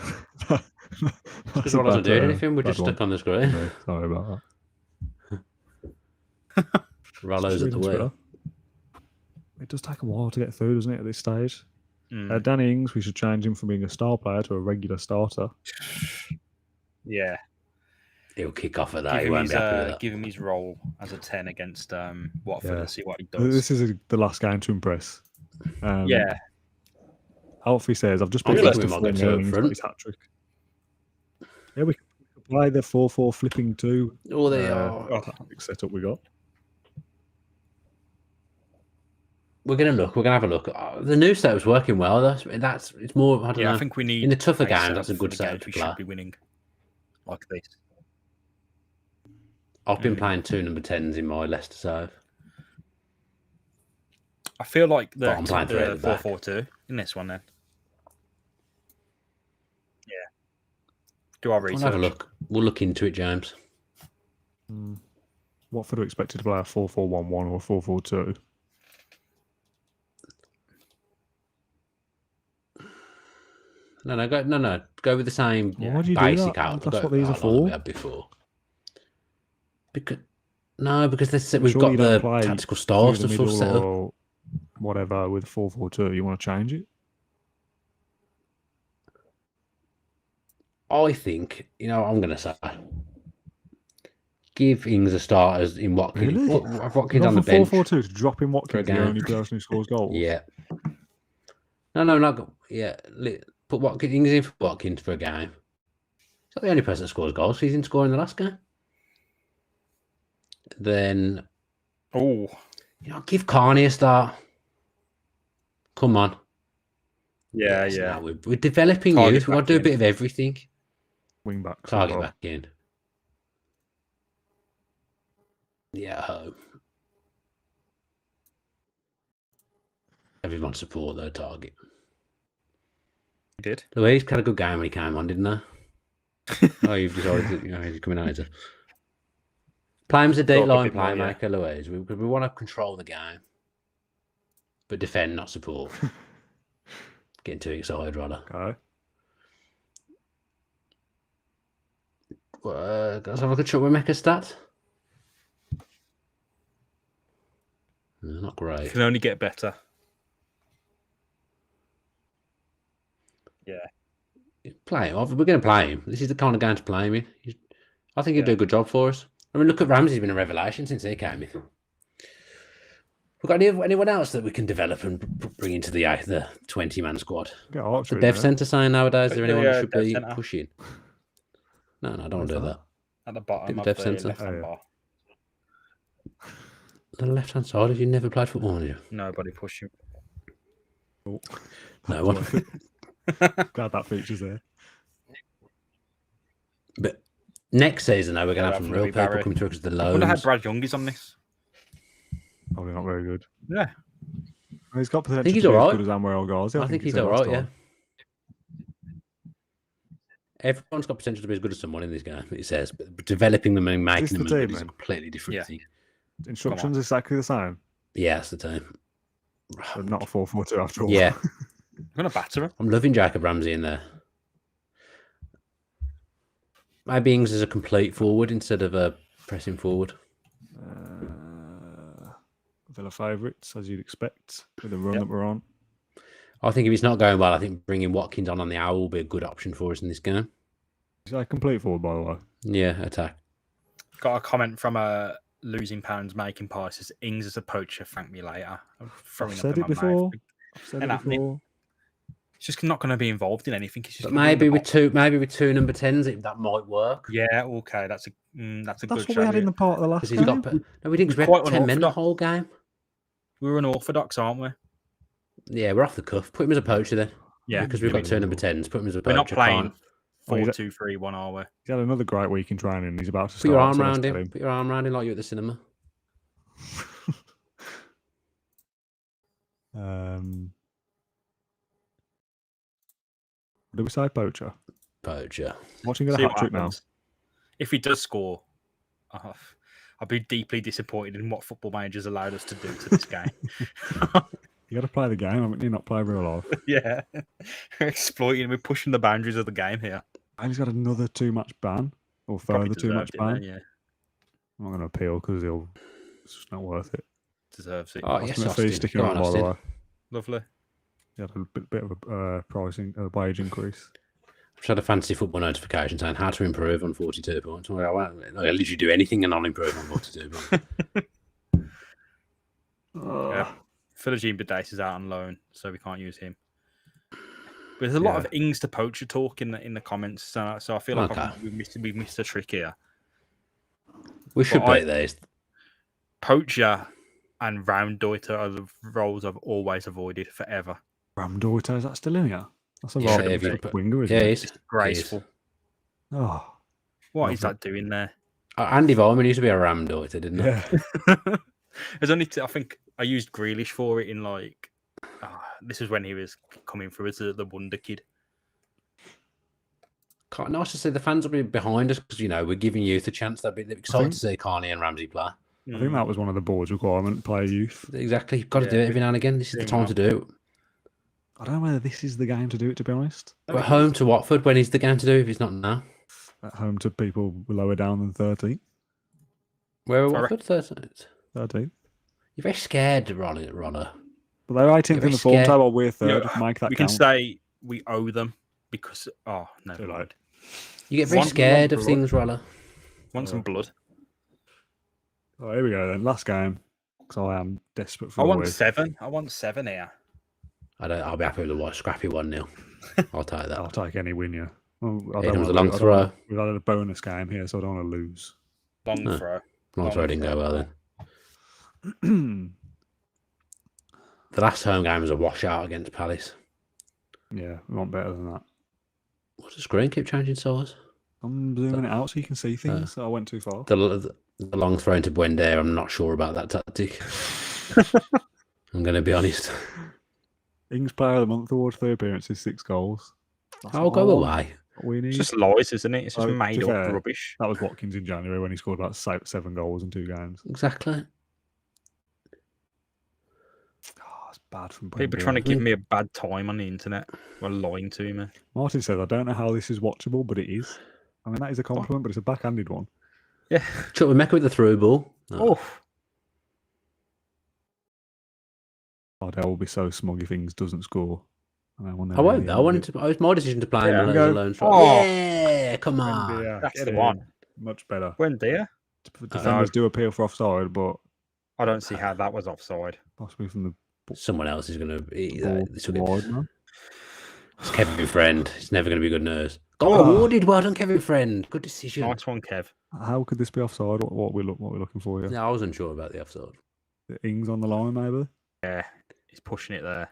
Because one wasn't doing anything. We're just stuck on the screen. No, sorry about that. Rollo's at the wheel. It does take a while to get through, doesn't it, at this stage? Danny Ings, we should change him from being a star player to a regular starter. Yeah. He'll kick off at that. He won't be happy with that. Give him his role as a 10 against Watford Yeah. and see what he does. This is the last game to impress. Yeah. Alfie says, I've just I been think blessed we to might go two up Flynn front. his hat trick. Yeah, we can apply the 4-4 flipping 2 Oh, they are. tactic setup we got. We're gonna look. We're gonna have a look. The new setup's working well. It's more. I don't know. I think we need in the tougher games. setup That's a for good the setup games to we play. should be winning like this. I've been playing 2 number 10s in my Leicester side. I feel like But I'm playing 3 at the back. 4-4-2 in this one then. Yeah. Do our We'll research. have a look. We'll look into it, James. Watford are expected to play a 4-4-1-1 or a 4-4-2. No. Go with the same Why do you do basic that? out. That's what these are like for. we had before. Because we've Surely got you don't the play tactical style through the stuff middle set up. or whatever with 4-4-2. You want to change it? I think, I'm going to say, give Ings a start as in Watkins. Really? Put Watkins on the bench. 4-4-2 to drop in Watkins, the game. only person who scores goals. Yeah. No. Yeah. Put Ings in for Watkins for a game. He's not the only person that scores goals. He's in scoring the last game. Then, give Carney a start. Come on. Yeah. No, we're developing Target youth. We've got to do a back bit of everything. Wing backs. Target back in. Yeah, at home. Everyone support their target. He did. Louise had a good game when he came on, didn't he? You've decided that he's coming out. Play him as a deep line playmaker, Louise. We want to control the game, but defend, not support. Getting too excited, rather. Okay. Let's have a good shot with Mecca stats. Not great. Can only get better. Yeah. Play him. We're going to play him. This is the kind of game to play him in. I think he'll do a good job for us. I mean, look at Ramsey's been a revelation since he came in. We've got anyone else that we can develop and bring into the 20-man squad? The dev centre saying nowadays, is there anyone who should be pushing? No, I don't want to do that. At the bottom of dev the centre. left-hand bar. The left-hand side, have you never played football, have you? Nobody pushing. Oh. No one. Glad that feature's there. But next season, though, we're going to have some real people coming through because the loans. I wonder how Brad Young is on this. Probably not very good. Yeah. He's got potential I think he's to be all as right. good as Amwell Ghazi. I think he's all right, yeah. Everyone's got potential to be as good as someone in this game, it says. But developing them and making them is a completely different thing. Instructions exactly the same? Yeah, that's the time. But not a 4-4-2 after all. Yeah. I'm going to batter him. I'm loving Jacob Ramsey in there. Maybe Ings is a complete forward instead of a pressing forward. Villa favourites, as you'd expect, with the run that we're on. I think if it's not going well, I think bringing Watkins on the hour will be a good option for us in this game. Is that a complete forward, by the way? Yeah, attack. Got a comment from a losing pounds making pies. Says Ings as a poacher. Thank me later. I've said it before. It's just not going to be involved in anything. It's just maybe with two number 10s, that might work. Yeah, okay, that's a good. That's what we had in the part of the last game. No, we didn't expect 10 men the whole game. We're unorthodox, aren't we? Yeah, we're off the cuff. Put him as a poacher then. Yeah, because we've got 2 number 10s. Put him as a poacher. We're not playing 4-2-3-1, are we? He's had another great week in training. He's about to start. Put your arm around him. Put your arm around him like you're at the cinema. What do we say, poacher? Poacher. Watching a hat trick now. If he does score, I'll be deeply disappointed in what football managers allowed us to do to this game. You got to play the game, haven't you? Not play real life. Yeah, we're exploiting. We're pushing the boundaries of the game here. And he's got another 2-match ban, or further 2-match ban. Yeah, I'm not going to appeal because it's just not worth it. Deserves it. Oh, yes, Austin. Sticking on, by the way. Lovely. He had a bit of a wage increase. I've had a fancy football notification saying how to improve on 42 points. I literally do anything and I'll improve on 42 points. Yeah. Philogene Bidace is out on loan, so we can't use him. But there's a lot of Ings to poacher talk in the comments, so I feel like we missed a trick here. We should beat these. Poacher and Raumdeuter are the roles I've always avoided forever. Raumdeuter, is that still in here? That's a winger, isn't it? Yeah, It's graceful. Oh, what is that doing there? Andy Varman used to be a Raumdeuter, didn't he? Yeah. There's only I think I used Grealish for it in like this is when he was coming through as the wonder kid. Nice to see the fans will be behind us because we're giving youth a chance. They're excited to see Carney and Ramsey play. I think that was one of the board's requirements, play youth. Exactly. You've got to do it every now and again. This is the time to do it. I don't know whether this is the game to do it, to be honest. We're home to Watford. When is the game to do if it's not now? At home to people lower down than 13. Where are Watford? 13th. 13. You're very scared, Ronner. But they're 18th in the form table. We're third. Make that we count. can say we owe them because no, right. You get very scared of things, Roller. Want some blood? Oh, here we go then. Last game. Because I am desperate for. I want 7. I want 7 here. I'll be happy with a scrappy 1-0. I'll take that. I'll take any win, yeah. Well, It was a long throw. We've had a bonus game here, so I don't want to lose. Long throw. Long throw didn't go well then. The last home game was a washout against Palace. Yeah, we want better than that. What's the screen keep changing size? I'm zooming it out so you can see things. So I went too far. The long throw into Buendia, I'm not sure about that tactic. I'm going to be honest. Ings Player of the Month award, 3 appearances, 6 goals. I'll go away. We need. It's just lies, isn't it? It's just made up rubbish. That was Watkins in January when he scored about 7 goals in 2 games. Exactly. It's bad from people trying to give me a bad time on the internet while lying to me. Martin says, I don't know how this is watchable, but it is. I mean, that is a compliment, but it's a backhanded one. Yeah. Chuck with Mecca with the through ball. Oh. Ardell will be so smug if Ings doesn't score. I won't. It was my decision to play him alone. Yeah, come on. That's the one. Much better. Buendia. Defenders do appeal for offside, but I don't see how that was offside. Possibly from the. Someone else is going to be. It's Kevin Friend. It's never going to be good news. Got awarded. Well done, Kevin Friend. Good decision. Nice one, Kev. How could this be offside? What we're looking for here? Yeah, I wasn't sure about the offside. The Ings on the line, maybe. Yeah, he's pushing it there.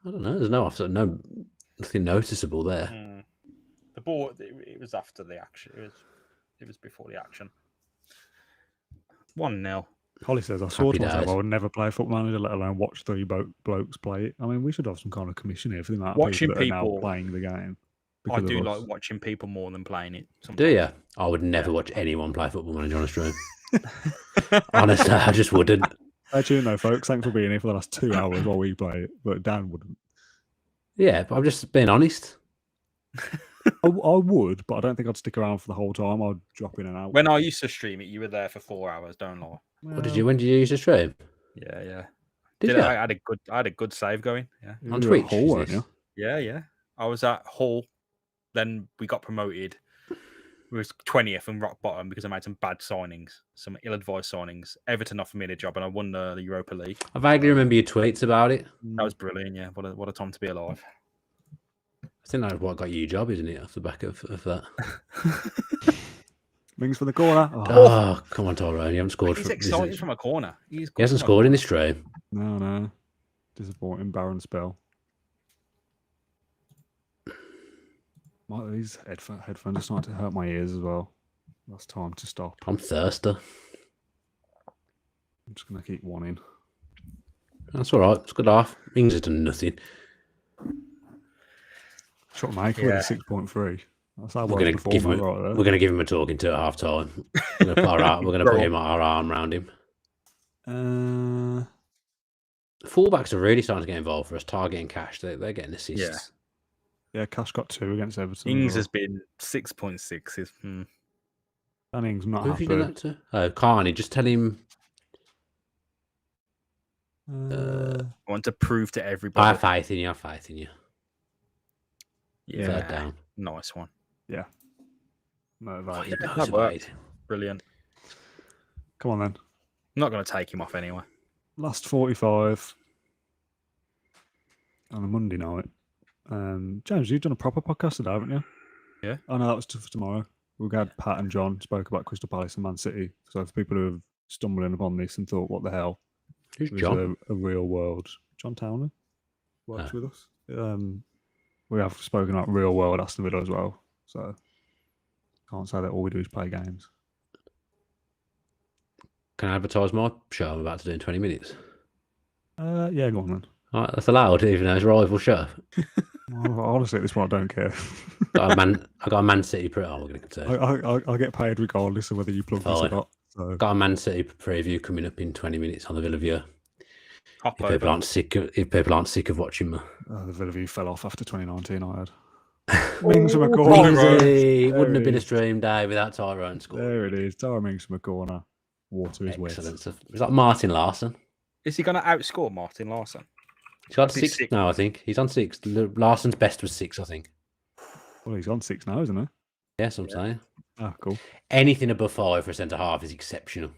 I don't know. There's no offside. Nothing noticeable there. The ball. It was after the action. It was before the action. 1-0. Holly says, I saw myself. I would never play Football Manager, let alone watch 3 blokes play it. I mean, we should have some kind of commission here for the amount of people that are now playing the game. I do like watching people more than playing it. Sometimes. Do you? I would never watch anyone play Football Manager on a stream. Honestly, I just wouldn't. Hey, tune though, folks. Thanks for being here for the last 2 hours while we play it, but Dan wouldn't. Yeah, but I'm just being honest. I would, but I don't think I'd stick around for the whole time. I'd drop in and out. When I used to stream it, you were there for 4 hours. Don't lie. Well, when did you use the stream? Yeah. Did you? I had a good save going. Yeah. You On were Twitch, at Hull, weren't you? Yeah. I was at Hull. Then we got promoted. We was 20th and rock bottom because I made some bad signings, some ill-advised signings. Everton offered me the job, and I won the Europa League. I vaguely remember your tweets about it. That was brilliant. Yeah, what a time to be alive. I think that's what got you a job, isn't it? Off the back of that. Mings for the corner. Oh, come on, Tyrone. You haven't scored. He's excited from a corner. He hasn't scored in this stream. No. Disappointing. Barren spell. These headphones are starting to hurt my ears as well. That's time to stop. I'm thirsty. I'm just going to keep one in. That's all right. It's good off. Mings has done nothing. Shot maker with a 6.3. That's how we're going to give him a talking to at half time. We're going to put our arm around him. Fullbacks are really starting to get involved for us. Targeting Cash, they're getting assists. Yeah, Cash got 2 against Everton. Ings has been 6.6. And Ings not happy. Who have you done that to? Oh, Carney, just tell him. I want to prove to everybody. I have faith in you. Yeah, third down. Nice one. Yeah. No, that worked. Brilliant. Come on then. I'm not going to take him off anyway. Last 45. on a Monday night. James, you've done a proper podcast today, haven't you? Yeah. Oh no, that was for tomorrow. We had Pat and John spoke about Crystal Palace and Man City. So for people who have stumbling upon this and thought, what the hell? Who's It was John? a real world. John Townley works with us. We have spoken about real world Aston Villa as well. So can't say that all we do is play games. Can I advertise my show I'm about to do in 20 minutes? Yeah, go on then. All right, that's allowed, even though it's a rival show. Well, honestly, at this point, I don't care. I got a Man City we're going to say. I'll get paid regardless of whether you plug this or not. So. Got a Man City preview coming up in 20 minutes on the Villa View. If people aren't sick of watching me. The Villa View fell off after 2019. I had. Mings from a corner. It wouldn't have been a stream day without Tyrone scoring. There it is. Tyrone Mings from a corner. Water is wet. Excellent stuff. It's like Martin Larson. Is he going to outscore Martin Larson? He's got 6 now, I think. He's on 6. Larson's best was 6, I think. Well, he's on 6 now, isn't he? Yes, I'm saying. Ah, cool. Anything above 5 for a centre half is exceptional.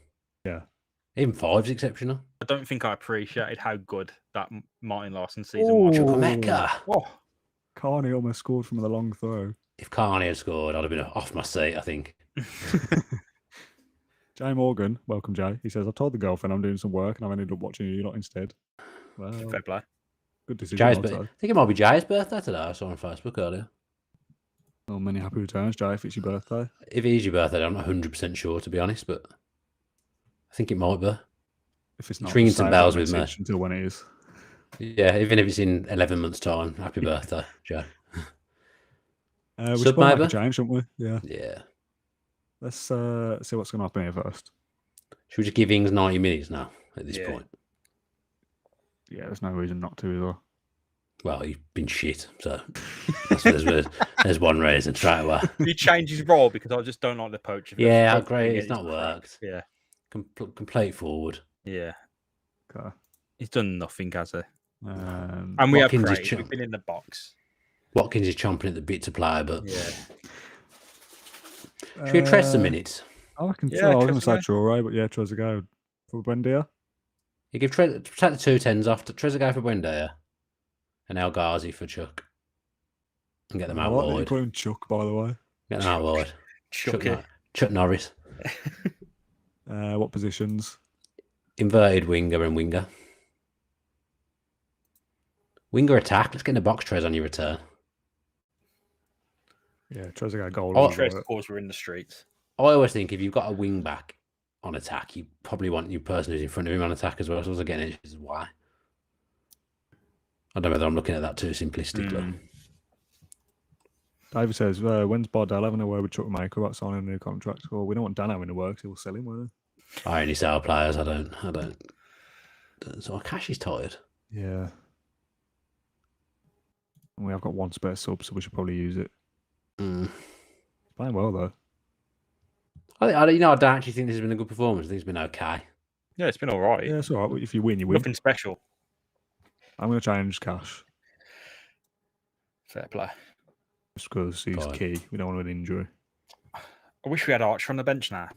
Yeah. Even 5 is exceptional. I don't think I appreciated how good that Martin Larson season was. Chukwuemeka. Oh. Carney almost scored from the long throw. If Carney had scored, I'd have been off my seat, I think. Jay Morgan, welcome Jay. He says, I told the girlfriend I'm doing some work and I've ended up watching you lot instead. Well, fair play. Good decision. I think it might be Jay's birthday today. I saw on Facebook earlier. Well, many happy returns, Jay, if it's your birthday. If it is your birthday, I'm not 100% sure, to be honest, but I think it might be. If it's not, it's ringing some bells with me. Until when it is. Yeah, even if it's in 11 months' time. Happy birthday, Jay. We should make a change, shouldn't we? Yeah. Yeah. Let's see what's going to happen here first. Should we just give Ings 90 minutes now at this point? Yeah, there's no reason not to either. Well, he's been shit, so there's one reason straight away. He changed his role because I just don't like the poach. Yeah, I agree. It's not worked. Yeah. Complete forward. Yeah. Okay. He's done nothing, has he? And we have praised. We've been in the box. Watkins is chomping at the bit to play, but yeah. Should we address the minutes? I can try. I was going to say Traore, but yeah, Trezeguet for Buendia. You give take the 2 10s off. Trezeguet for Buendia and El Ghazi for Chuck. And get them out wide. You call him Chuck, by the way. Get them out wide. Chuck Norris. What positions? Inverted winger and winger. Winger attack. Let's get in the box, Trez, on your return. Yeah, Trezeguet goal. Trez scores were in the streets. I always think if you've got a wing back on attack, you probably want your person who's in front of him on attack as well. So I was getting it. Is why. I don't know whether I'm looking at that too simplistically. David says, when's Bardell having a word with Chukwuemeka about signing a new contract? Well, we don't want Dan having to work, so we'll sell him, won't we? I only sell players. I don't. So our cash is tired. Yeah. We have got one spare sub, so we should probably use it. Playing well, though. I don't actually think this has been a good performance. I think it's been okay. Yeah, it's been all right. Yeah, it's all right. If you win, you win. Nothing special. I'm going to change Cash. Fair play. Just because he's key. We don't want an injury. I wish we had Archer on the bench now.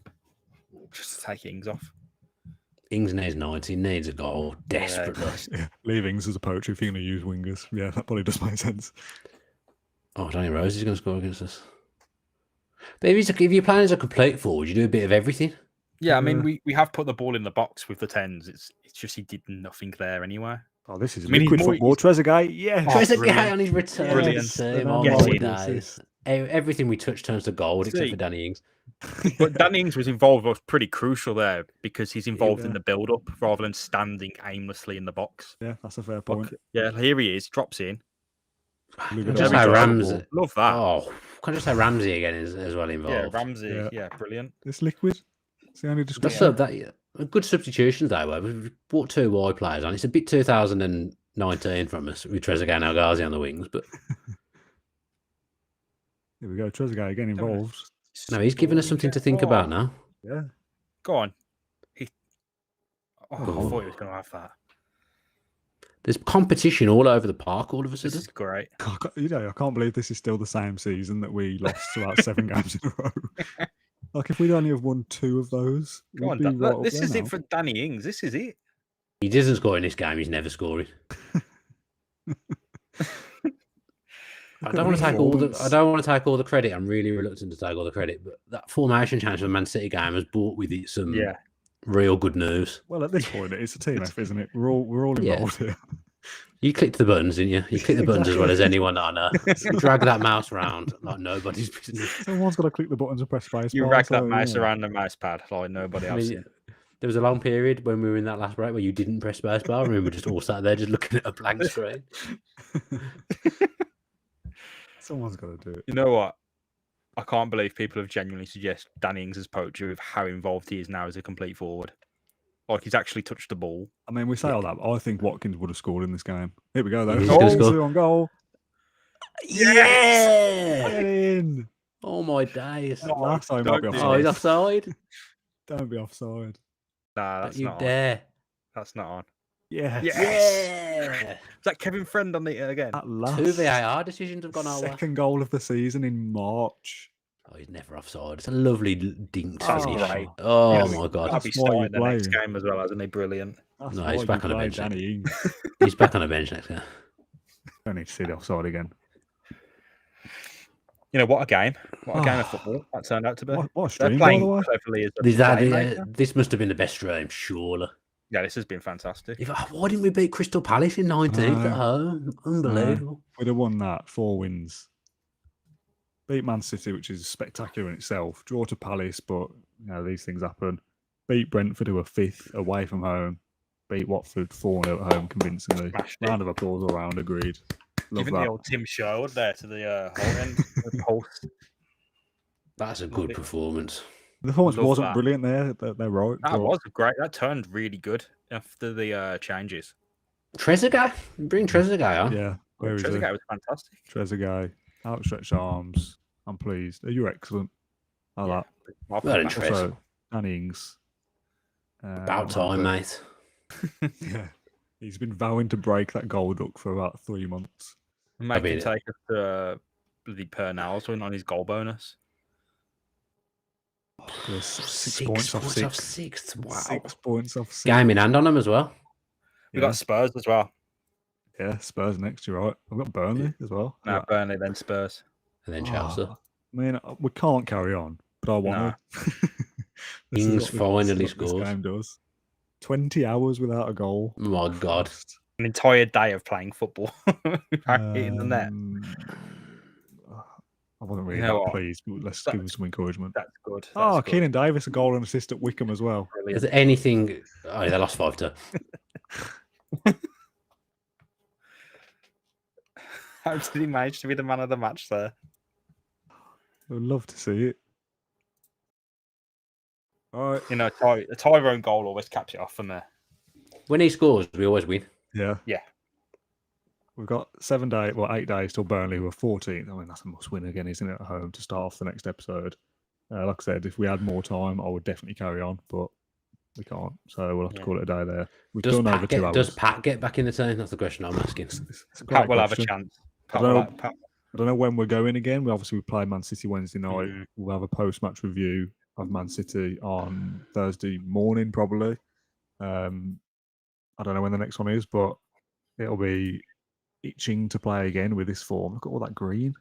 Just to take Ings off. Ings needs 90. He needs a goal desperately. Yeah. Leave Ings as a poacher if you're going to use wingers. Yeah, that probably does make sense. Oh, Danny Rose is going to score against us. But if you're playing as a complete forward, you do a bit of everything. Yeah, I mean, we have put the ball in the box with the 10s. It's just he did nothing there anyway. Oh, this is liquid football. Trezeguet, yeah. Trezeguet on his return. Brilliant. Everything we touch turns to gold, except for Danny Ings. But Danny Ings was involved, was pretty crucial there because he's involved in the build-up rather than standing aimlessly in the box. Yeah, that's a fair point. Yeah, here he is, drops in. Just say Ramsey. Love that. Oh, can I just say Ramsey again as well involved? Yeah, Ramsey. Yeah, brilliant. It's liquid. It's the only description. Good substitutions, though. We've brought 2 wide players on. It's a bit 2019 from us with Trezeguet and El Ghazi on the wings, but here we go. Trezeguet again involved. No, he's given us something to think about now. Yeah. Go on. I thought he was going to have that. There's competition all over the park all of a sudden. This is great. I can't believe this is still the same season that we lost about 7 games in a row. Like, if we'd only have won 2 of those. Go on, this is it for Danny Ings. This is it. He doesn't score in this game. He's never scoring. I don't want to take all the credit. I'm really reluctant to take all the credit, but that formation change for the Man City game has brought with it some real good news. Well, at this point, it's a team effort, isn't it? We're all involved here. You clicked the buttons, didn't you? You clicked the buttons as well as anyone that I know. You drag that mouse around like nobody's business. Someone's got to click the buttons and press space. You rag that mouse around the mouse pad like nobody else. There was a long period when we were in that last break where you didn't press space bar and we were just all sat there just looking at a blank screen. Someone's got to do it. You know what? I can't believe people have genuinely suggested Danny Ings as poacher with how involved he is now as a complete forward. Like he's actually touched the ball. I mean, we say all that, but I think Watkins would have scored in this game. Here we go, though. He's gonna score. 2 on goal. Yeah! Get in. Oh my days. Last time might be offside. Oh, he's offside. Don't be offside. Nah, that's not dare. on. That's not on. Yeah. Yeah. Is that Kevin Friend on the again? At last. 2 VAR decisions have gone our way. Second goal of the season in March. Oh, he's never offside. It's a lovely dink That's finish. great. Oh my god. I'll be That's why starting the you next play. game as well, hasn't he? Brilliant. That's No, why he's you back on the play bench. Danny Ings. He's back on the bench next game. Don't need to see the offside again. You know what a game! What a game of football that turned out to be. What a They're stream, by playing the way. cleverly as a playmaker. This must have been the best stream, surely. Yeah, this has been fantastic. Why didn't we beat Crystal Palace in 19th at home? Unbelievable. We'd have won that. 4 wins. Beat Man City, which is spectacular in itself. Draw to Palace, but these things happen. Beat Brentford, who are 5th away from home. Beat Watford 4-0 at home convincingly. Round of applause all round, agreed. Love Giving that. the old Tim Sherwood there to the whole end of the post. That's a good performance. The performance Love wasn't that. brilliant there. They're right. That but was great. That turned really good after the changes. Trezeguet? Bring Trezeguet on. Yeah. Where is he? Trezeguet was fantastic. Trezeguet. Outstretched arms. I'm pleased. You're excellent. I like Well, Well, interest. Also, Danny Ings. About time, mate. Yeah. He's been vowing to break that goal duck for about 3 months. Make mean, him take us to bloody Pernals win on his goal bonus. There's 6 points off 6. 6. Wow. 6 points off 6. Game in hand on him as well. We got Spurs as well. Yeah, Spurs next, you're right. I've got Burnley as well. No, Burnley, then Spurs. And then Chelsea. I mean, we can't carry on, but I want to. Ings finally scores. This game does. 20 hours without a goal. Oh my God. An entire day of playing football without hitting the net. I wasn't really You know that what? pleased, but let's give him some encouragement. That's good. That's Oh, good. Keenan Davis, a goal and assist at Wickham as well. Is there anything? Oh, they lost 5-2. How did he manage to be the man of the match there? I would love to see it. All right. You know, a Tyrone goal always caps it off for me. When he scores, we always win. Yeah. Yeah. We've got 8 days till Burnley, who are 14th. I mean, that's a must win again, isn't it, at home to start off the next episode. Like I said, if we had more time, I would definitely carry on, but we can't. So we'll have to call it a day there. We've done over 2 hours. Does Pat get back in the team? That's the question I'm asking. It's a great Pat will have a question. chance. I don't know when we're going again. We play Man City Wednesday night. We'll have a post-match review of Man City on Thursday morning, probably. I don't know when the next one is, but it'll be itching to play again with this form. Look at all that green.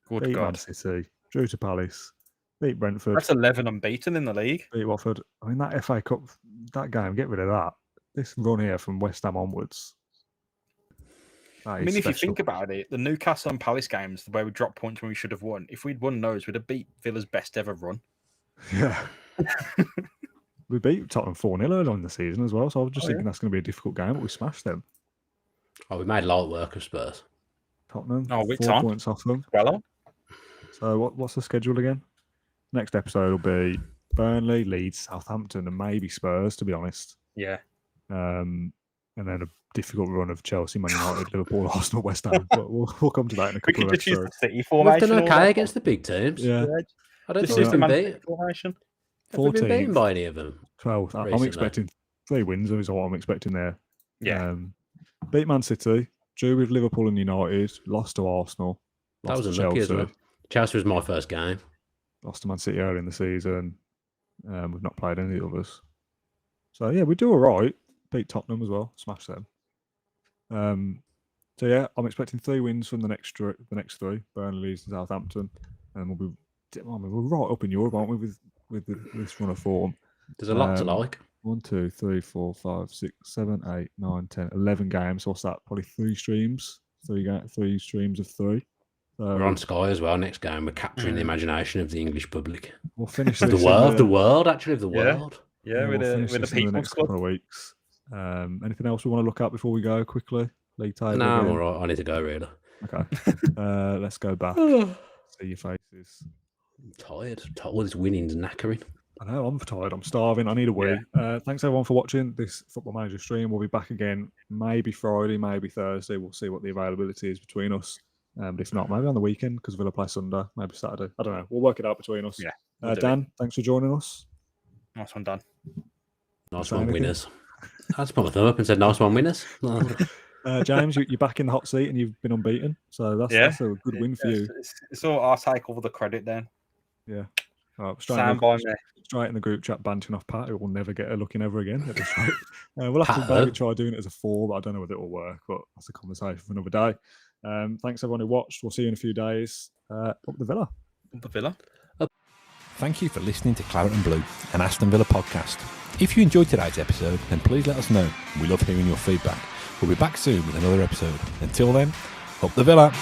Good Beat Man God. City, drew to Palace, beat Brentford, That's 11 unbeaten in the league. beat Watford. I mean, that FA Cup, that game, get rid of that. This run here from West Ham onwards. I mean, if you think about it, the Newcastle and Palace games, where we dropped points when we should have won, if we'd won those, we'd have beat Villa's best ever run. Yeah. We beat Tottenham 4-0 early in the season as well, so I was just thinking that's going to be a difficult game, but we smashed them. Oh, we made light work of Spurs. Tottenham, Oh, it's 4 on. points off them. Well on. So what's the schedule again? Next episode will be Burnley, Leeds, Southampton, and maybe Spurs, to be honest. Yeah. And then a difficult run of Chelsea, Man United, Liverpool, Arsenal, West Ham. But we'll come to that in a We couple could of just use the episodes. City We've formation. done all okay that. against the big teams. Yeah. I don't Just think use we've the been Man beat. City formation. Have we been 14th. beaten by any of them? 12th. I'm Recently. expecting 3 wins is what I'm expecting there. Yeah. Beat Man City, drew with Liverpool and United, lost to Arsenal, That lost was to unlucky Chelsea, as well. Chelsea was my first game. lost to Man City early in the season. We've not played any of the others. So, yeah, we do all right. Beat Tottenham as well. Smash them. So yeah, I'm expecting 3 wins from the next 3: Burnley, Leeds, and Southampton, and we'll be. I mean, we're right up in Europe, aren't we? With this run of form. There's a lot to like. 1, 2, 3, 4, 5, 6, 7, 8, 9, 10, 11 games. So what's that? Probably 3 streams. 3 streams of 3. So We're on Sky as well next game. We're capturing the imagination of the English public. We'll finish of this the world, the world, actually, of the world. Yeah, we'll finish with the this in the People's next Club. couple of weeks. Anything else we want to look at before we go quickly? League table. No, I'm all right. I need to go, really. Okay. Let's go back. See your faces. I'm tired. All this winning's knackering. I know, I'm tired. I'm starving. I need a wee. Thanks, everyone, for watching this Football Manager stream. We'll be back again maybe Friday, maybe Thursday. We'll see what the availability is between us. But if not, maybe on the weekend because Villa play Sunday, maybe Saturday. I don't know. We'll work it out between us. Yeah. Dan, thanks for joining us. Nice one, Dan. Nice one, winners. I just put my thumb up and said, nice one, winners. James, you're back in the hot seat and you've been unbeaten. So that's a good win for you. It's all, I'll take all the credit then. Yeah. Right, Stand by me. Straight in the group chat, banting off Pat, who will never get a look in ever again at this rate. We'll have to maybe try doing it as a 4, but I don't know whether it will work. But that's a conversation for another day. Thanks everyone who watched. We'll see you in a few days. Up the Villa. Up the Villa. Thank you for listening to Claret and Blue, an Aston Villa podcast. If you enjoyed today's episode, then please let us know. We love hearing your feedback. We'll be back soon with another episode. Until then, up the Villa.